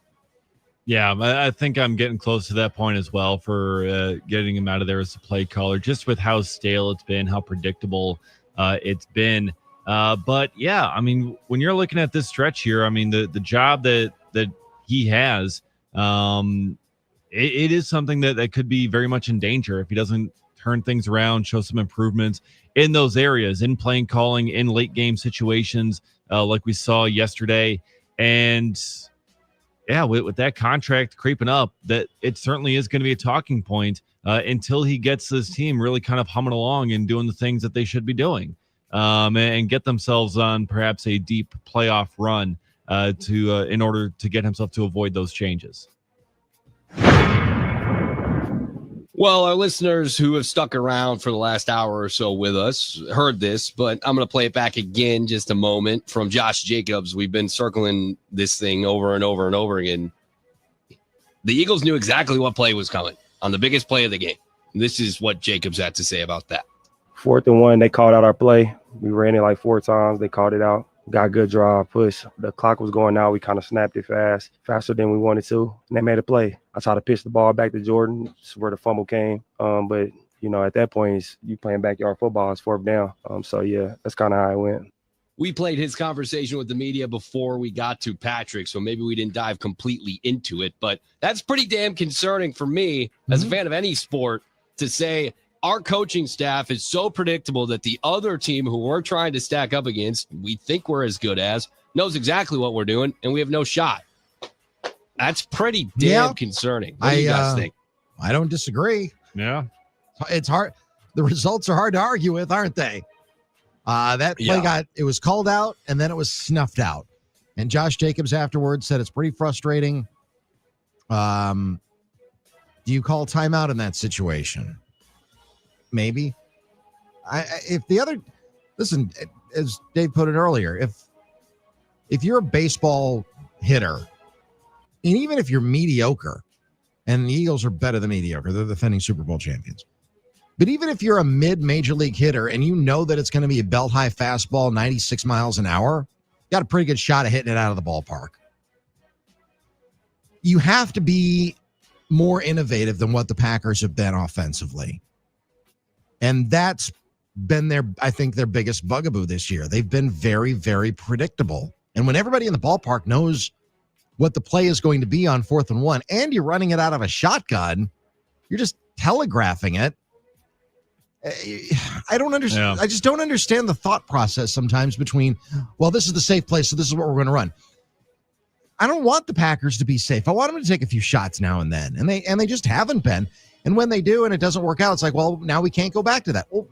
Yeah, I think I'm getting close to that point as well for getting him out of there as a play caller, just with how stale it's been, how predictable it's been. But yeah, I mean, when you're looking at this stretch here, I mean, the job that he has, it is something that could be very much in danger if he doesn't turn things around, show some improvements in those areas, in playing calling, in late game situations, like we saw yesterday. And yeah, with that contract creeping up, that it certainly is going to be a talking point until he gets this team really kind of humming along and doing the things that they should be doing, and get themselves on perhaps a deep playoff run in order to get himself to avoid those changes. Well, our listeners who have stuck around for the last hour or so with us heard this, but I'm going to play it back again just a moment from Josh Jacobs. We've been circling this thing over and over and over again. The Eagles knew exactly what play was coming on the biggest play of the game. This is what Jacobs had to say about that. 4th and 1, they called out our play. We ran it like 4 times. They called it out. Got a good drive, push. The clock was going out. We kind of snapped it faster than we wanted to, and they made a play. I tried to pitch the ball back to Jordan. That's where the fumble came. But, at that point, you playing backyard football. It's 4th down. Yeah, that's kind of how it went. We played his conversation with the media before we got to Patrick, so maybe we didn't dive completely into it, but that's pretty damn concerning for me as a fan of any sport to say our coaching staff is so predictable that the other team who we're trying to stack up against, we think we're as good as, knows exactly what we're doing, and we have no shot. That's pretty damn concerning. What do you guys think? I don't disagree. Yeah. It's hard. The results are hard to argue with, aren't they? That play it was called out, and then it was snuffed out. And Josh Jacobs afterwards said it's pretty frustrating. Do you call timeout in that situation? Maybe. Listen, as Dave put it earlier, if you're a baseball hitter, and even if you're mediocre, and the Eagles are better than mediocre, they're the defending Super Bowl champions. But even if you're a mid-major league hitter and you know that it's going to be a belt-high fastball, 96 miles an hour, you got a pretty good shot of hitting it out of the ballpark. You have to be more innovative than what the Packers have been offensively. And that's been their biggest bugaboo this year. They've been very, very predictable. And when everybody in the ballpark knows what the play is going to be on 4th and 1, and you're running it out of a shotgun, you're just telegraphing it. I don't understand. Yeah. I just don't understand the thought process sometimes between, well, this is the safe place, so this is what we're going to run. I don't want the Packers to be safe. I want them to take a few shots now and then, and they just haven't been. And when they do and it doesn't work out, it's like, well, now we can't go back to that. Well,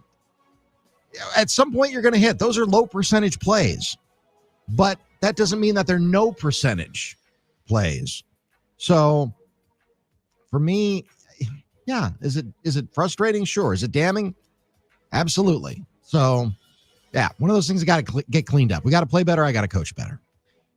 at some point you're going to hit. Those are low percentage plays, but that doesn't mean that they're no percentage plays. So for me, yeah, is it frustrating? Sure. Is it damning? Absolutely. So yeah, one of those things that got to get cleaned up. We got to play better. I got to coach better.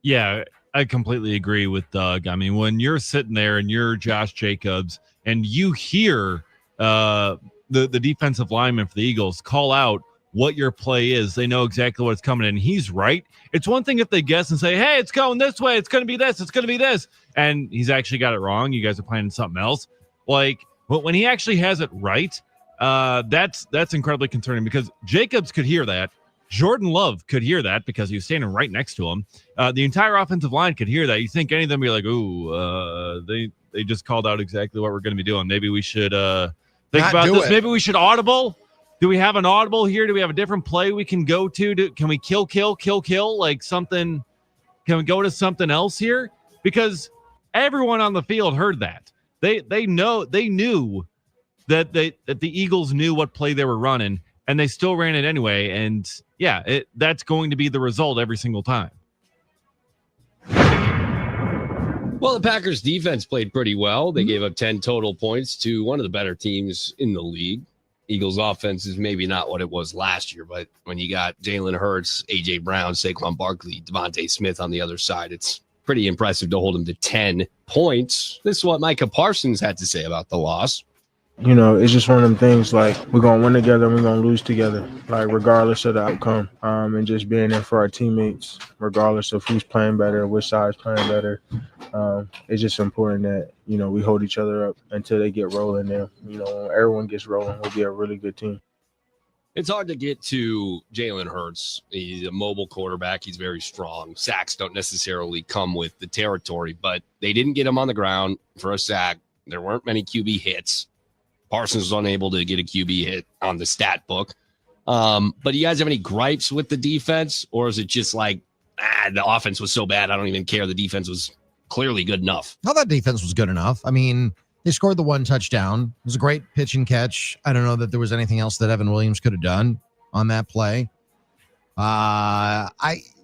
Yeah, I completely agree with Doug. I mean, when you're sitting there and you're Josh Jacobs and you hear the defensive lineman for the Eagles call out what your play is, they know exactly what's coming, and he's right. It's one thing if they guess and say, hey, it's going this way, it's going to be this, it's going to be this, and he's actually got it wrong. You guys are planning something else. Like, but when he actually has it right, that's incredibly concerning because Jacobs could hear that. Jordan Love could hear that because he was standing right next to him. The entire offensive line could hear that. You think any of them be like, ooh, they just called out exactly what we're going to be doing. Maybe we should think about this. Maybe we should audible. Do we have an audible here? Do we have a different play we can go to? Can we kill? Like something? Can we go to something else here? Because everyone on the field heard that. They knew that the Eagles knew what play they were running, and they still ran it anyway. And yeah, that's going to be the result every single time. Well, the Packers defense played pretty well. They gave up 10 total points to one of the better teams in the league. Eagles offense is maybe not what it was last year, but when you got Jalen Hurts, A.J. Brown, Saquon Barkley, Devontae Smith on the other side, it's pretty impressive to hold them to 10 points. This is what Micah Parsons had to say about the loss. You know, it's just one of them things like we're going to win together and we're going to lose together, like regardless of the outcome, and just being there for our teammates, regardless of who's playing better, which side's playing better. It's just important that, you know, we hold each other up until they get rolling there. You know, when everyone gets rolling, we'll be a really good team. It's hard to get to Jalen Hurts. He's a mobile quarterback. He's very strong. Sacks don't necessarily come with the territory, but they didn't get him on the ground for a sack. There weren't many QB hits. Parsons was unable to get a QB hit on the stat book. But do you guys have any gripes with the defense? Or is it just like, the offense was so bad, I don't even care. The defense was clearly good enough. Well, that defense was good enough. I mean, they scored the one touchdown. It was a great pitch and catch. I don't know that there was anything else that Evan Williams could have done on that play.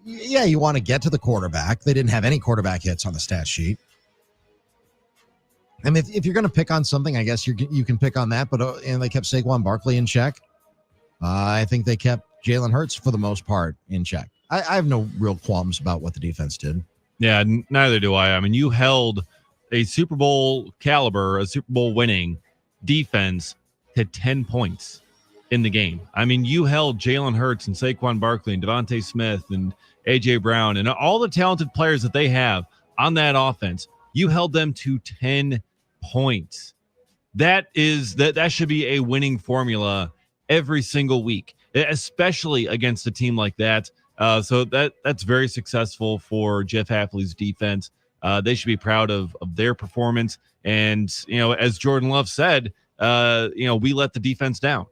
You want to get to the quarterback. They didn't have any quarterback hits on the stat sheet. I mean, if you're going to pick on something, I guess you can pick on that. But and they kept Saquon Barkley in check. I think they kept Jalen Hurts for the most part in check. I have no real qualms about what the defense did. Yeah, neither do I. I mean, you held a Super Bowl caliber, a Super Bowl winning defense to 10 points in the game. I mean, you held Jalen Hurts and Saquon Barkley and Devontae Smith and A.J. Brown and all the talented players that they have on that offense. You held them to 10 points. That should be a winning formula every single week, especially against a team like that. So that's very successful for Jeff Hafley's defense. They should be proud of their performance. And, as Jordan Love said, we let the defense down.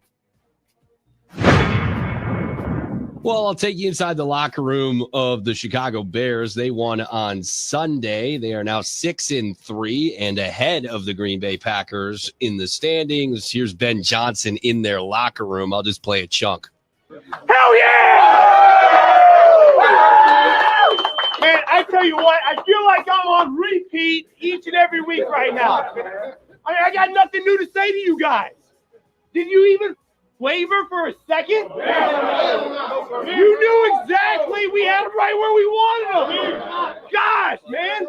Well, I'll take you inside the locker room of the Chicago Bears. They won on Sunday. They are now 6-3 and ahead of the Green Bay Packers in the standings. Here's Ben Johnson in their locker room. I'll just play a chunk. Hell yeah! Man, I tell you what, I feel like I'm on repeat each and every week right now. I got nothing new to say to you guys. Did you even waver for a second? You knew exactly we had them right where we wanted them. Gosh, man.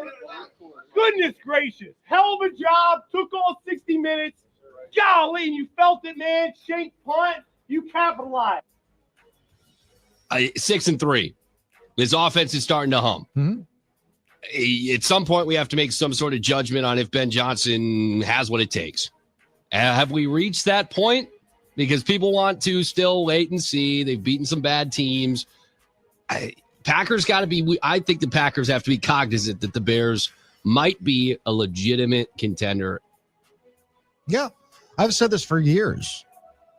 Goodness gracious. Hell of a job. Took all 60 minutes. Golly, and you felt it, man. Shank punt. You capitalized. 6-3. This offense is starting to hum. Mm-hmm. At some point, we have to make some sort of judgment on if Ben Johnson has what it takes. Have we reached that point? Because people want to still wait and see. They've beaten some bad teams. Packers got to be. I think the Packers have to be cognizant that the Bears might be a legitimate contender. Yeah, I've said this for years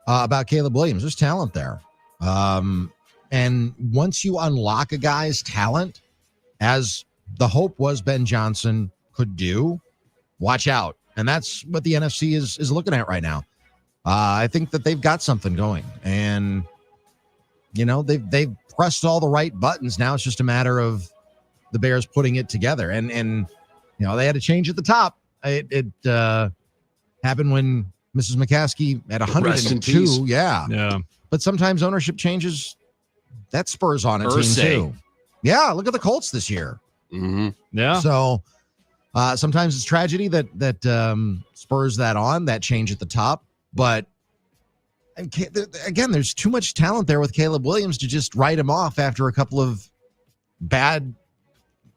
about Caleb Williams. There's talent there. And once you unlock a guy's talent, as the hope was Ben Johnson could do, watch out. And that's what the NFC is looking at right now. I think that they've got something going, and they've pressed all the right buttons. Now it's just a matter of the Bears putting it together. And they had a change at the top. It happened when Mrs. McCaskey at 102. Yeah. But sometimes ownership changes. That spurs on a team too. Yeah, look at the Colts this year. Mm-hmm. Yeah. So sometimes it's tragedy that spurs that on, that change at the top. But again, there's too much talent there with Caleb Williams to just write him off after a couple of bad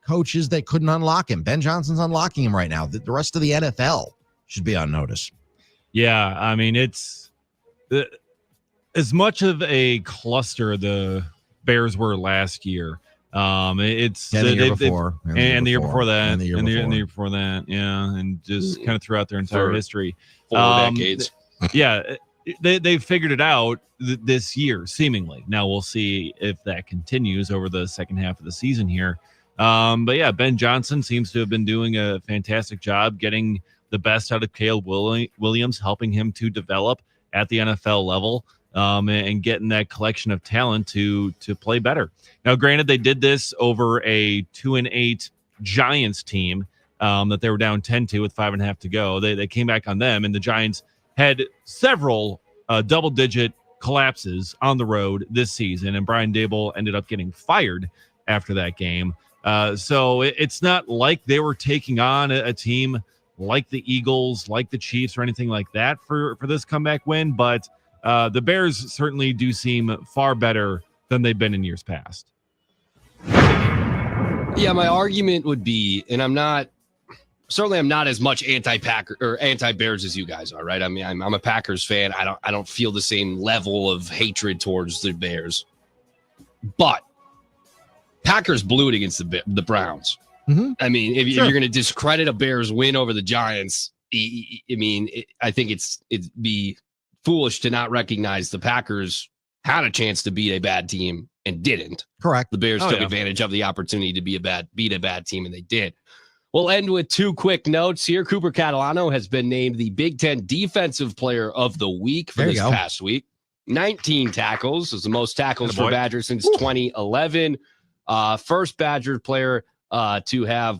coaches that couldn't unlock him. Ben Johnson's unlocking him right now. The rest of the NFL should be on notice. Yeah, I mean, it's as much of a cluster the Bears were last year. It's the year before, and the year before that, and the year before that, yeah, and just kind of throughout their entire history, 4 decades. Yeah, they've figured it out this year, seemingly. Now we'll see if that continues over the second half of the season here. But yeah, Ben Johnson seems to have been doing a fantastic job getting the best out of Caleb Williams, helping him to develop at the NFL level, and getting that collection of talent to play better. Now, granted, they did this over a 2-8 Giants team that they were down 10-2 with 5.5 to go. They came back on them, and the Giants had several double-digit collapses on the road this season, and Brian Daboll ended up getting fired after that game. So it's not like they were taking on a team like the Eagles, like the Chiefs, or anything like that for this comeback win, but the Bears certainly do seem far better than they've been in years past. Yeah, my argument would be, and I'm not as much anti-Packer or anti-Bears as you guys are, right? I mean, I'm a Packers fan. I don't feel the same level of hatred towards the Bears, but Packers blew it against the Browns. Mm-hmm. I mean, if you're going to discredit a Bears win over the Giants, I think it'd be foolish to not recognize the Packers had a chance to beat a bad team and didn't. Correct. The Bears took advantage of the opportunity to beat a bad team, and they did. We'll end with two quick notes here. Cooper Catalano has been named the Big Ten Defensive Player of the Week for this past week. 19 tackles is the most tackles for Badgers since 2011. First Badger player to have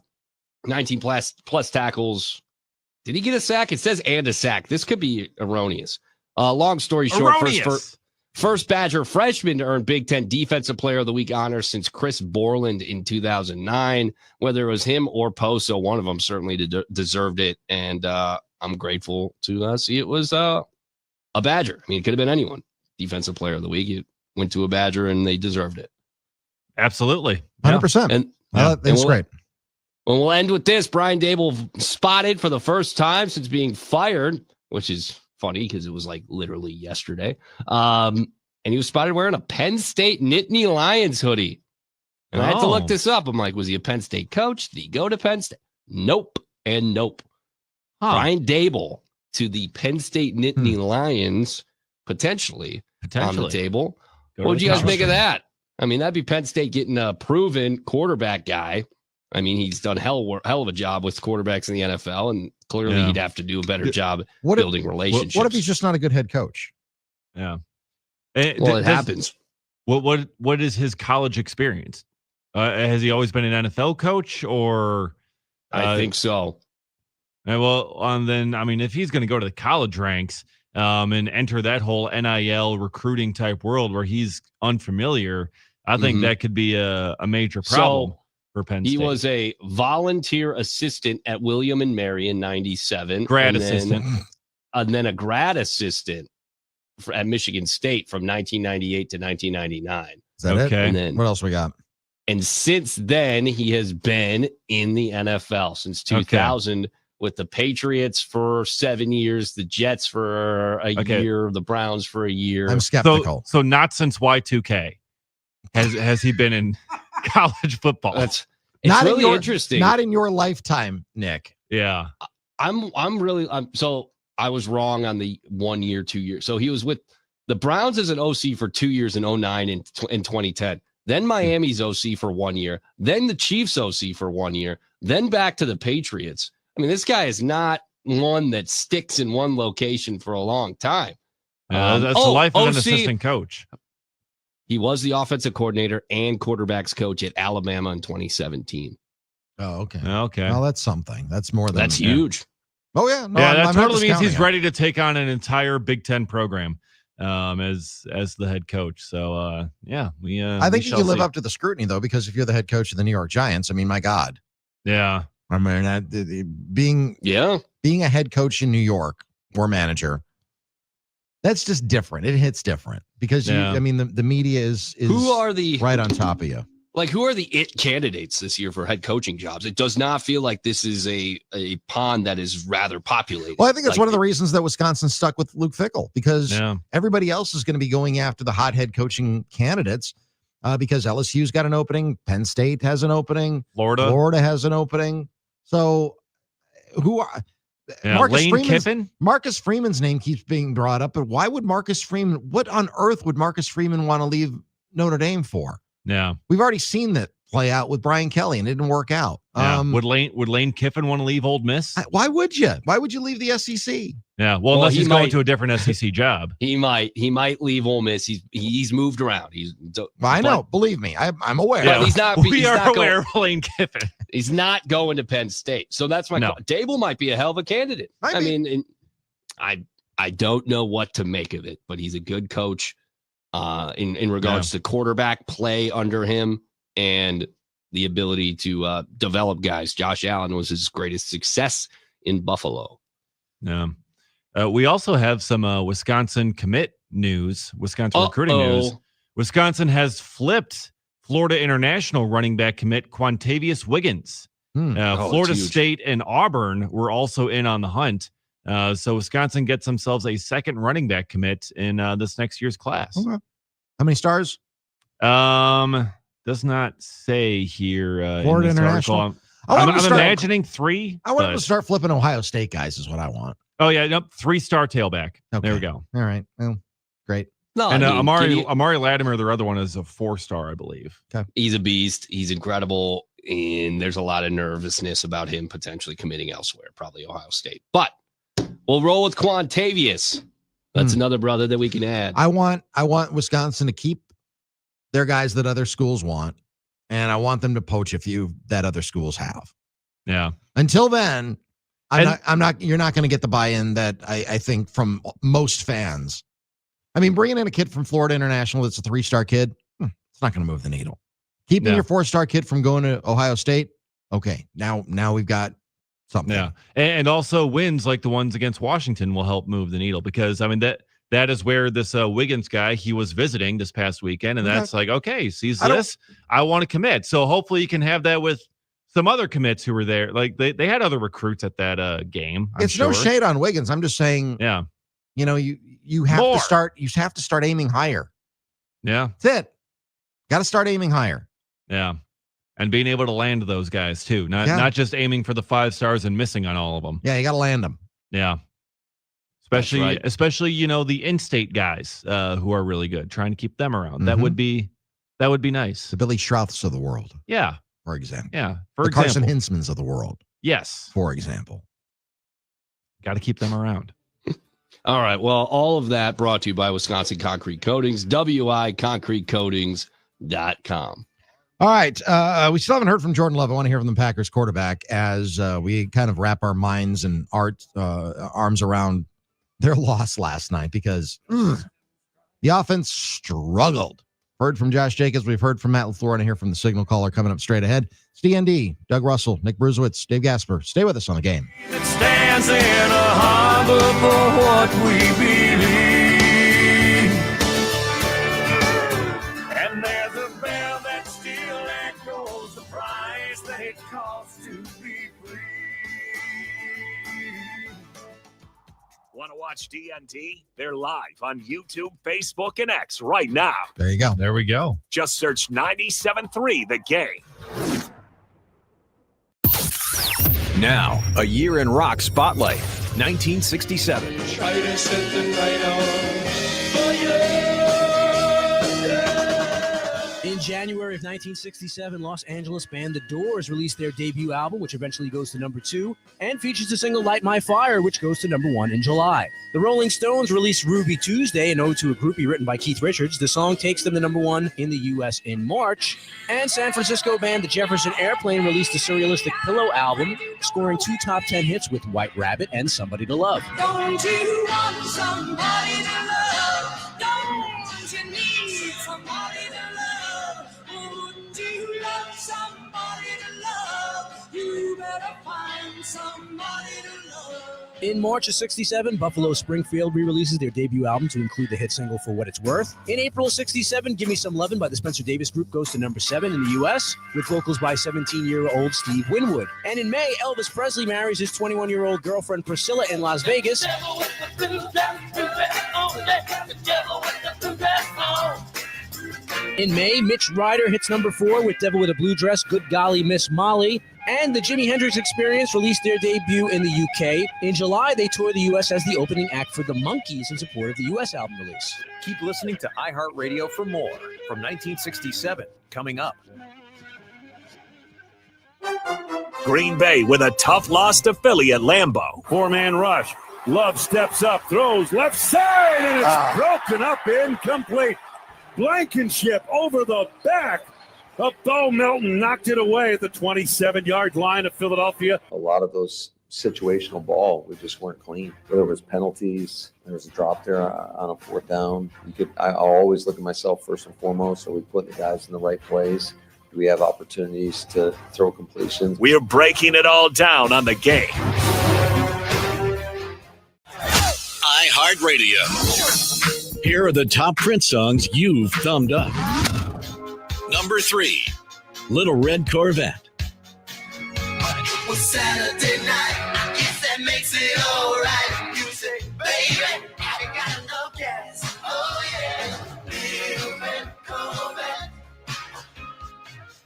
19 plus tackles. Did he get a sack? It says and a sack. This could be erroneous. Long story short, first Badger freshman to earn Big Ten Defensive Player of the Week honors since Chris Borland in 2009. Whether it was him or Poso, one of them certainly deserved it. And I'm grateful to see it was a Badger. I mean, it could have been anyone. Defensive Player of the Week. It went to a Badger, and they deserved it. Absolutely. 100%. And that's great. Well, we'll end with this. Brian Dable spotted for the first time since being fired, which is funny because it was like literally yesterday. And he was spotted wearing a Penn State Nittany Lions hoodie. And I had to look this up. I'm like, was he a Penn State coach? Did he go to Penn State? Nope. And nope. Brian Dable to the Penn State Nittany Lions, potentially on the table. What would you guys make of that? I mean, that'd be Penn State getting a proven quarterback guy. I mean, he's done hell of a job with quarterbacks in the NFL, and clearly he'd have to do a better job building relationships. What if he's just not a good head coach? Yeah. Well, it happens. What is his college experience? Has he always been an NFL coach, or? I think so. Well, then, I mean, if he's going to go to the college ranks and enter that whole NIL recruiting type world where he's unfamiliar, I think that could be a major problem. For Penn State. He was a volunteer assistant at William and Mary in 97. Assistant. And then a grad assistant at Michigan State from 1998 to 1999. Is that it? And then, what else we got? And since then, he has been in the NFL since 2000 with the Patriots for 7 years, the Jets for a year, the Browns for a year. I'm skeptical. So not since Y2K has he been in college football. It's not really interesting. Not in your lifetime, Nick. Yeah. So I was wrong on the 1 year, 2 years. So he was with the Browns as an OC for 2 years in 2009 and 2010. Then Miami's OC for 1 year. Then the Chiefs OC for 1 year. Then back to the Patriots. I mean, this guy is not one that sticks in one location for a long time. That's the life of an assistant coach. He was the offensive coordinator and quarterbacks coach at Alabama in 2017. Oh, okay. Okay. Well, that's something. That's more than that's huge. Oh yeah. No, that totally means he's ready to take on an entire Big Ten program as the head coach. So I think you live up to the scrutiny though, because if you're the head coach of the New York Giants, I mean, my God. Yeah. I mean, being a head coach in New York or manager, that's just different. It hits different because I mean, the media is who are the right on top of you. Like, who are the candidates this year for head coaching jobs? It does not feel like this is a pond that is rather populated. Well, I think that's one of the reasons that Wisconsin stuck with Luke Fickell, because everybody else is going to be going after the hot head coaching candidates because LSU's got an opening, Penn State has an opening, Florida has an opening. So who are Marcus Freeman's name keeps being brought up, but why would Marcus Freeman? What on earth would Marcus Freeman want to leave Notre Dame for? Yeah, we've already seen that play out with Brian Kelly, and it didn't work out. Yeah. Would Lane Kiffin want to leave Ole Miss? Why would you? Why would you leave the SEC? Yeah, well unless he's going to a different SEC job. He might leave Ole Miss. He's moved around. I know. Believe me, I'm aware. Yeah, he's not. We are aware of Lane Kiffin. He's not going to Penn State. So that's my Dable might be a hell of a candidate. I mean, I don't know what to make of it, but he's a good coach in regards to quarterback play under him and the ability to develop guys. Josh Allen was his greatest success in Buffalo. Yeah. We also have some Wisconsin commit news, Wisconsin recruiting news. Wisconsin has flipped Florida International running back commit Quantavious Wiggins. Florida State and Auburn were also in on the hunt. So Wisconsin gets themselves a second running back commit in this next year's class. Okay. How many stars? Does not say here. Florida in this International. article. I'm imagining 3. I want them to start flipping Ohio State guys is what I want. Oh yeah, nope, 3-star tailback. Okay. There we go. All right. Well, great. No, and Amari Latimer, their other one, is a 4-star, I believe. Okay. He's a beast. He's incredible. And there's a lot of nervousness about him potentially committing elsewhere, probably Ohio State. But we'll roll with Quantavious. That's another brother that we can add. I want Wisconsin to keep their guys that other schools want, and I want them to poach a few that other schools have. Yeah. Until then, you're not going to get the buy-in that I think from most fans. I mean, bringing in a kid from Florida International that's a 3-star kid, it's not going to move the needle. Keeping your 4-star kid from going to Ohio State, okay, now we've got something. Yeah, and also wins like the ones against Washington will help move the needle, because I mean that is where this Wiggins guy, he was visiting this past weekend, and that's like, okay, sees this, I want to commit. So hopefully you can have that with some other commits who were there. Like they had other recruits at that game. It's no shade on Wiggins. I'm just saying, you have to start aiming higher. Yeah, that's it. Got to start aiming higher. Yeah. And being able to land those guys too, not just aiming for the 5 stars and missing on all of them. Yeah, you got to land them. Yeah, especially the in-state guys who are really good. Trying to keep them around. That would be nice. The Billy Strouths of the world. Yeah, for example. Yeah, the Carson Hintzmans of the world. Yes, for example. Got to keep them around. All right. Well, all of that brought to you by Wisconsin Concrete Coatings. wiconcretecoatings.com. All right. We still haven't heard from Jordan Love. I want to hear from the Packers quarterback as we kind of wrap our minds and arms around their loss last night, because the offense struggled. Heard from Josh Jacobs. We've heard from Matt LaFleur, and hear from the signal caller coming up straight ahead. It's D.N.D., Doug Russell, Nick Bruzewitz, Dave Gasper. Stay with us on The Game. It stands in a harbor for what we believe. And there's a bell that still echoes the price that it costs to be free. Want to watch D.N.D? They're live on YouTube, Facebook, and X right now. There you go. There we go. Just search 97.3 The Game. Now, a year in rock spotlight, 1967. Try to set the night on fire. In January of 1967, Los Angeles band The Doors released their debut album, which eventually goes to number 2, and features the single Light My Fire, which goes to number 1 in July. The Rolling Stones released Ruby Tuesday, an ode to a groupie written by Keith Richards. The song takes them to number 1 in the U.S. in March. And San Francisco band The Jefferson Airplane released the surrealistic Pillow album, scoring 2 top 10 hits with White Rabbit and Somebody to Love. Don't you want somebody to love? Don't you need somebody to love? Wouldn't you love somebody to love? You better find somebody to love. In March of 67, Buffalo Springfield re-releases their debut album to include the hit single For What It's Worth. In April of 67, Give Me Some Lovin' by the Spencer Davis Group goes to number 7 in the U.S., with vocals by 17-year-old Steve Winwood. And in May, Elvis Presley marries his 21-year-old girlfriend Priscilla in Las Vegas. In May, Mitch Ryder hits number 4 with Devil with a Blue Dress, Good Golly Miss Molly. And the Jimi Hendrix Experience released their debut in the UK. In July, they toured the U.S. as the opening act for the Monkees in support of the U.S. album release. Keep listening to iHeartRadio for more from 1967, coming up. Green Bay with a tough loss to Philly at Lambeau. 4-man rush. Love steps up, throws left side, and it's broken up, incomplete. Blankenship over the back of Bo Melton, knocked it away at the 27-yard line of Philadelphia. A lot of those situational ball, we just weren't clean. Whether it was penalties, there was a drop there on a 4th down. I always look at myself first and foremost. Are we putting the guys in the right place? Do we have opportunities to throw completions? We are breaking it all down on The Game. iHeartRadio. Here are the top Prince songs you've thumbed up. Number 3, Little Red Corvette. It was Saturday night. I guess that makes it all right. You say, baby, I ain't got enough gas. Oh, yeah. Little red Corvette.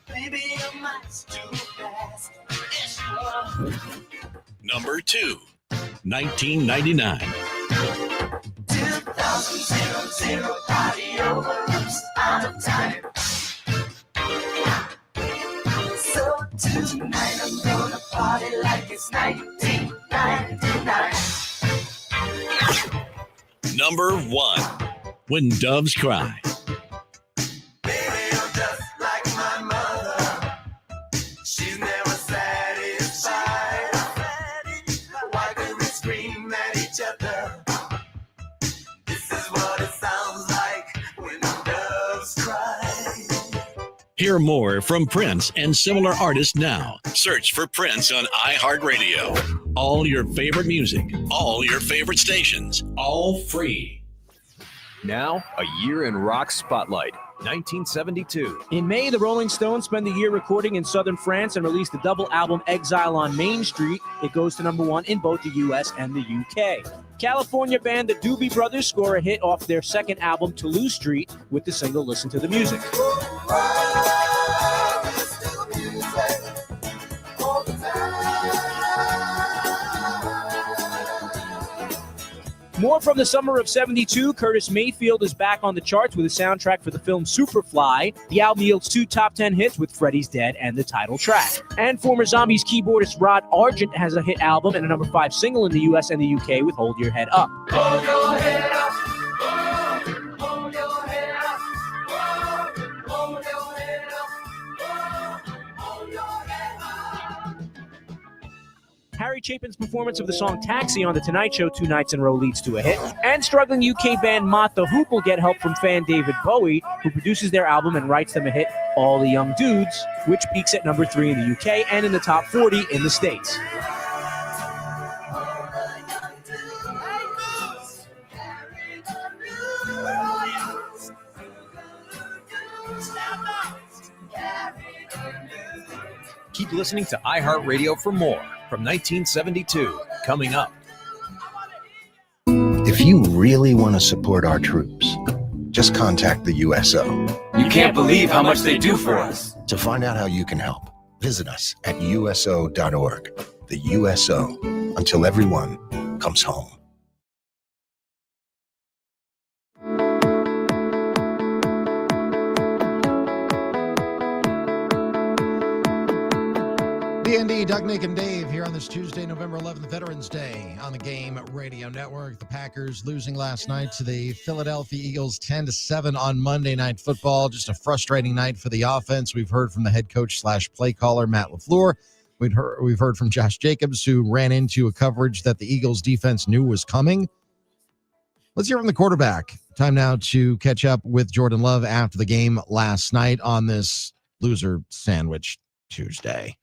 Baby, your mind's too fast. Yes, you are. Number 2, 1999. 2000 party over. Out of time. So Tonight I'm gonna party like it's 1999. Number 1. When Doves Cry. Baby, you're just like my mother. She's never satisfied. Why do we scream at each other? This is what it sounds like when doves cry. Hear more from Prince and similar artists now. Search for Prince on iHeartRadio. All your favorite music, all your favorite stations, all free. Now, a year in rock spotlight, 1972. In May, the Rolling Stones spent the year recording in southern France and released the double album Exile on Main Street. It goes to number 1 in both the US and the UK. California band the Doobie Brothers score a hit off their second album, Toulouse Street, with the single Listen to the Music. More from the summer of 72, Curtis Mayfield is back on the charts with a soundtrack for the film Superfly. The album yields 2 top 10 hits with Freddy's Dead and the title track. And former Zombies keyboardist Rod Argent has a hit album and a number 5 single in the US and the UK with Hold Your Head Up. Hold your head up. Hold your head up. Hold your head up. Hold your head up. Harry Chapin's performance of the song Taxi on The Tonight Show 2 nights in a row leads to a hit. And struggling UK band Mott the Hoople get help from fan David Bowie, who produces their album and writes them a hit, All the Young Dudes, which peaks at number 3 in the UK and in the top 40 in the States. Keep listening to iHeartRadio for more from 1972. Coming up. If you really want to support our troops, just contact the USO. You can't believe how much they do for us. To find out how you can help, visit us at USO.org. The USO, until everyone comes home. D.N.D, Doug, Nick, and Dave here on this Tuesday, November 11th, Veterans Day on the Game Radio Network. The Packers losing last night to the Philadelphia Eagles 10-7 on Monday Night Football. Just a frustrating night for the offense. We've heard from the head coach / play caller, Matt LaFleur. We've heard from Josh Jacobs, who ran into a coverage that the Eagles defense knew was coming. Let's hear from the quarterback. Time now to catch up with Jordan Love after the game last night on this loser sandwich Tuesday.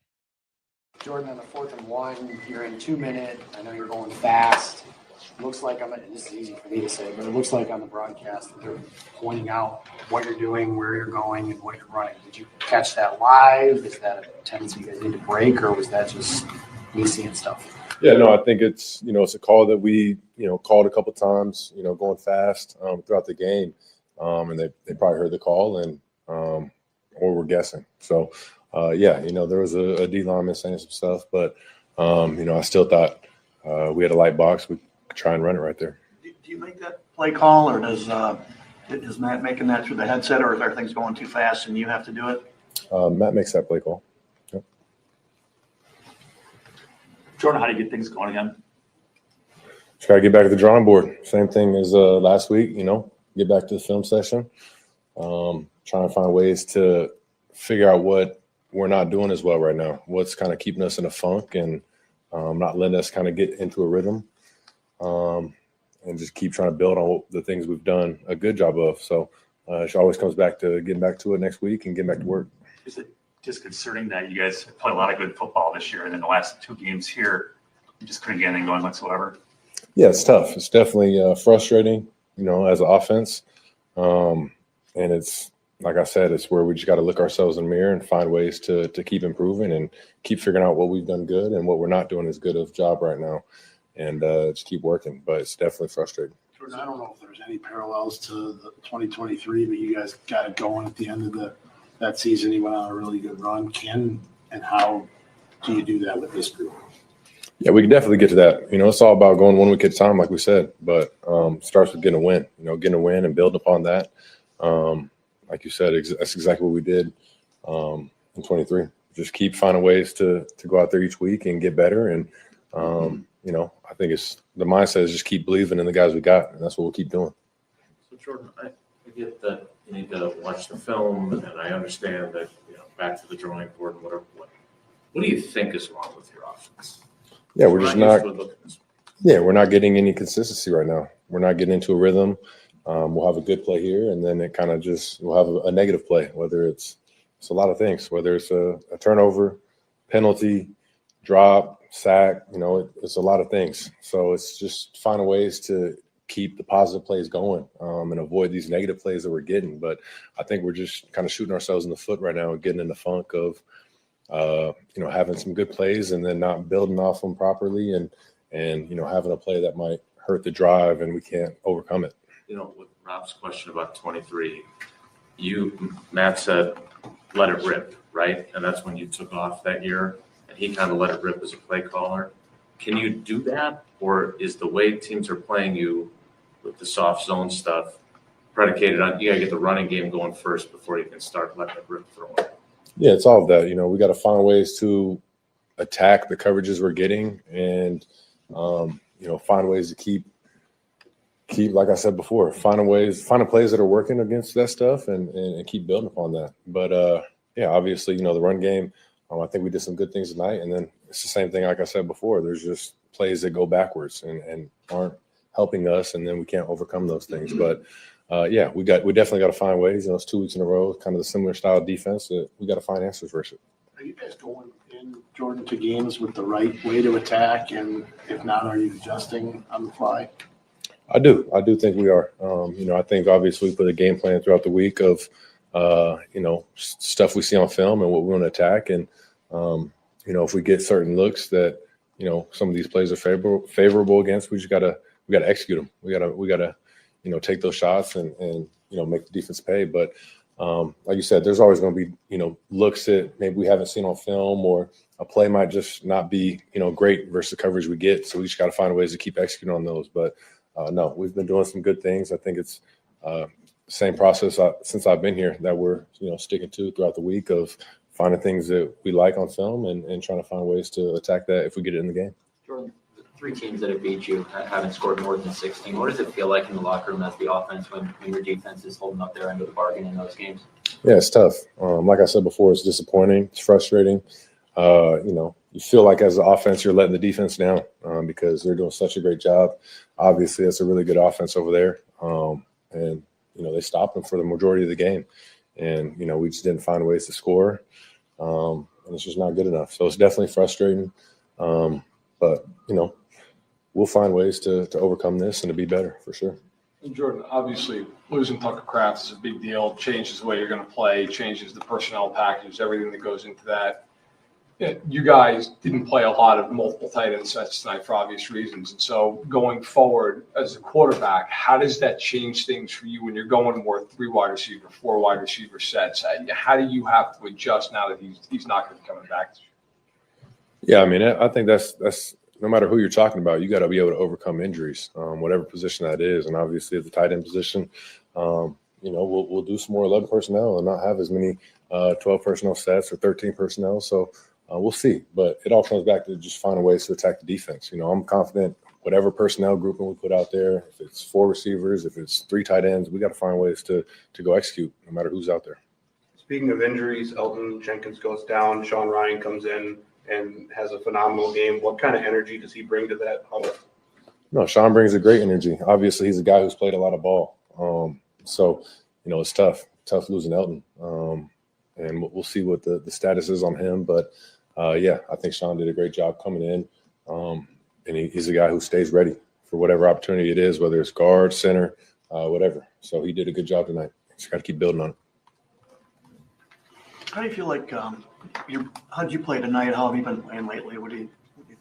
Jordan, on the 4th and 1, you're in 2 minute. I know you're going fast. Looks like this is easy for me to say, but it looks like on the broadcast that they're pointing out what you're doing, where you're going, and what you're running. Did you catch that live? Is that a tendency you guys need to break, or was that just me seeing stuff? Yeah, no, I think it's a call that we called a couple times, going fast throughout the game, and they probably heard the call and or were guessing. So. There was a D lineman saying some stuff, but, I still thought we had a light box. We could try and run it right there. Do you make that play call, or is Matt making that through the headset, or are things going too fast and you have to do it? Matt makes that play call. Yep. Jordan, how do you get things going again? Just got to get back to the drawing board. Same thing as last week, get back to the film session, trying to find ways to figure out what we're not doing as well right now. What's kind of keeping us in a funk and not letting us kind of get into a rhythm, and just keep trying to build on the things we've done a good job of. So it always comes back to getting back to it next week and getting back to work. Is it disconcerting that you guys play a lot of good football this year, and in the last 2 games here, you just couldn't get anything going whatsoever? Yeah, it's tough. It's definitely frustrating, as an offense. And it's, like I said, it's where we just got to look ourselves in the mirror and find ways to keep improving and keep figuring out what we've done good and what we're not doing as good of a job right now, and just keep working. But it's definitely frustrating. Jordan, I don't know if there's any parallels to the 2023, but you guys got it going at the end of that season. You went on a really good run. Can and how do you do that with this group? Yeah, we can definitely get to that. It's all about going 1 week at a time, like we said, but starts with getting a win, getting a win and building upon that. Like you said, that's exactly what we did in 23. just keep finding ways to go out there each week and get better. And you know, I think it's the mindset is just keep believing in the guys we got, and that's what we'll keep doing. So Jordan, I get that you need to watch the film, and I understand that, you know, back to the drawing board and whatever. What do you think is wrong with your offense? Yeah, we're just not. used to looking this way. Yeah, we're not getting any consistency right now. We're not getting into a rhythm. We'll have a good play here, and then it kind of just we'll have a negative play. Whether it's a lot of things. Whether it's a turnover, penalty, drop, sack. You know, it's a lot of things. So it's just finding ways to keep the positive plays going and avoid these negative plays that we're getting. But I think we're just kind of shooting ourselves in the foot right now and getting in the funk of you know, having some good plays and then not building off them properly and you know, having a play that might hurt the drive and we can't overcome it. You know, with Rob's question about 23, Matt said, let it rip, right? And that's when you took off that year, and he kind of let it rip as a play caller. Can you do that, or is the way teams are playing you with the soft zone stuff predicated on you got to get the running game going first before you can start letting it rip throwing? Yeah, it's all of that. You know, we got to find ways to attack the coverages we're getting and, you know, find ways to keep, like I said before, finding plays that are working against that stuff and keep building upon that. But, yeah, obviously, you know, the run game, I think we did some good things tonight. And then it's the same thing, like I said before, there's just plays that go backwards and aren't helping us. And then we can't overcome those things. But, yeah, we definitely got to find ways. You know, it's 2 weeks in a row, kind of the similar style of defense that we got to find answers versus it. Are you guys going in, Jordan, to games with the right way to attack? And if not, are you adjusting on the fly? I do think we are. You know, I think obviously we put a game plan throughout the week of, you know, stuff we see on film and what we want to attack. And, you know, if we get certain looks that, you know, some of these plays are favorable against, we got to execute them. We got to, you know, take those shots and, you know, make the defense pay. But like you said, there's always going to be, you know, looks that maybe we haven't seen on film, or a play might just not be, you know, great versus the coverage we get. So we just got to find ways to keep executing on those. But no, we've been doing some good things. I think it's same process since I've been here that we're, you know, sticking to throughout the week of finding things that we like on film and trying to find ways to attack that if we get it in the game. Jordan, the 3 teams that have beat you haven't scored more than 16. What does it feel like in the locker room as the offense when your defense is holding up their end of the bargain in those games? Yeah, it's tough. Like I said before, it's disappointing. It's frustrating. You know, you feel like as an offense, you're letting the defense down because they're doing such a great job. Obviously, that's a really good offense over there. And, you know, they stopped them for the majority of the game. And, you know, we just didn't find ways to score. And it's just not good enough. So it's definitely frustrating. But, you know, we'll find ways to overcome this and to be better for sure. And Jordan, obviously losing Tucker Kraft is a big deal, changes the way you're going to play, changes the personnel package, everything that goes into that. You guys didn't play a lot of multiple tight end sets tonight for obvious reasons. And so going forward as a quarterback, how does that change things for you when you're going more 3 wide receiver, 4 wide receiver sets? How do you have to adjust now that he's not going to be coming back? Yeah, I mean, I think that's no matter who you're talking about, you got to be able to overcome injuries, whatever position that is. And obviously at the tight end position, you know, we'll do some more 11 personnel and not have as many 12 personnel sets or 13 personnel. So we'll see. But it all comes back to just finding ways to attack the defense. You know, I'm confident whatever personnel grouping we put out there, if it's 4 receivers, if it's 3 tight ends, we got to find ways to go execute no matter who's out there. Speaking of injuries, Elton Jenkins goes down, Sean Ryan comes in and has a phenomenal game. What kind of energy does he bring to that huddle? No, Sean brings a great energy. Obviously, he's a guy who's played a lot of ball. So, you know, it's tough losing Elton. And we'll see what the status is on him. But, yeah, I think Sean did a great job coming in. And he's a guy who stays ready for whatever opportunity it is, whether it's guard, center, whatever. So he did a good job tonight. Just got to keep building on it. How do you feel like how did you play tonight? How have you been playing lately? What do you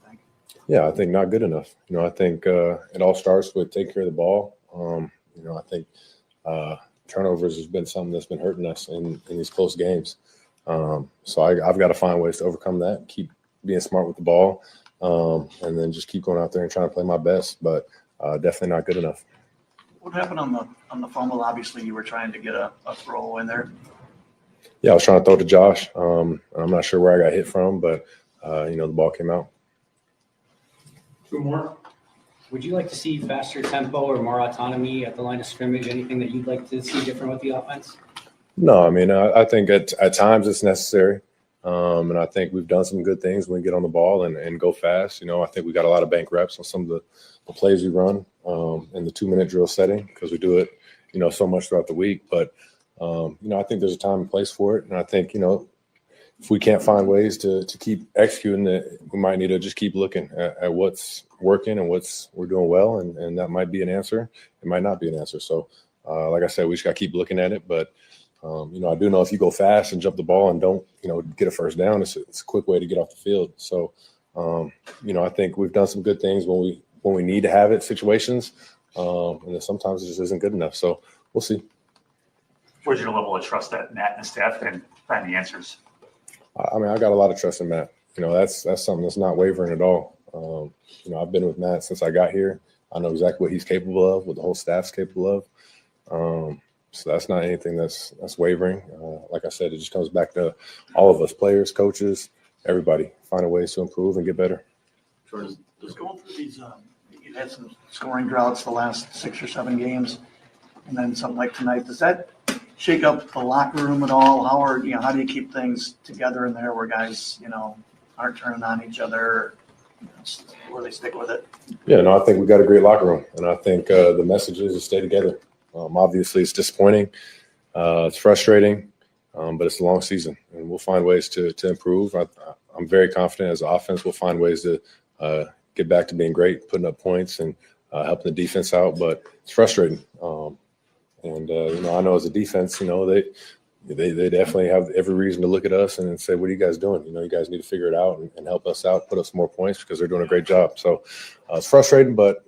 think? Yeah, I think not good enough. You know, I think it all starts with taking care of the ball. You know, I think turnovers has been something that's been hurting us in these close games. So I've got to find ways to overcome that, keep being smart with the ball, and then just keep going out there and trying to play my best. But definitely not good enough. What happened on the fumble? Obviously, you were trying to get a throw in there. Yeah, I was trying to throw to Josh. I'm not sure where I got hit from, but the ball came out. Two more. Would you like to see faster tempo or more autonomy at the line of scrimmage? Anything that you'd like to see different with the offense? No, I mean, I think at times it's necessary. And I think we've done some good things when we get on the ball and go fast. I think we got a lot of bank reps on some of the plays we run in the 2-minute drill setting because we do it, so much throughout the week. But, I think there's a time and place for it. And I think, if we can't find ways to keep executing it, we might need to just keep looking at what's working and we're doing well. And that might be an answer. It might not be an answer. So, like I said, we just got to keep looking at it. But, I do know if you go fast and jump the ball and don't, get a first down, it's a quick way to get off the field. So, I think we've done some good things when we need to have it situations. And then sometimes it just isn't good enough. So we'll see. Where's your level of trust that Matt and the staff can find the answers? I mean, I got a lot of trust in Matt. That's something that's not wavering at all. I've been with Matt since I got here. I know exactly what he's capable of, what the whole staff's capable of. So that's not anything that's wavering. Like I said, it just comes back to all of us, players, coaches, everybody, finding ways to improve and get better. Jordan, just going through these, you've had some scoring droughts the last 6 or 7 games, and then something like tonight. Does that shake up the locker room at all? How do you keep things together in there where guys, aren't turning on each other, where they stick with it? Yeah, no, I think we got a great locker room, and I think the message is to stay together. Obviously, it's disappointing. It's frustrating, but it's a long season, and we'll find ways to improve. I'm very confident as an offense we'll find ways to get back to being great, putting up points and helping the defense out, but it's frustrating. I know as a defense, they definitely have every reason to look at us and say, what are you guys doing? You guys need to figure it out and help us out, put up some more points because they're doing a great job. So it's frustrating, but,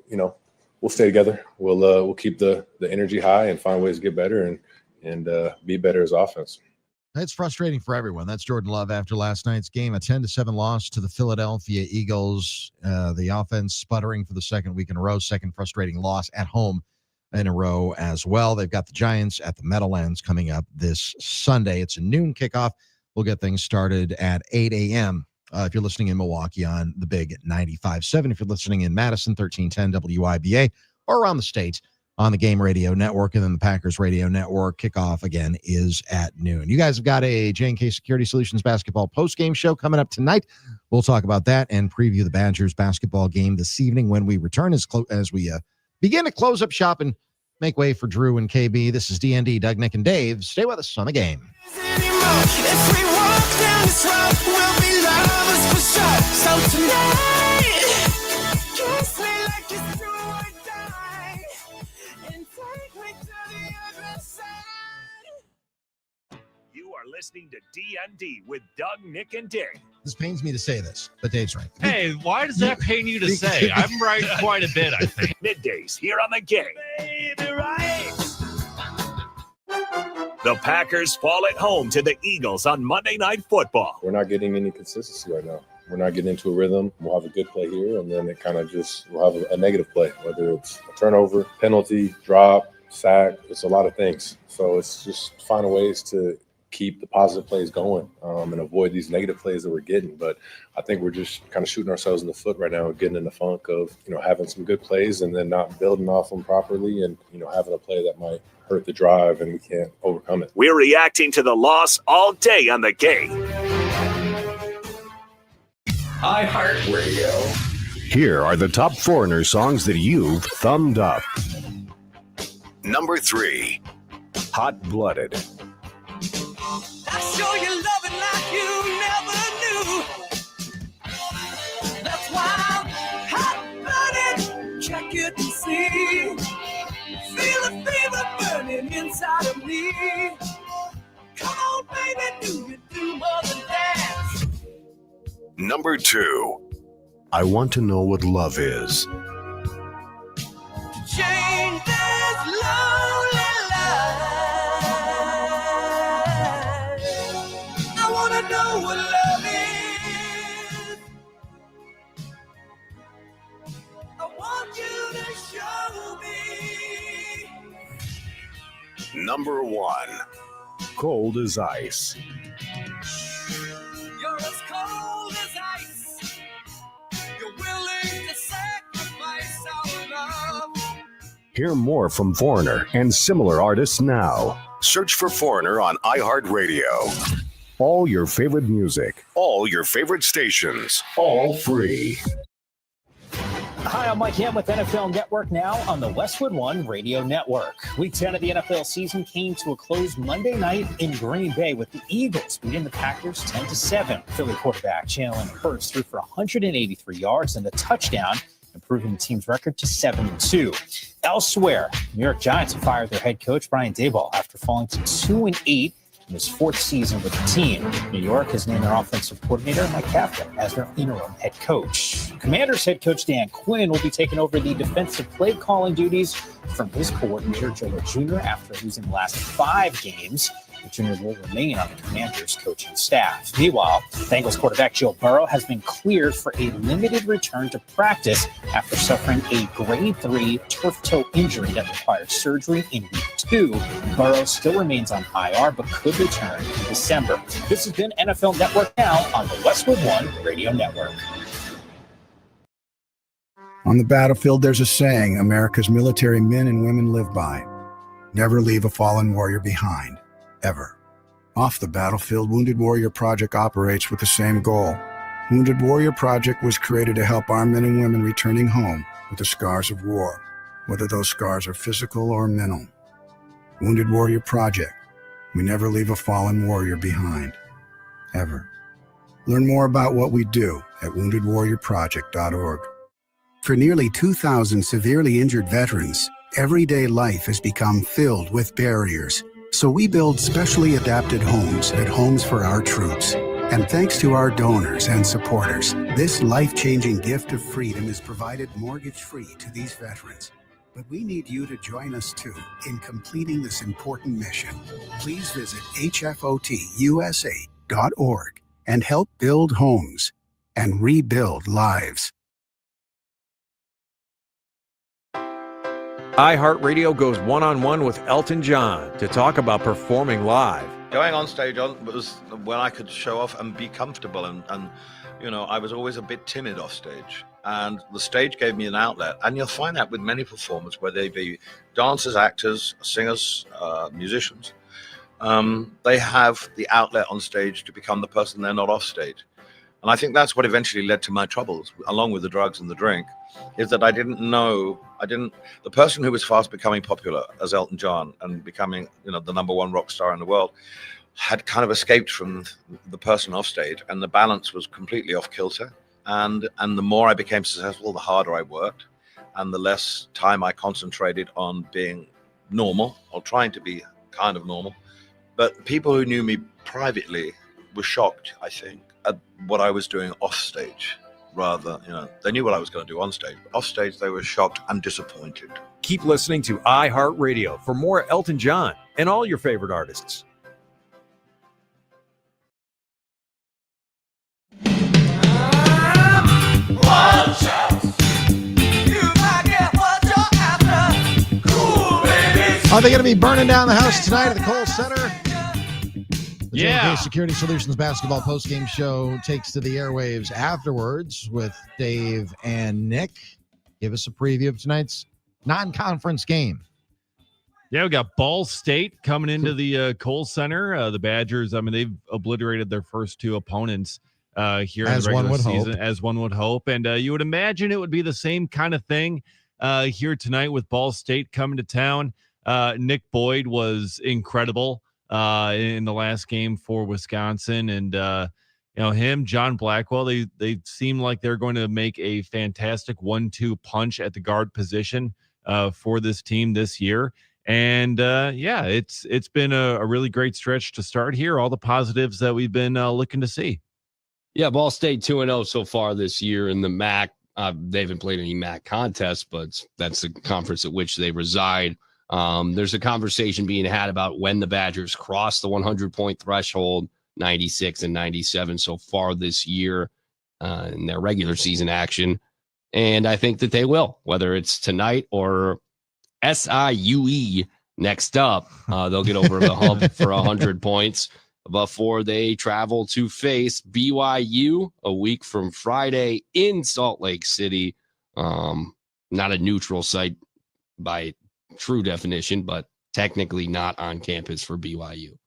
we'll stay together. We'll keep the energy high and find ways to get better and be better as offense. It's frustrating for everyone. That's Jordan Love after last night's game, a 10-7 loss to the Philadelphia Eagles. The offense sputtering for the second week in a row, second frustrating loss at home in a row as well. They've got the Giants at the Meadowlands coming up this Sunday. It's a noon kickoff. We'll get things started at 8 a.m. If you're listening in Milwaukee on the big 95.7, if you're listening in Madison, 1310 WIBA, or around the state on the Game Radio Network, and then the Packers Radio Network. Kickoff, again, is at noon. You guys have got a J&K Security Solutions basketball postgame show coming up tonight. We'll talk about that and preview the Badgers basketball game this evening when we return as we begin to close up shop and make way for Drew and KB. This is D.N.D, Doug, Nick, and Dave. Stay with us on the game. If we walk down this road, we'll be lovers for sure. So tonight, kiss me like it's do or die, and take me to the other side. You are listening to D.N.D with Doug, Nick, and Dave. This pains me to say this, but Dave's right. Hey, why does that pain you to say? I'm right quite a bit, I think. Middays here on the game. Baby, right. The Packers fall at home to the Eagles on Monday Night Football. We're not getting any consistency right now. We're not getting into a rhythm. We'll have a good play here, and then it kind of we'll have a negative play, whether it's a turnover, penalty, drop, sack. It's a lot of things. So it's just finding ways to keep the positive plays going and avoid these negative plays that we're getting. But I think we're just kind of shooting ourselves in the foot right now and getting in the funk of, having some good plays and then not building off them properly and, having a play that might hurt the drive and we can't overcome it. We're reacting to the loss all day on the game. iHeartRadio. Here are the top foreigner songs that you've thumbed up. Number 3, Hot Blooded. I show you loving like you never knew. That's why I'm hot-blooded. Check it and see. Feel the fever burning inside of me. Come on, baby, do you do more than dance? Number 2, I Want to Know What Love Is. Change this lonely life. I want to know what love is. I want you to show me. Number 1, cold as ice. You're as cold as ice. You're willing to sacrifice our love. Hear more from Foreigner and similar artists now. Search for Foreigner on iHeartRadio. All your favorite music, all your favorite stations, all free. Hi, I'm Mike Ham with NFL Network now on the Westwood One Radio Network. Week 10 of the NFL season came to a close Monday night in Green Bay with the Eagles beating the Packers 10-7. Philly quarterback Jalen Hurts threw for 183 yards and a touchdown, improving the team's record to 7-2. Elsewhere, New York Giants have fired their head coach Brian Daboll after falling to 2-8 in his fourth season with the team. New York has named their offensive coordinator, Mike Kafka, as their interim head coach. Commanders head coach Dan Quinn will be taking over the defensive play calling duties from his coordinator, Joe Jr., after losing the last 5 games. The junior will remain on the Commanders' coaching staff. Meanwhile, Bengals quarterback Joe Burrow has been cleared for a limited return to practice after suffering a grade 3 turf toe injury that required surgery in week 2. Burrow still remains on IR but could return in December. This has been NFL Network Now on the Westwood One Radio Network. On the battlefield, there's a saying America's military men and women live by. Never leave a fallen warrior behind. Ever. Off the battlefield, Wounded Warrior Project operates with the same goal. Wounded Warrior Project was created to help our men and women returning home with the scars of war, whether those scars are physical or mental. Wounded Warrior Project. We never leave a fallen warrior behind. Ever. Learn more about what we do at woundedwarriorproject.org. For nearly 2,000 severely injured veterans, everyday life has become filled with barriers. So we build specially adapted homes at Homes for Our Troops. And thanks to our donors and supporters, this life-changing gift of freedom is provided mortgage-free to these veterans. But we need you to join us too in completing this important mission. Please visit hfotusa.org and help build homes and rebuild lives. iHeartRadio goes one-on-one with Elton John to talk about performing live. Going on stage was when I could show off and be comfortable. And you know, I was always a bit timid off stage. And the stage gave me an outlet. And you'll find that with many performers, whether they be dancers, actors, singers, musicians. They have the outlet on stage to become the person they're not off stage. And I think that's what eventually led to my troubles, along with the drugs and the drink, is that the person who was fast becoming popular as Elton John and becoming, you know, the #1 rock star in the world had kind of escaped from the person off stage, and the balance was completely off kilter. And the more I became successful, the harder I worked, and the less time I concentrated on being normal or trying to be kind of normal. But people who knew me privately were shocked, I think, at what I was doing off stage. Rather, you know, they knew what I was going to do on stage, but off stage they were shocked and disappointed. Keep listening to iHeartRadio for more Elton John and all your favorite artists. Are they going to be burning down the house tonight at the Kohl Center? The Yeah. JK Security Solutions basketball postgame show takes to the airwaves afterwards with Dave and Nick. Give us a preview of tonight's non-conference game. Yeah, we got Ball State coming into the Kohl Center. The Badgers, I mean, they've obliterated their first 2 opponents here in the regular season, as one would hope. And you would imagine it would be the same kind of thing here tonight with Ball State coming to town. Nick Boyd was incredible in the last game for Wisconsin. And, you know, him, John Blackwell, they seem like they're going to make a fantastic 1-2 punch at the guard position for this team this year. And yeah, it's been a really great stretch to start here. All the positives that we've been looking to see. Yeah, Ball State 2-0 so far this year in the MAC. They haven't played any MAC contests, but that's the conference at which they reside. There's a conversation being had about when the Badgers cross the 100-point threshold, 96 and 97 so far this year in their regular season action. And I think that they will, whether it's tonight or SIUE Next up, they'll get over the hump for 100 points before they travel to face BYU a week from Friday in Salt Lake City. Not a neutral site by true definition, but technically not on campus for BYU.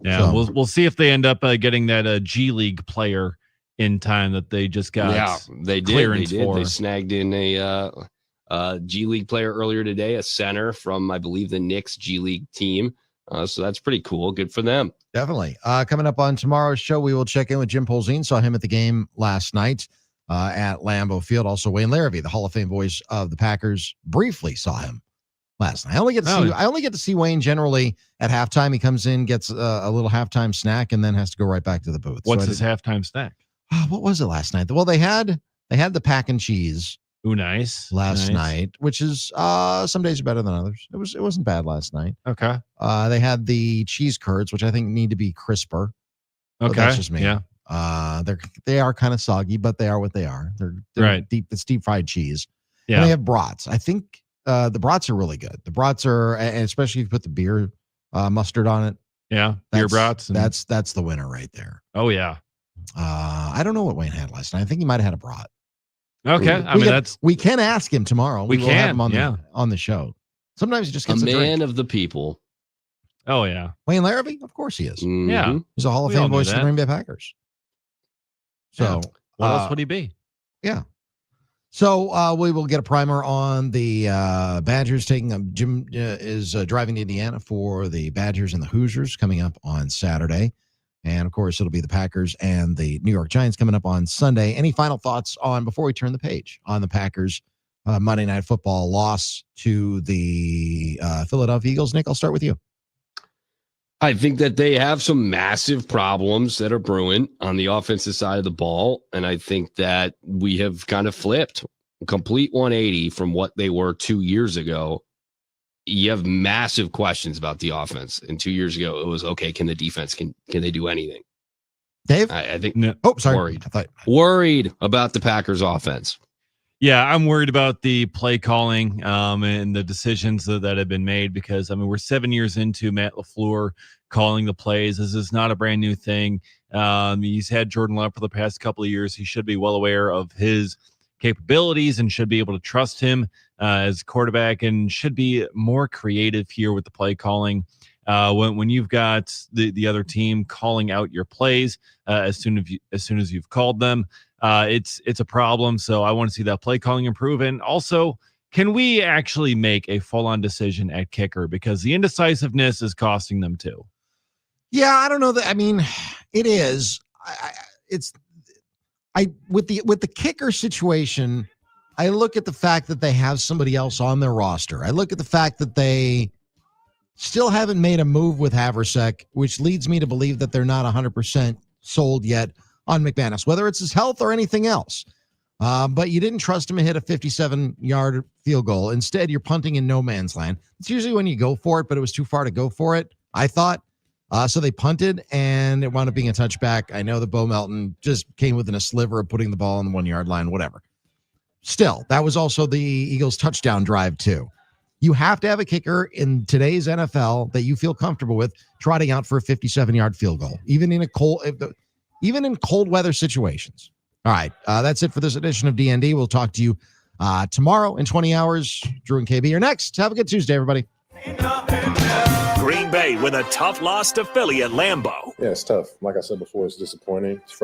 Yeah, So- we'll see if they end up getting that G League player in time that they just got. Yeah, they did. clearance They did. for. They snagged in a G League player earlier today, a center from, I believe, the Knicks G League team. So that's pretty cool. Good for them. Definitely. Coming up on tomorrow's show, we will check in with Jim Polzine. Saw him at the game last night at Lambeau Field. Also, Wayne Larrabee, the Hall of Fame voice of the Packers, briefly saw him last night. I only get to see Wayne generally at halftime. He comes in, gets a little halftime snack, and then has to go right back to the booth. What's his halftime snack? What was it last night? Well, they had the pack and cheese. Ooh, nice. Last Nice. night, which is some days are better than others. It wasn't bad last night. Okay. They had the cheese curds, which I think need to be crisper. But Okay. that's just me. Yeah. They are kind of soggy, but they are what they are. They're Right. deep. It's deep fried cheese. Yeah. And they have brats. I think the brats are really good. The brats are, and especially if you put the beer mustard on it. Yeah. Beer brats. and- That's the winner right there. Oh yeah. I don't know what Wayne had last night. I think he might have had a brat. Okay. We can ask him tomorrow. We will have can, him on yeah. on the show. Sometimes he just A gets a man drink. of the people. Oh yeah. Wayne Larrabee, of course he is. Yeah. He's a Hall of We all Fame knew voice of the that. Green Bay Packers. So, What else would he be? Yeah. So we will get a primer on the Badgers taking Jim is driving to Indiana for the Badgers and the Hoosiers coming up on Saturday. And of course, it'll be the Packers and the New York Giants coming up on Sunday. Any final thoughts on, before we turn the page, on the Packers Monday Night Football loss to the Philadelphia Eagles? Nick, I'll start with you. I think that they have some massive problems that are brewing on the offensive side of the ball. And I think that we have kind of flipped a complete 180 from what they were 2 years ago. You have massive questions about the offense. And 2 years ago, it was, okay, can the defense, can they do anything? Dave? I think sorry. Worried. I thought- Worried about the Packers offense. Yeah, I'm worried about the play calling and the decisions that have been made because, I mean, we're 7 years into Matt LaFleur calling the plays. This is not a brand new thing. He's had Jordan Love for the past couple of years. He should be well aware of his capabilities and should be able to trust him as quarterback and should be more creative here with the play calling. When you've got the other team calling out your plays as soon as you've called them, it's a problem. So I want to see that play calling improve. And also, can we actually make a full-on decision at kicker? Because the indecisiveness is costing them too. Yeah, I don't know that. I mean, it is. With the kicker situation, I look at the fact that they have somebody else on their roster. I look at the fact that they still haven't made a move with Haversack, which leads me to believe that they're not 100% sold yet on McManus, whether it's his health or anything else. But you didn't trust him to hit a 57-yard field goal. Instead, you're punting in no man's land. It's usually when you go for it, but it was too far to go for it, I thought. So they punted, and it wound up being a touchback. I know that Bo Melton just came within a sliver of putting the ball on the 1-yard line, whatever. Still, that was also the Eagles' touchdown drive, too. You have to have a kicker in today's NFL that you feel comfortable with trotting out for a 57-yard field goal, even in cold weather situations. All right, that's it for this edition of D.N.D. We'll talk to you tomorrow in 20 hours. Drew and KB are next. Have a good Tuesday, everybody. Green Bay with a tough loss to Philly at Lambeau. Yeah, it's tough. Like I said before, it's disappointing. It's